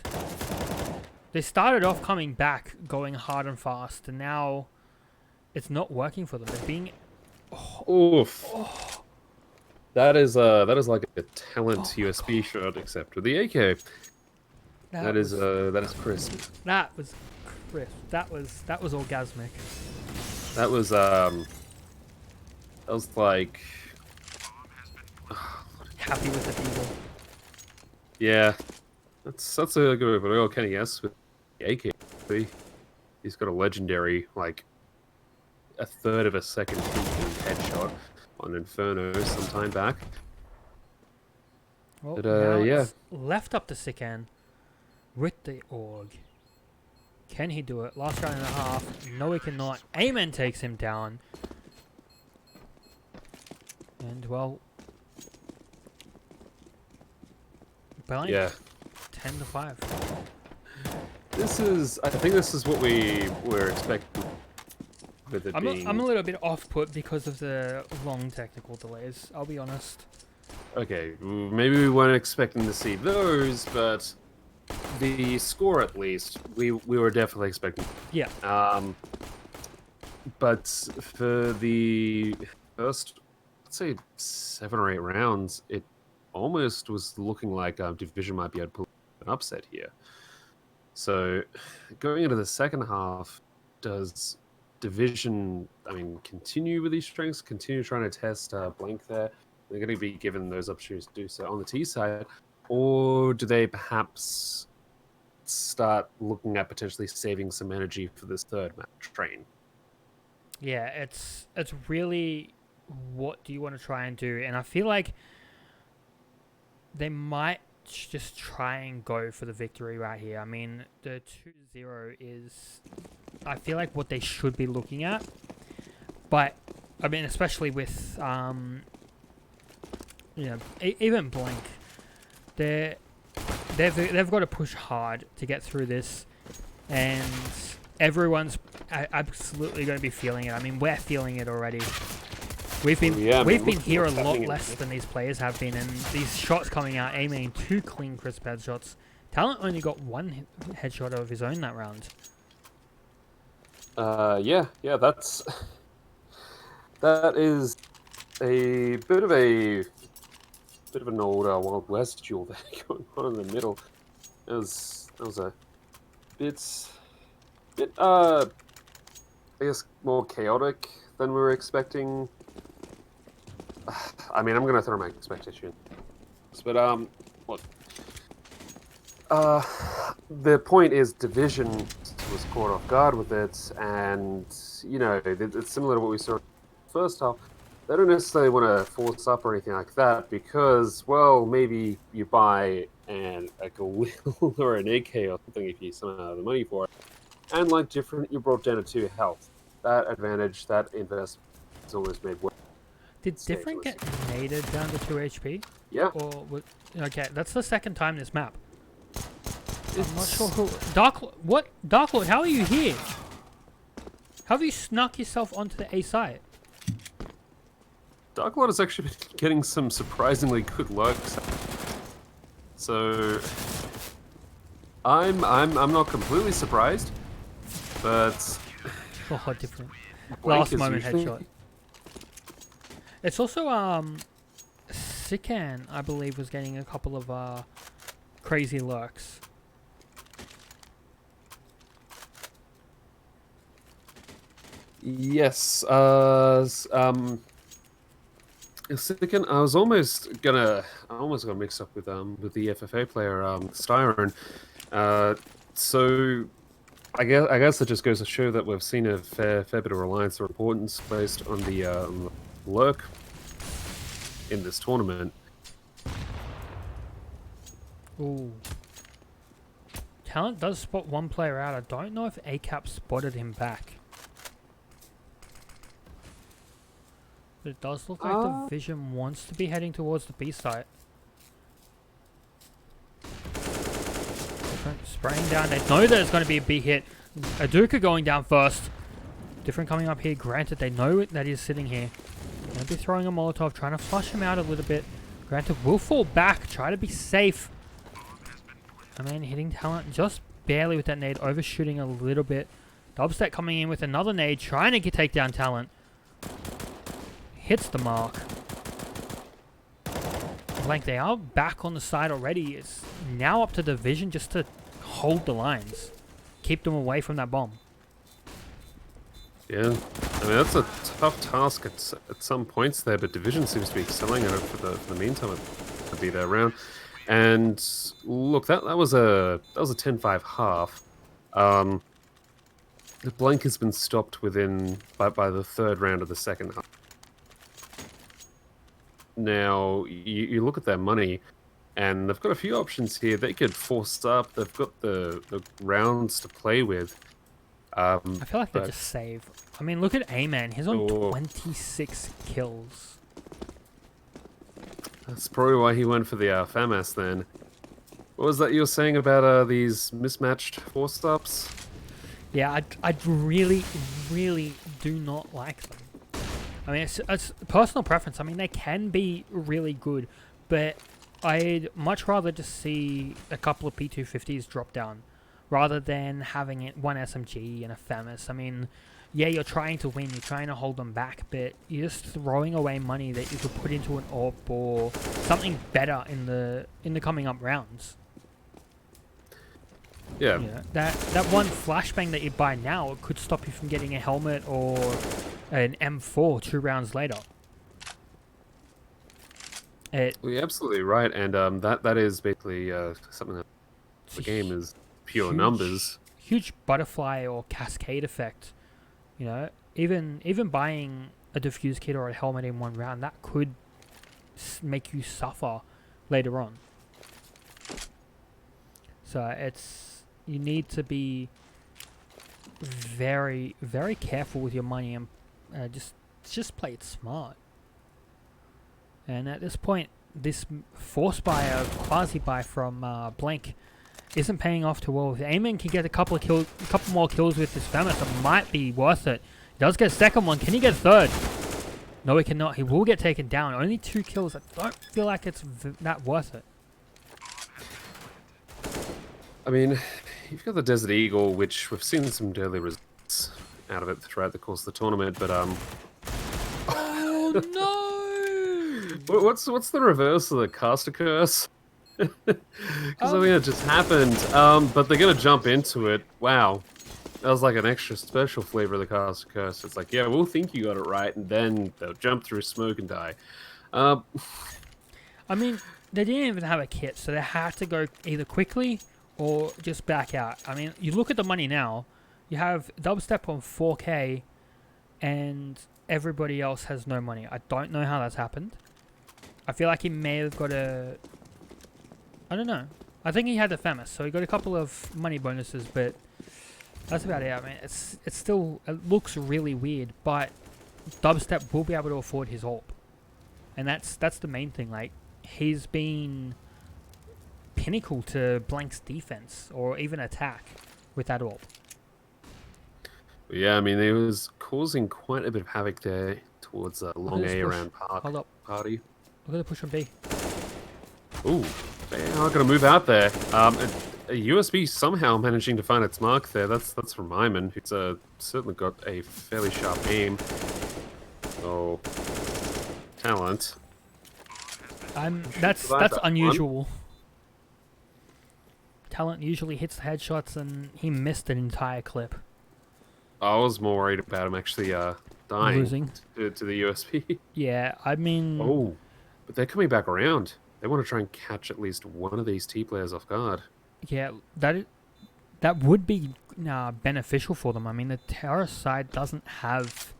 Speaker 2: They started off coming back, going hard and fast, and now it's not working for them. They're being...
Speaker 1: Oof. Oh. That is like a Talent USB shot, except with the AK. That is crisp.
Speaker 2: That was crisp. That was orgasmic.
Speaker 1: That was like
Speaker 2: happy with the Eagle.
Speaker 1: Yeah, that's a good one. But can he guess with the AK? He's got a legendary, like, a third of a second headshot on Inferno some time back.
Speaker 2: Well,
Speaker 1: But,
Speaker 2: now
Speaker 1: yeah.
Speaker 2: it's left up to Sikan with the Org. Can he do it? Last round and a half. No, he cannot. Amen takes him down. And, well... Blank,
Speaker 1: Yeah.
Speaker 2: 10-5.
Speaker 1: I think this is what we were expecting with it being...
Speaker 2: I'm a little bit off-put because of the long technical delays, I'll be honest.
Speaker 1: Okay, maybe we weren't expecting to see those, but the score at least, we were definitely expecting.
Speaker 2: Yeah.
Speaker 1: But for the first, let's say 7 or 8 rounds, it almost was looking like Division might be able to pull an upset here. So going into the second half, does Division, continue with these strengths, continue trying to test Blank there? They're going to be given those opportunities to do so on the T side, or do they perhaps start looking at potentially saving some energy for this third match train?
Speaker 2: Yeah, it's really what do you want to try and do, and I feel like they might just try and go for the victory right here. I mean, the 2-0 is, I feel like, what they should be looking at, but I mean, especially with even Blank, they've got to push hard to get through this, and everyone's absolutely going to be feeling it. I mean, we're feeling it already. We've been here a lot less than these players have been, and these shots coming out, aiming 2 clean, crisp headshots. Talent only got 1 headshot of his own that round.
Speaker 1: Yeah, that is a bit of an old Wild West duel there going on in the middle. That was a bit I guess more chaotic than we were expecting. I mean, I'm gonna throw my expectation, but look, the point is Division was caught off guard with it, and it's similar to what we saw in the first half. They don't necessarily want to force up or anything like that because, well, maybe you buy a will or an AK or something if you somehow have the money for it, and like different, you brought down to 2 health. That advantage, that investment is always made worth.
Speaker 2: Did different get naded down to 2 HP?
Speaker 1: Yeah.
Speaker 2: Or okay, that's the second time this map. I'm not sure who. Dark Lord, how are you here? How have you snuck yourself onto the A site?
Speaker 1: Dark Lord has actually been getting some surprisingly good lurks. So I'm not completely surprised, but
Speaker 2: Oh, different. Last moment headshot. It's also Sikan, I believe, was getting a couple of crazy lurks.
Speaker 1: yes, Sikan, I almost got mixed up with the FFA player Styron. So I guess it just goes to show that we've seen a fair bit of reliance or importance placed on the lurk in this tournament.
Speaker 2: Ooh. Talent does spot 1 player out. I don't know if ACAP spotted him back. But it does look like Division wants to be heading towards the B site. Spraying down. They know that it's going to be a B hit. Aduka going down first. Different coming up here. Granted, they know that he's sitting here. Going to be throwing a Molotov, trying to flush him out a little bit. Granted will fall back, try to be safe. I mean, hitting Talent just barely with that nade, overshooting a little bit. Dubstep coming in with another nade, trying to take down Talent. Hits the mark. Like, they are back on the side already. It's now up to Division just to hold the lines. Keep them away from that bomb.
Speaker 1: Yeah, I mean, that's a tough task at some points there, but Division seems to be excelling at it for the meantime. to be there around. And look, that was a 10-5 half. The blank has been stopped by the third round of the second half. Now you look at their money, and they've got a few options here. They could force up. They've got the rounds to play with.
Speaker 2: I feel like they
Speaker 1: but-
Speaker 2: just save. I mean, look at A-Man. He's on
Speaker 1: Oh.
Speaker 2: 26 kills.
Speaker 1: That's probably why he went for the FAMAS then. What was that you were saying about these mismatched force ups?
Speaker 2: Yeah, I really, really do not like them. I mean, it's personal preference. I mean, they can be really good, but I'd much rather just see a couple of P250s drop down rather than having it one SMG and a FAMAS. I mean, yeah, you're trying to win, you're trying to hold them back, but you're just throwing away money that you could put into an AWP or something better in the coming up rounds.
Speaker 1: Yeah.
Speaker 2: Yeah, that one flashbang that you buy now could stop you from getting a helmet or an M4 2 rounds later.
Speaker 1: Well, you're absolutely right, and that is basically something that the game is pure numbers.
Speaker 2: Huge butterfly or cascade effect. You know, even buying a defuse kit or a helmet in one round, that could make you suffer later on. So you need to be very, very careful with your money and just play it smart. And at this point, this force buy, a quasi buy from Blank, isn't paying off too well. If Eamon can get a couple more kills with this FAMAS, it might be worth it. He does get a second one. Can he get a third? No, he cannot. He will get taken down. Only 2 kills. I don't feel like it's that worth it.
Speaker 1: I mean, you've got the Desert Eagle, which we've seen some early results out of it throughout the course of the tournament, but
Speaker 2: Oh no!
Speaker 1: what's the reverse of the caster curse? Because I think it just happened. But they're gonna jump into it. Wow, that was like an extra special flavor of the caster curse. It's like, yeah, we'll think you got it right, and then they'll jump through smoke and die.
Speaker 2: I mean, they didn't even have a kit, so they had to go either quickly or just back out. I mean, you look at the money now. You have Dubstep on 4K, and everybody else has no money. I don't know how that's happened. I feel like he may have got a... I don't know. I think he had the FAMAS, so he got a couple of money bonuses, but that's about it. I mean, it's still... It looks really weird, but Dubstep will be able to afford his AWP. And that's the main thing. Like, he's been pinnacle to Blank's defense, or even attack, with that AWP.
Speaker 1: Yeah, I mean, it was causing quite a bit of havoc there towards long
Speaker 2: this
Speaker 1: A
Speaker 2: push.
Speaker 1: around
Speaker 2: Hold up.
Speaker 1: Party.
Speaker 2: Look at the push on B.
Speaker 1: Ooh, they are going to move out there. A USB somehow managing to find its mark there. That's from Iman, who's certainly got a fairly sharp aim. Oh, talent.
Speaker 2: That's
Speaker 1: survive that one.
Speaker 2: unusual. Talent usually hits the headshots, and he missed an entire clip.
Speaker 1: I was more worried about him actually dying
Speaker 2: Losing.
Speaker 1: to the USB.
Speaker 2: Yeah, I mean...
Speaker 1: Oh, but they're coming back around. They want to try and catch at least one of these T players off guard.
Speaker 2: Yeah, that would be beneficial for them. I mean, the terrorist side doesn't have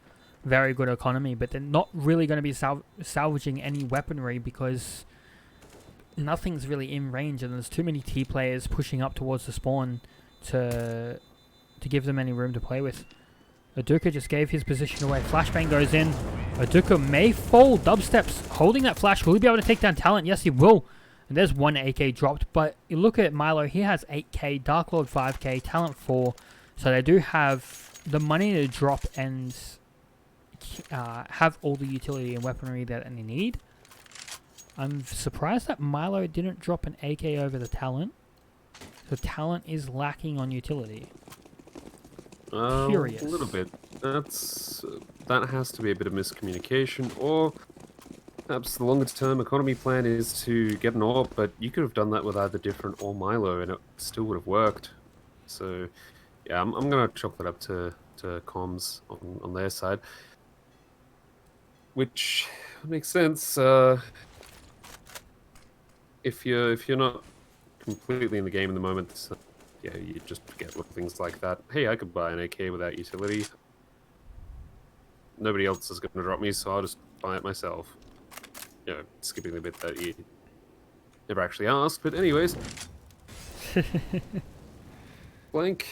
Speaker 2: very good economy, but they're not really going to be salvaging any weaponry because nothing's really in range, and there's too many T players pushing up towards the spawn to give them any room to play with. Aduka just gave his position away. Flashbang goes in. Aduka may fall. Dubstep's holding that flash. Will he be able to take down Talent? Yes, he will. And there's one AK dropped. But you look at Milo. He has 8k. Dark Lord 5k. Talent 4. So they do have the money to drop and have all the utility and weaponry that they need. I'm surprised that Milo didn't drop an AK over the Talent. So Talent is lacking on utility. Curious.
Speaker 1: A little bit. That has to be a bit of miscommunication, or perhaps the longer term economy plan is to get an AWP, but you could have done that with either Different or Milo and it still would have worked. So yeah, I'm going to chalk that up to comms on their side, which makes sense. if you're not completely in the game in the moment, so, yeah, you just forget with things like that. Hey, I could buy an AK without utility. Nobody else is going to drop me, so I'll just buy it myself. You know, skipping the bit that you never actually asked, but anyways. Blank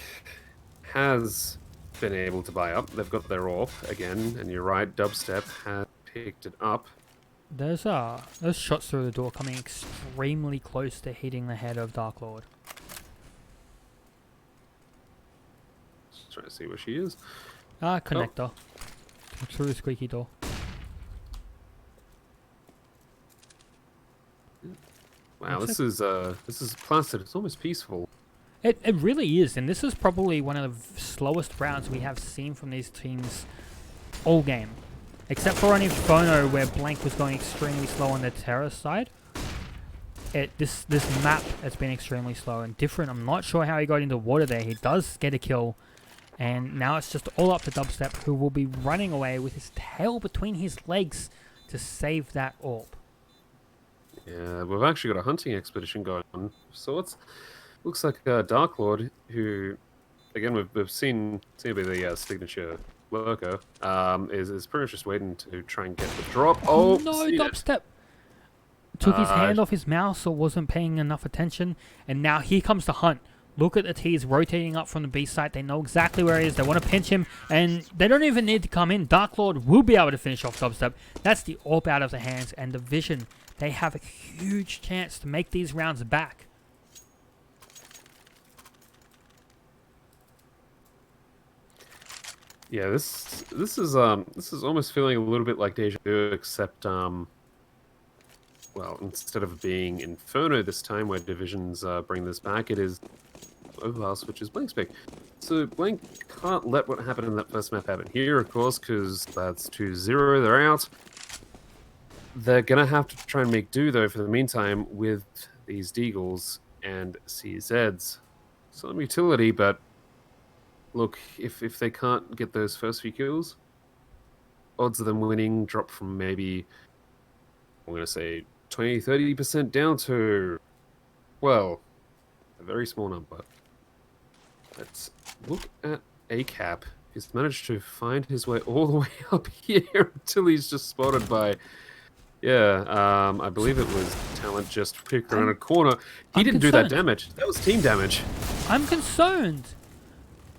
Speaker 1: has been able to buy up. They've got their AWP again, and you're right, Dubstep has picked it up.
Speaker 2: There's shots through the door coming extremely close to hitting the head of Dark Lord.
Speaker 1: Just trying to see where she is.
Speaker 2: Connector. Through the squeaky door.
Speaker 1: Wow, this is placid. It's almost peaceful.
Speaker 2: It really is, and this is probably one of the slowest rounds we have seen from these teams all game. Except for only Phono, where Blank was going extremely slow on the terror side. This map has been extremely slow and different. I'm not sure how he got into water there. He does get a kill. And now it's just all up to Dubstep, who will be running away with his tail between his legs to save that AWP.
Speaker 1: Yeah, we've actually got a hunting expedition going on. So looks like Dark Lord, who, again, we've seen be the signature lurker, is pretty much just waiting to try and get the drop. Oh,
Speaker 2: no, Dubstep took his hand off his mouse or wasn't paying enough attention, and now here comes the hunt. Look at the T's rotating up from the B site. They know exactly where he is. They want to pinch him, and they don't even need to come in. Dark Lord will be able to finish off Dubstep. That's the AWP out of the hands, and Division, they have a huge chance to make these rounds back.
Speaker 1: Yeah, this is almost feeling a little bit like Deja Vu, except well, instead of being Inferno this time, where Divisions bring this back, it is Overpass, which is Blank's pick. So Blank can't let what happened in that first map happen here, of course, because that's 2-0. They're out. They're gonna have to try and make do though for the meantime with these Deagles and CZs. Some utility, but look, if they can't get those first few kills, odds of them winning drop from maybe, I'm going to say 20-30% down to, well, a very small number. Let's look at ACAP. He's managed to find his way all the way up here until he's just spotted by, I believe it was Talent just picked around a corner. He didn't do that damage. That was team damage.
Speaker 2: I'm concerned.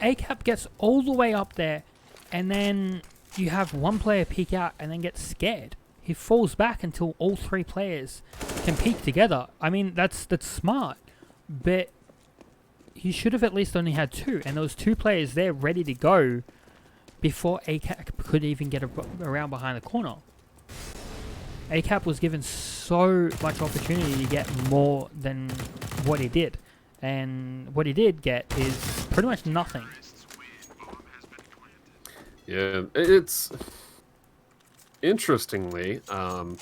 Speaker 2: ACAP gets all the way up there, and then you have one player peek out and then get scared. He falls back until all three players can peek together. I mean, that's smart, but he should have at least only had two, and there was two players there ready to go before ACAP could even get around behind the corner. ACAP was given so much opportunity to get more than what he did. And what he did get is pretty much nothing.
Speaker 1: Yeah, it's interestingly.
Speaker 2: I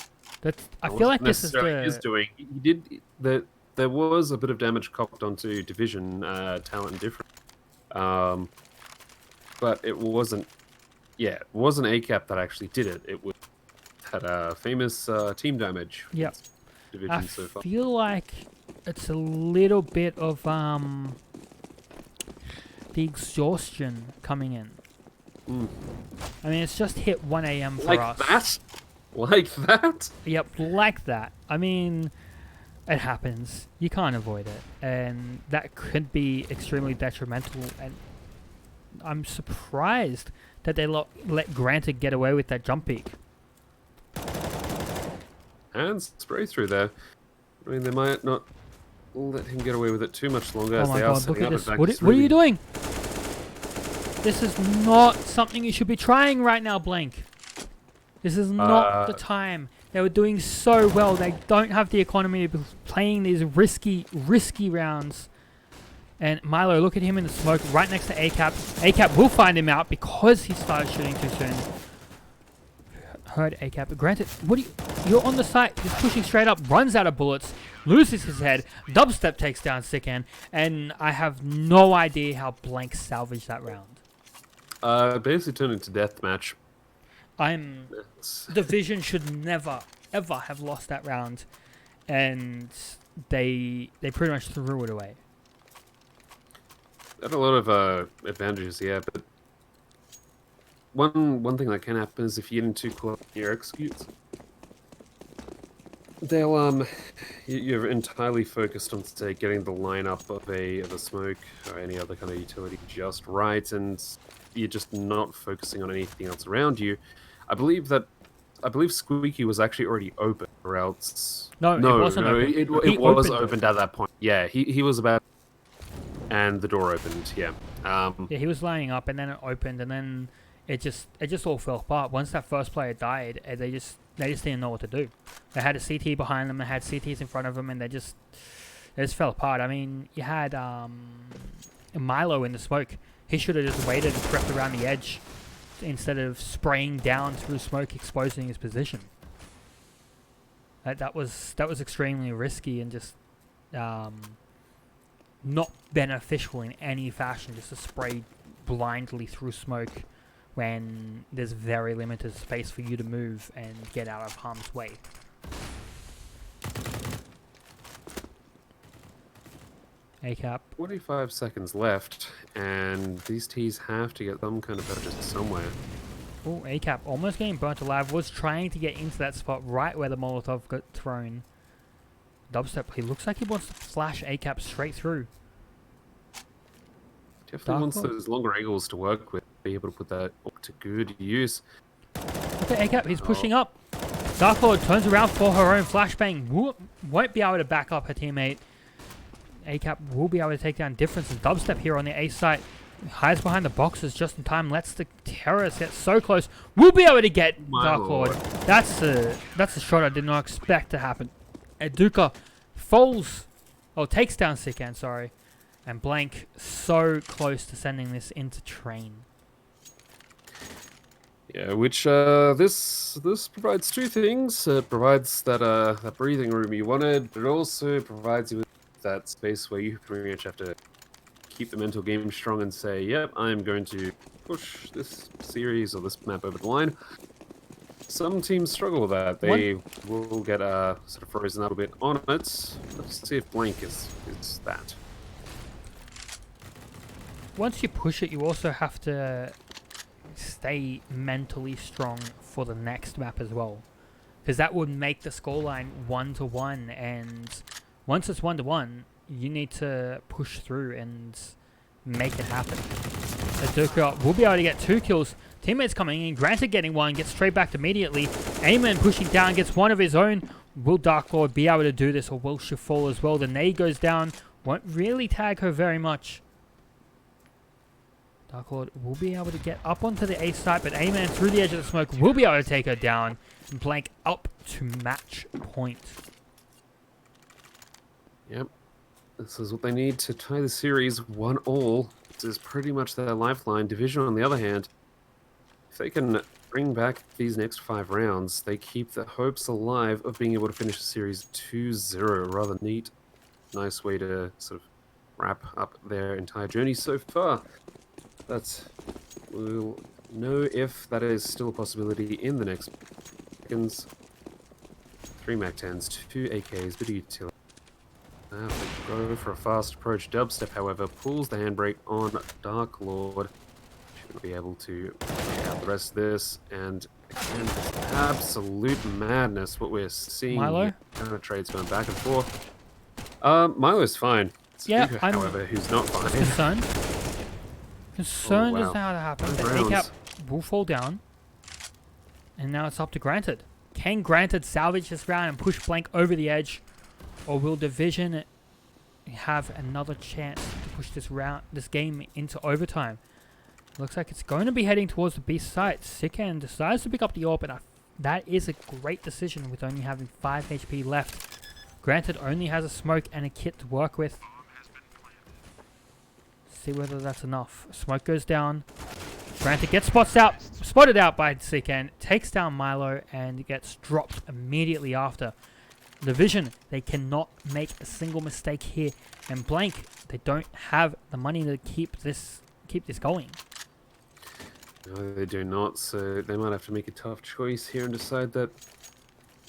Speaker 2: feel like this is
Speaker 1: doing. He did that. There was a bit of damage copped onto Division Talent and different, but it wasn't. Yeah, it wasn't ACAP that actually did it. It had a famous team damage.
Speaker 2: Yep.
Speaker 1: Division so far.
Speaker 2: I feel like it's a little bit of the exhaustion coming in. I mean, it's just hit 1 AM for us.
Speaker 1: Like that?
Speaker 2: Yep, like that. I mean, it happens. You can't avoid it. And that could be extremely detrimental. And I'm surprised that they let Granted get away with that jump peak.
Speaker 1: And spray through there. I mean, they might not let him get away with it too much longer.
Speaker 2: Oh my god, look at this. What are you doing? This is not something you should be trying right now, Blank. This is not the time. They were doing so well. They don't have the economy to be playing these risky rounds. And Milo, look at him in the smoke right next to ACAP. ACAP will find him out because he started shooting too soon. Heard ACAP. Granted, you're on the site, just pushing straight up, runs out of bullets, loses his head, Dubstep takes down Sickan, and I have no idea how Blank salvaged that round.
Speaker 1: Basically turned into deathmatch.
Speaker 2: Division should never, ever have lost that round. and they pretty much threw it away.
Speaker 1: They had a lot of advantages, yeah, but one thing that can happen is if you get into caught in your executes, they'll you're entirely focused on, say, getting the lineup of a smoke or any other kind of utility just right, and you're just not focusing on anything else around you. I believe Squeaky was actually already open, or else
Speaker 2: No, it wasn't open.
Speaker 1: it
Speaker 2: He
Speaker 1: was
Speaker 2: opened.
Speaker 1: opened at that point. Yeah, he was about, and the door opened. Yeah.
Speaker 2: Yeah, he was lining up, and then it opened, and then it just all fell apart. Once that first player died, they just didn't know what to do. They had a CT behind them, they had CTs in front of them, and they just fell apart. I mean, you had Milo in the smoke. He should have just waited and crept around the edge instead of spraying down through smoke, exposing his position. That was extremely risky and just not beneficial in any fashion, just to spray blindly through smoke when there's very limited space for you to move and get out of harm's way. A-Cap.
Speaker 1: 45 seconds left, and these T's have to get some kind of purchase somewhere.
Speaker 2: Oh, A-Cap almost getting burnt alive. Was trying to get into that spot right where the Molotov got thrown. Dubstep, he looks like he wants to flash A-Cap straight through.
Speaker 1: Definitely wants those longer angles to work with, be able to put that to good use.
Speaker 2: Look at A-Cap, he's pushing up. Dark Lord turns around for her own flashbang. Won't be able to back up her teammate. A-Cap will be able to take down Difference and Dubstep here on the A site. Hides behind the boxes just in time. Lets the terrorists get so close. We'll be able to get Dark Lord. That's a shot I did not expect to happen. Eduka takes down Sikan, sorry. And Blank so close to sending this into train.
Speaker 1: Yeah, which this provides two things. It provides that breathing room you wanted, but it also provides you with that space where you pretty much have to keep the mental game strong and say, yep, I'm going to push this series or this map over the line. Some teams struggle with that. They will get sort of frozen a little bit on it. Let's see if Blank is that.
Speaker 2: Once you push it, you also have to stay mentally strong for the next map as well, because that would make the scoreline 1-1, and once it's 1-1, you need to push through and make it happen. Aduka will be able to get 2 kills. Teammates coming in, Granted getting 1, gets straight back immediately. Eamon pushing down, gets 1 of his own. Will Dark Lord be able to do this, or will she fall as well? The nade goes down, won't really tag her very much. Dark Lord will be able to get up onto the A site, but A-Man through the edge of the smoke will be able to take her down. And Blank up to match point.
Speaker 1: Yep. This is what they need to tie the series 1-1. This is pretty much their lifeline. Division, on the other hand, if they can bring back these next 5 rounds, they keep the hopes alive of being able to finish the series 2-0. Rather neat. Nice way to sort of wrap up their entire journey so far. But we'll know if that is still a possibility in the next seconds. 3 MAC-10s, 2 AKs, bit of utility. Now they go for a fast approach. Dubstep, however, pulls the handbrake on Dark Lord. Should be able to get out the rest of this. And again, absolute madness what we're seeing.
Speaker 2: Milo?
Speaker 1: Kind of trades going back and forth. Milo's fine. It's
Speaker 2: Yeah,
Speaker 1: Duka,
Speaker 2: I'm
Speaker 1: however, who's not fine.
Speaker 2: concerned. Concerned
Speaker 1: Oh, wow.
Speaker 2: as to how to happen.
Speaker 1: Those
Speaker 2: The
Speaker 1: rounds.
Speaker 2: A-Cap will fall down. And now it's up to Granted. Can Granted salvage this round and push Blank over the edge? Or will Division have another chance to push this game into overtime? Looks like it's going to be heading towards the B site. Sikan decides to pick up the AWP, and that is a great decision with only having 5 HP left. Granted only has a smoke and a kit to work with. See whether that's enough. Smoke goes down. Granted gets spotted out by Sikan, takes down Milo, and gets dropped immediately after. Division, they cannot make a single mistake here, and Blank, they don't have the money to keep this going.
Speaker 1: No, they do not, so they might have to make a tough choice here and decide that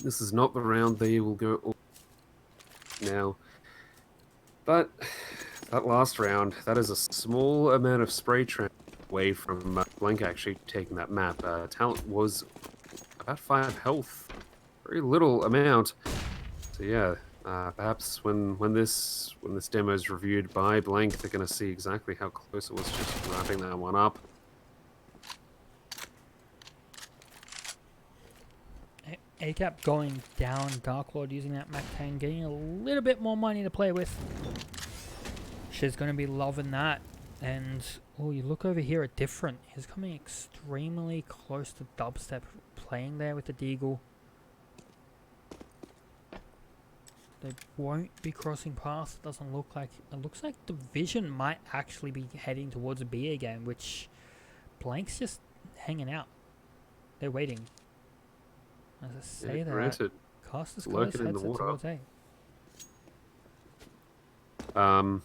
Speaker 1: this is not the round they will go all now. But that last round, that is a small amount of spray trend away from Blank actually taking that map. Talent was about 5 health, very little amount. So yeah, perhaps when this demo is reviewed by Blank, they're going to see exactly how close it was just wrapping that one up.
Speaker 2: ACAP going down, Dark Lord using that Mac 10, getting a little bit more money to play with. She's going to be loving that. And, oh, you look over here at Different. He's coming extremely close to Dubstep, playing there with the Deagle. They won't be crossing paths, it doesn't look like. It looks like Division might actually be heading towards a B again, which Blank's just hanging out. They're waiting. As I say that,
Speaker 1: Granted,
Speaker 2: Casters
Speaker 1: lurking
Speaker 2: Close
Speaker 1: in
Speaker 2: heads
Speaker 1: the water.
Speaker 2: towards A.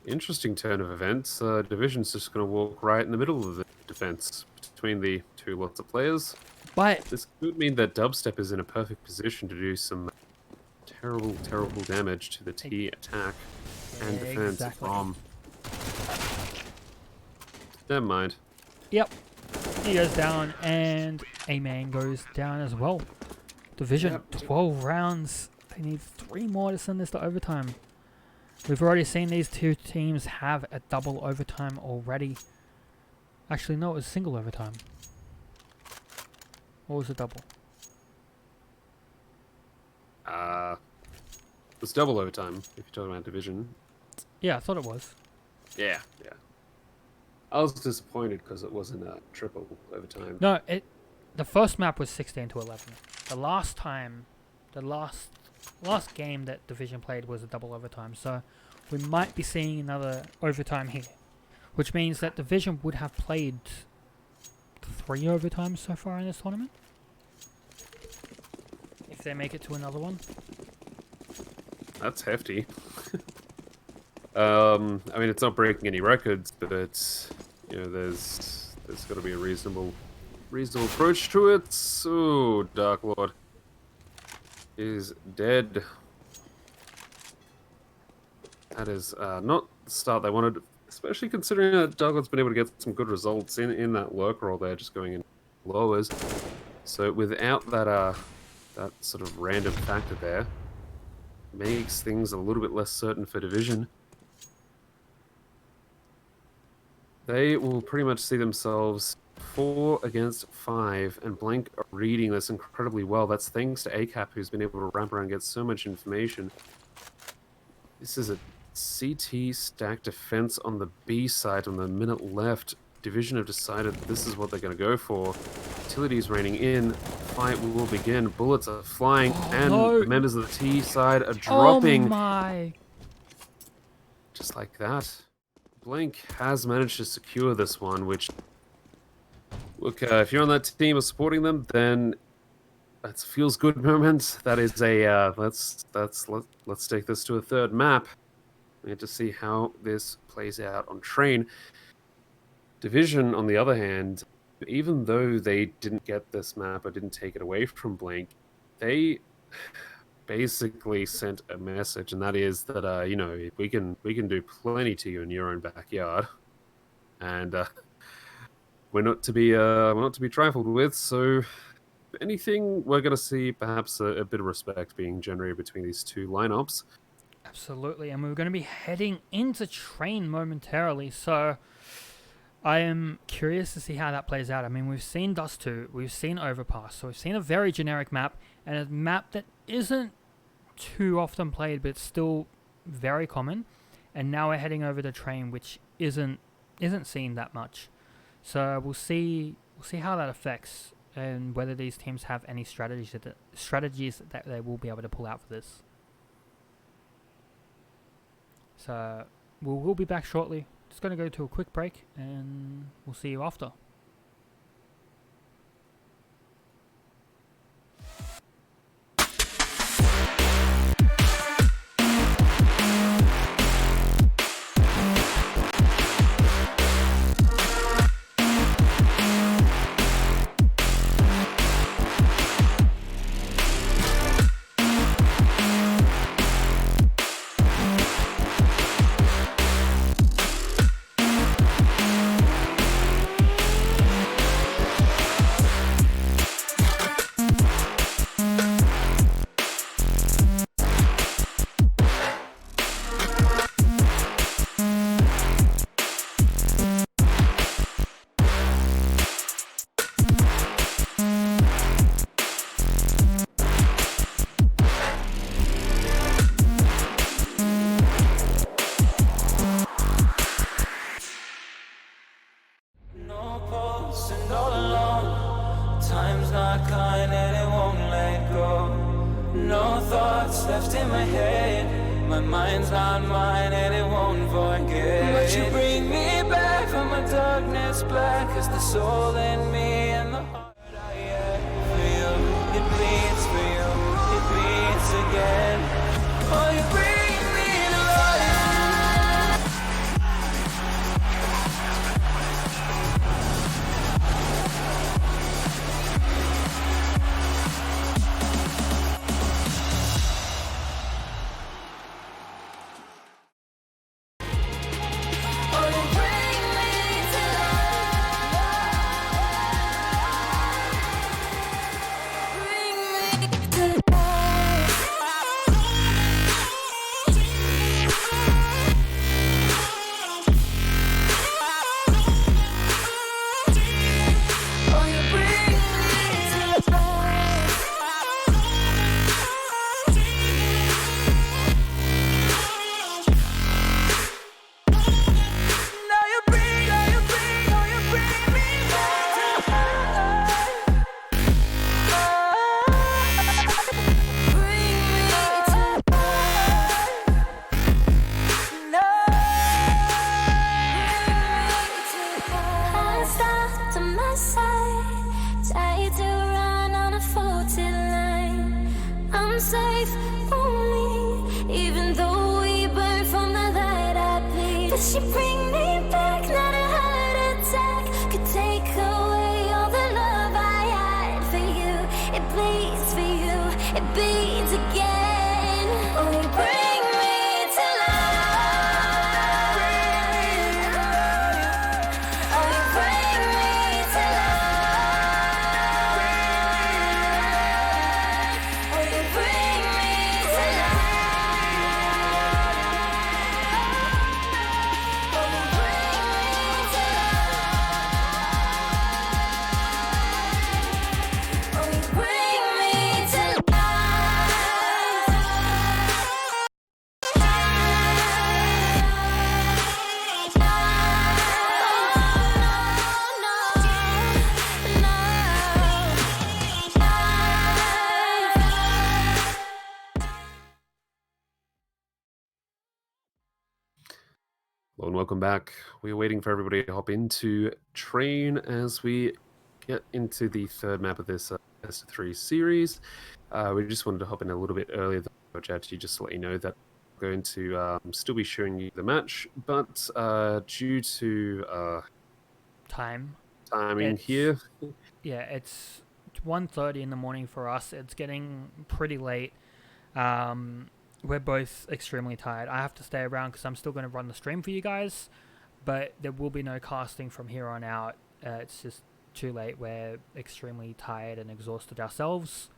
Speaker 1: Interesting turn of events. Division's just going to walk right in the middle of the defense between the two lots of players.
Speaker 2: But
Speaker 1: This could mean that Dubstep is in a perfect position to do some terrible, terrible damage to the T attack and defense
Speaker 2: Exactly.
Speaker 1: from... Never mind.
Speaker 2: Yep, he goes down, and A-Man goes down as well. Division,
Speaker 1: Yep.
Speaker 2: 12 rounds. They need 3 more to send this to overtime. We've already seen these two teams have a double overtime already. Actually, no, it was single overtime. What was the double?
Speaker 1: It's double overtime, if you're talking about Division.
Speaker 2: Yeah, I thought it was.
Speaker 1: Yeah. I was disappointed because it wasn't a triple overtime.
Speaker 2: No, the first map was 16 to 11. The last time, the last game that Division played was a double overtime. So we might be seeing another overtime here, which means that Division would have played 3 overtimes so far in this tournament. If they make it to another one.
Speaker 1: That's hefty. I mean, it's not breaking any records, but it's, you know, there's got to be a reasonable approach to it. So Dark Lord is dead. That is not the start they wanted, especially considering that Dark Lord's been able to get some good results in that lurk roll there, just going in lowers. So without that that sort of random factor there, makes things a little bit less certain for Division. They will pretty much see themselves 4 against 5, and Blank are reading this incredibly well. That's thanks to ACAP, who's been able to wrap around and get so much information. This is a CT stack defense on the B side on the minute left. Division have decided this is what they're going to go for. Utilities raining in. Fight will begin. Bullets are flying, and
Speaker 2: no.
Speaker 1: the members of the T side are dropping.
Speaker 2: Oh my!
Speaker 1: Just like that. Blank has managed to secure this one, which... Look, if you're on that team or supporting them, then that's a feels good moment. That is a, let's take this to a third map. We have to see how this plays out on train. Division, on the other hand, even though they didn't get this map or didn't take it away from Blank, they basically sent a message, and that is that you know, we can do plenty to you in your own backyard, and we're not to be trifled with. So, if anything, we're going to see perhaps a bit of respect being generated between these two lineups.
Speaker 2: Absolutely, and we're going to be heading into train momentarily, so I am curious to see how that plays out. I mean, we've seen Dust 2, we've seen Overpass, so we've seen a very generic map, and a map that isn't too often played, but still very common. And now we're heading over to train, which isn't seen that much. So we'll see how that affects, and whether these teams have any strategies that they will be able to pull out for this. So we'll be back shortly. Just going to go to a quick break, and we'll see you after.
Speaker 6: thoughts left in my head. My mind's not mine and it won't forget. But you bring me back from my darkness black. Cause the soul in me and the heart I have for you. It beats for you, it beats again. Oh, you bring me to life.
Speaker 4: Safe only, even though we burn from the light I bleed. But she bring me back, not a heart attack could take away all the love I had for you. It bleeds for you, it beats again. Oh, you bring me to life. Oh, you bring me to life. Oh, you bring me to life. Oh, you bring me to life. Oh, you bring me to
Speaker 1: Hello and welcome back. We're waiting for everybody to hop into train as we get into the third map of this best of 3 series. We just wanted to hop in a little bit earlier than chat to you just to let you know that we're going to still be showing you the match, but due to
Speaker 2: Time.
Speaker 1: timing
Speaker 2: It's-
Speaker 1: here,
Speaker 2: Yeah, it's 1:30 in the morning for us. It's getting pretty late. We're both extremely tired. I have to stay around because I'm still going to run the stream for you guys, but there will be no casting from here on out. It's just too late. We're extremely tired and exhausted ourselves.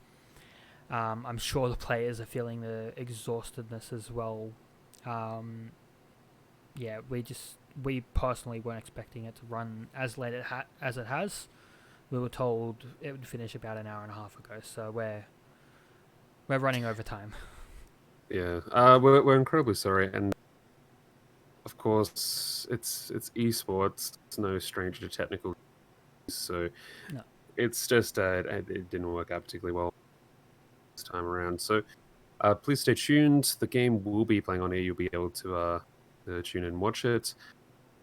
Speaker 2: I'm sure the players are feeling the exhaustedness as well. Yeah, we personally weren't expecting it to run as late as it has. We were told it would finish about an hour and a half ago, so we're running over time.
Speaker 1: yeah, we're incredibly sorry, and of course it's esports. It's no stranger to technical, so
Speaker 2: No.
Speaker 1: it's just it didn't work out particularly well this time around. So please stay tuned. The game will be playing on air. You'll be able to tune in and watch it.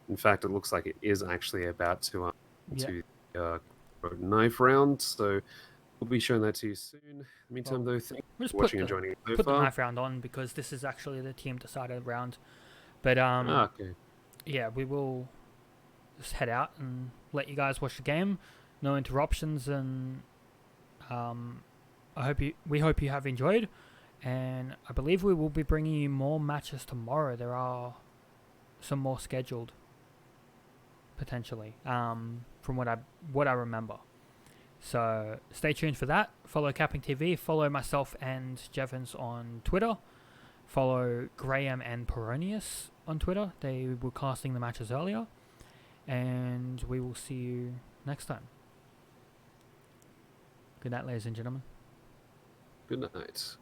Speaker 1: In fact, it looks like it is actually about to knife round. So we'll be showing that to you soon. In the meantime, though, thank you
Speaker 2: We'll just
Speaker 1: for watching and joining so
Speaker 2: put the
Speaker 1: far.
Speaker 2: knife round on because this is actually the team decided round. But
Speaker 1: Okay.
Speaker 2: yeah, we will just head out and let you guys watch the game. No interruptions, and we hope you have enjoyed. And I believe we will be bringing you more matches tomorrow. There are some more scheduled, potentially, from what I remember. So stay tuned for that. Follow CappingTV. Follow myself and Jevons on Twitter. Follow Graham and Peronius on Twitter. They were casting the matches earlier. And we will see you next time. Good night, ladies and gentlemen.
Speaker 1: Good night.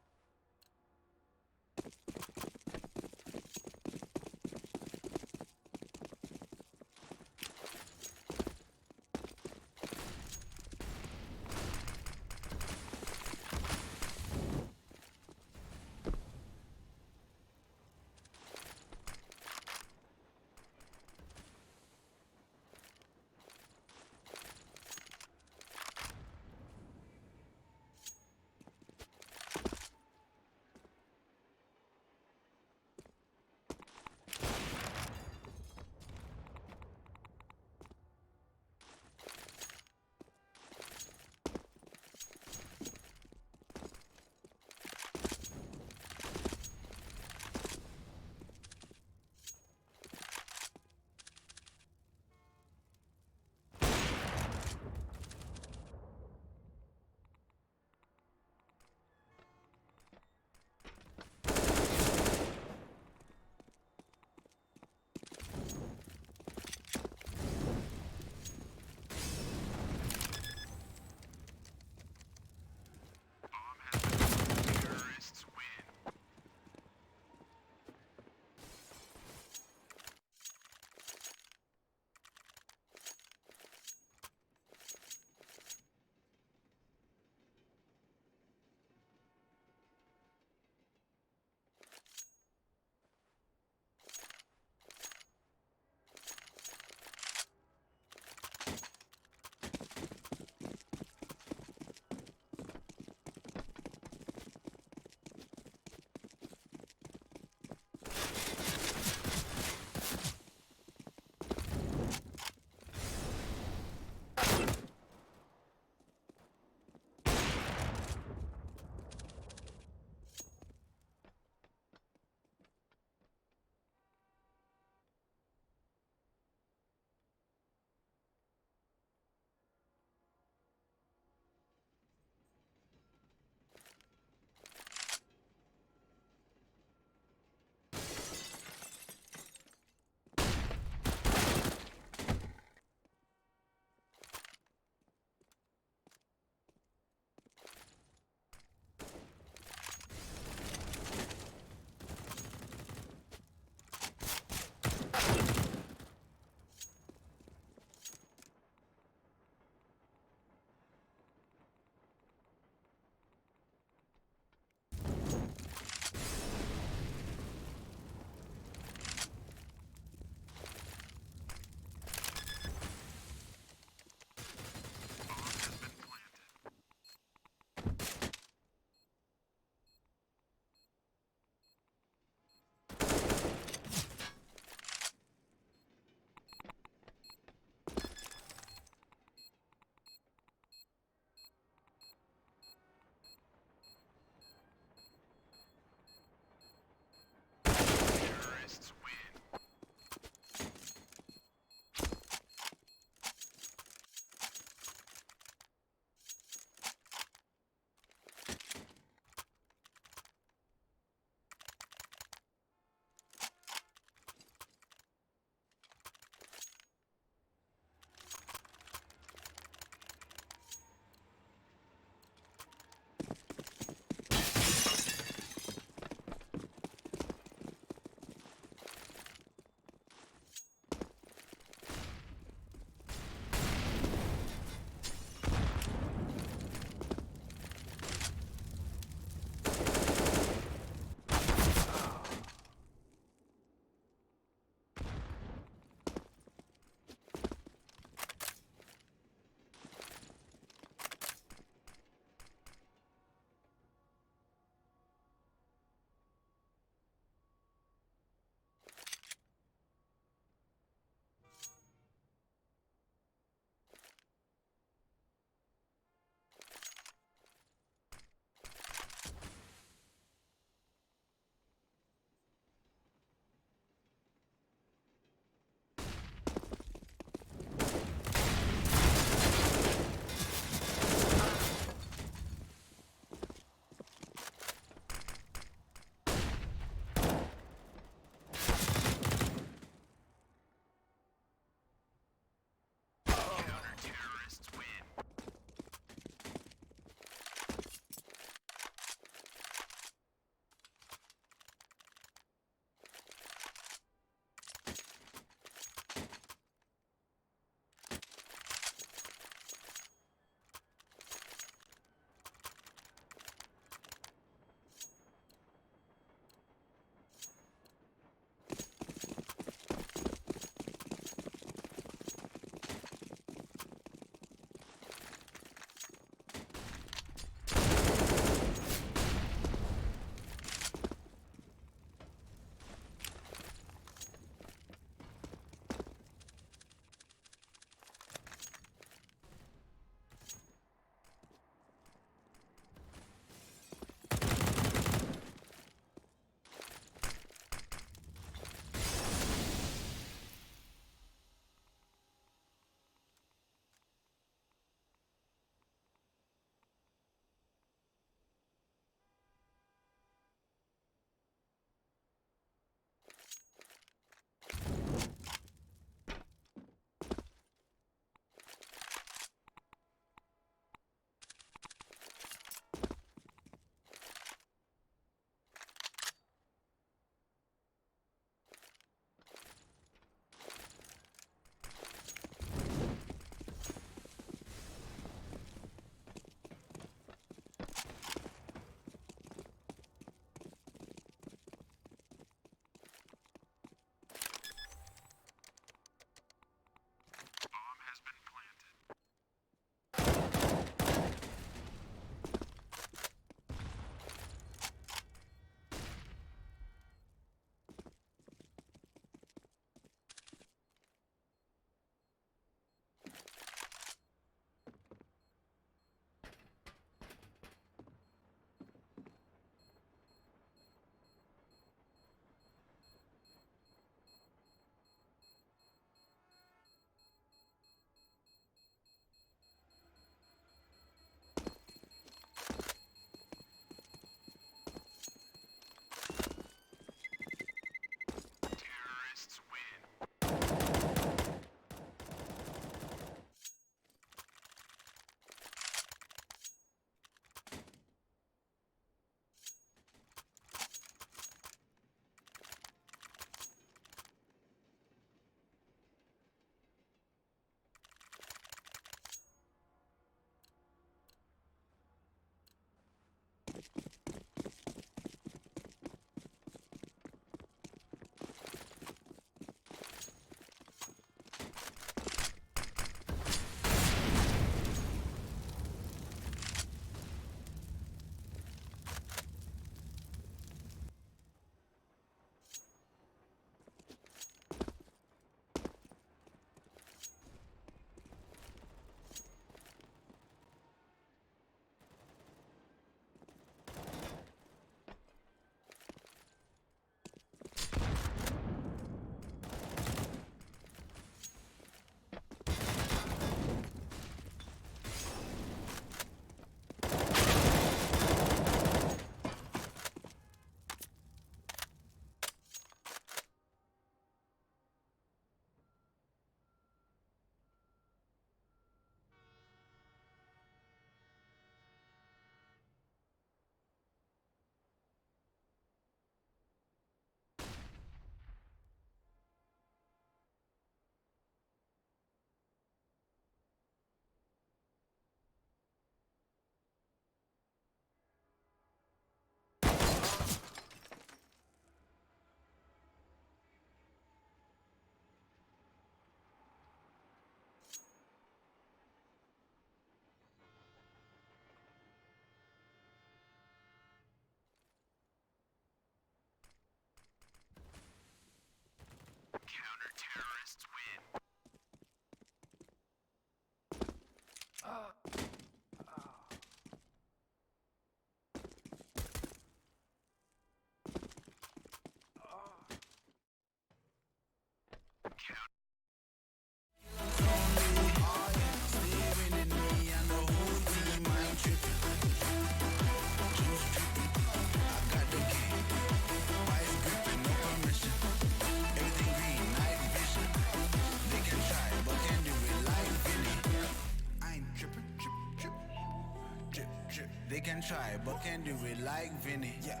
Speaker 3: They can try, but can't do it like Vinny. Yeah,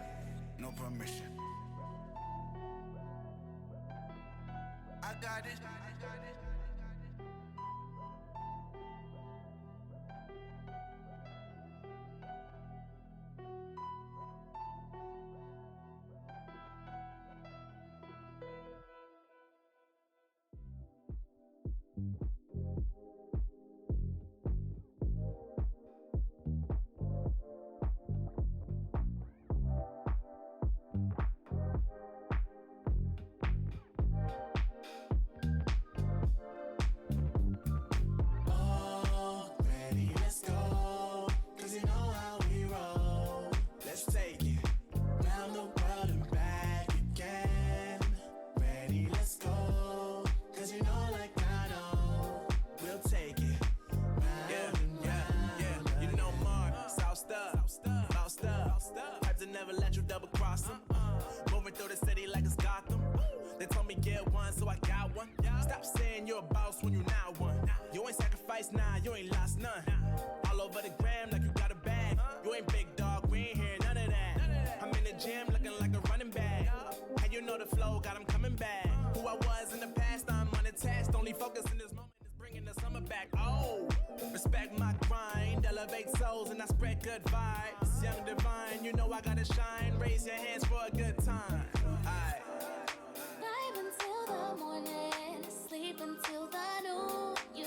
Speaker 3: no permission. I got it.
Speaker 7: Never let you double cross them. Moving through the city like it's Gotham. They told me get one, so I got one. Stop saying you're a boss when you not one. You ain't sacrificed, nah, you ain't lost none. All over the gram like you got a bag. You ain't big dog, we ain't hear none of that. I'm in the gym looking like a running back. And you know the flow, got him coming back. Who I was in the past, I'm unattached. Only focus in this moment is bringing the summer back. Oh, respect my grind, elevate souls, and I spread good vibes. Young divine, you know I gotta shine. Raise your hands for a good time. Aight.
Speaker 4: Vibe until the morning, sleep until the noon. You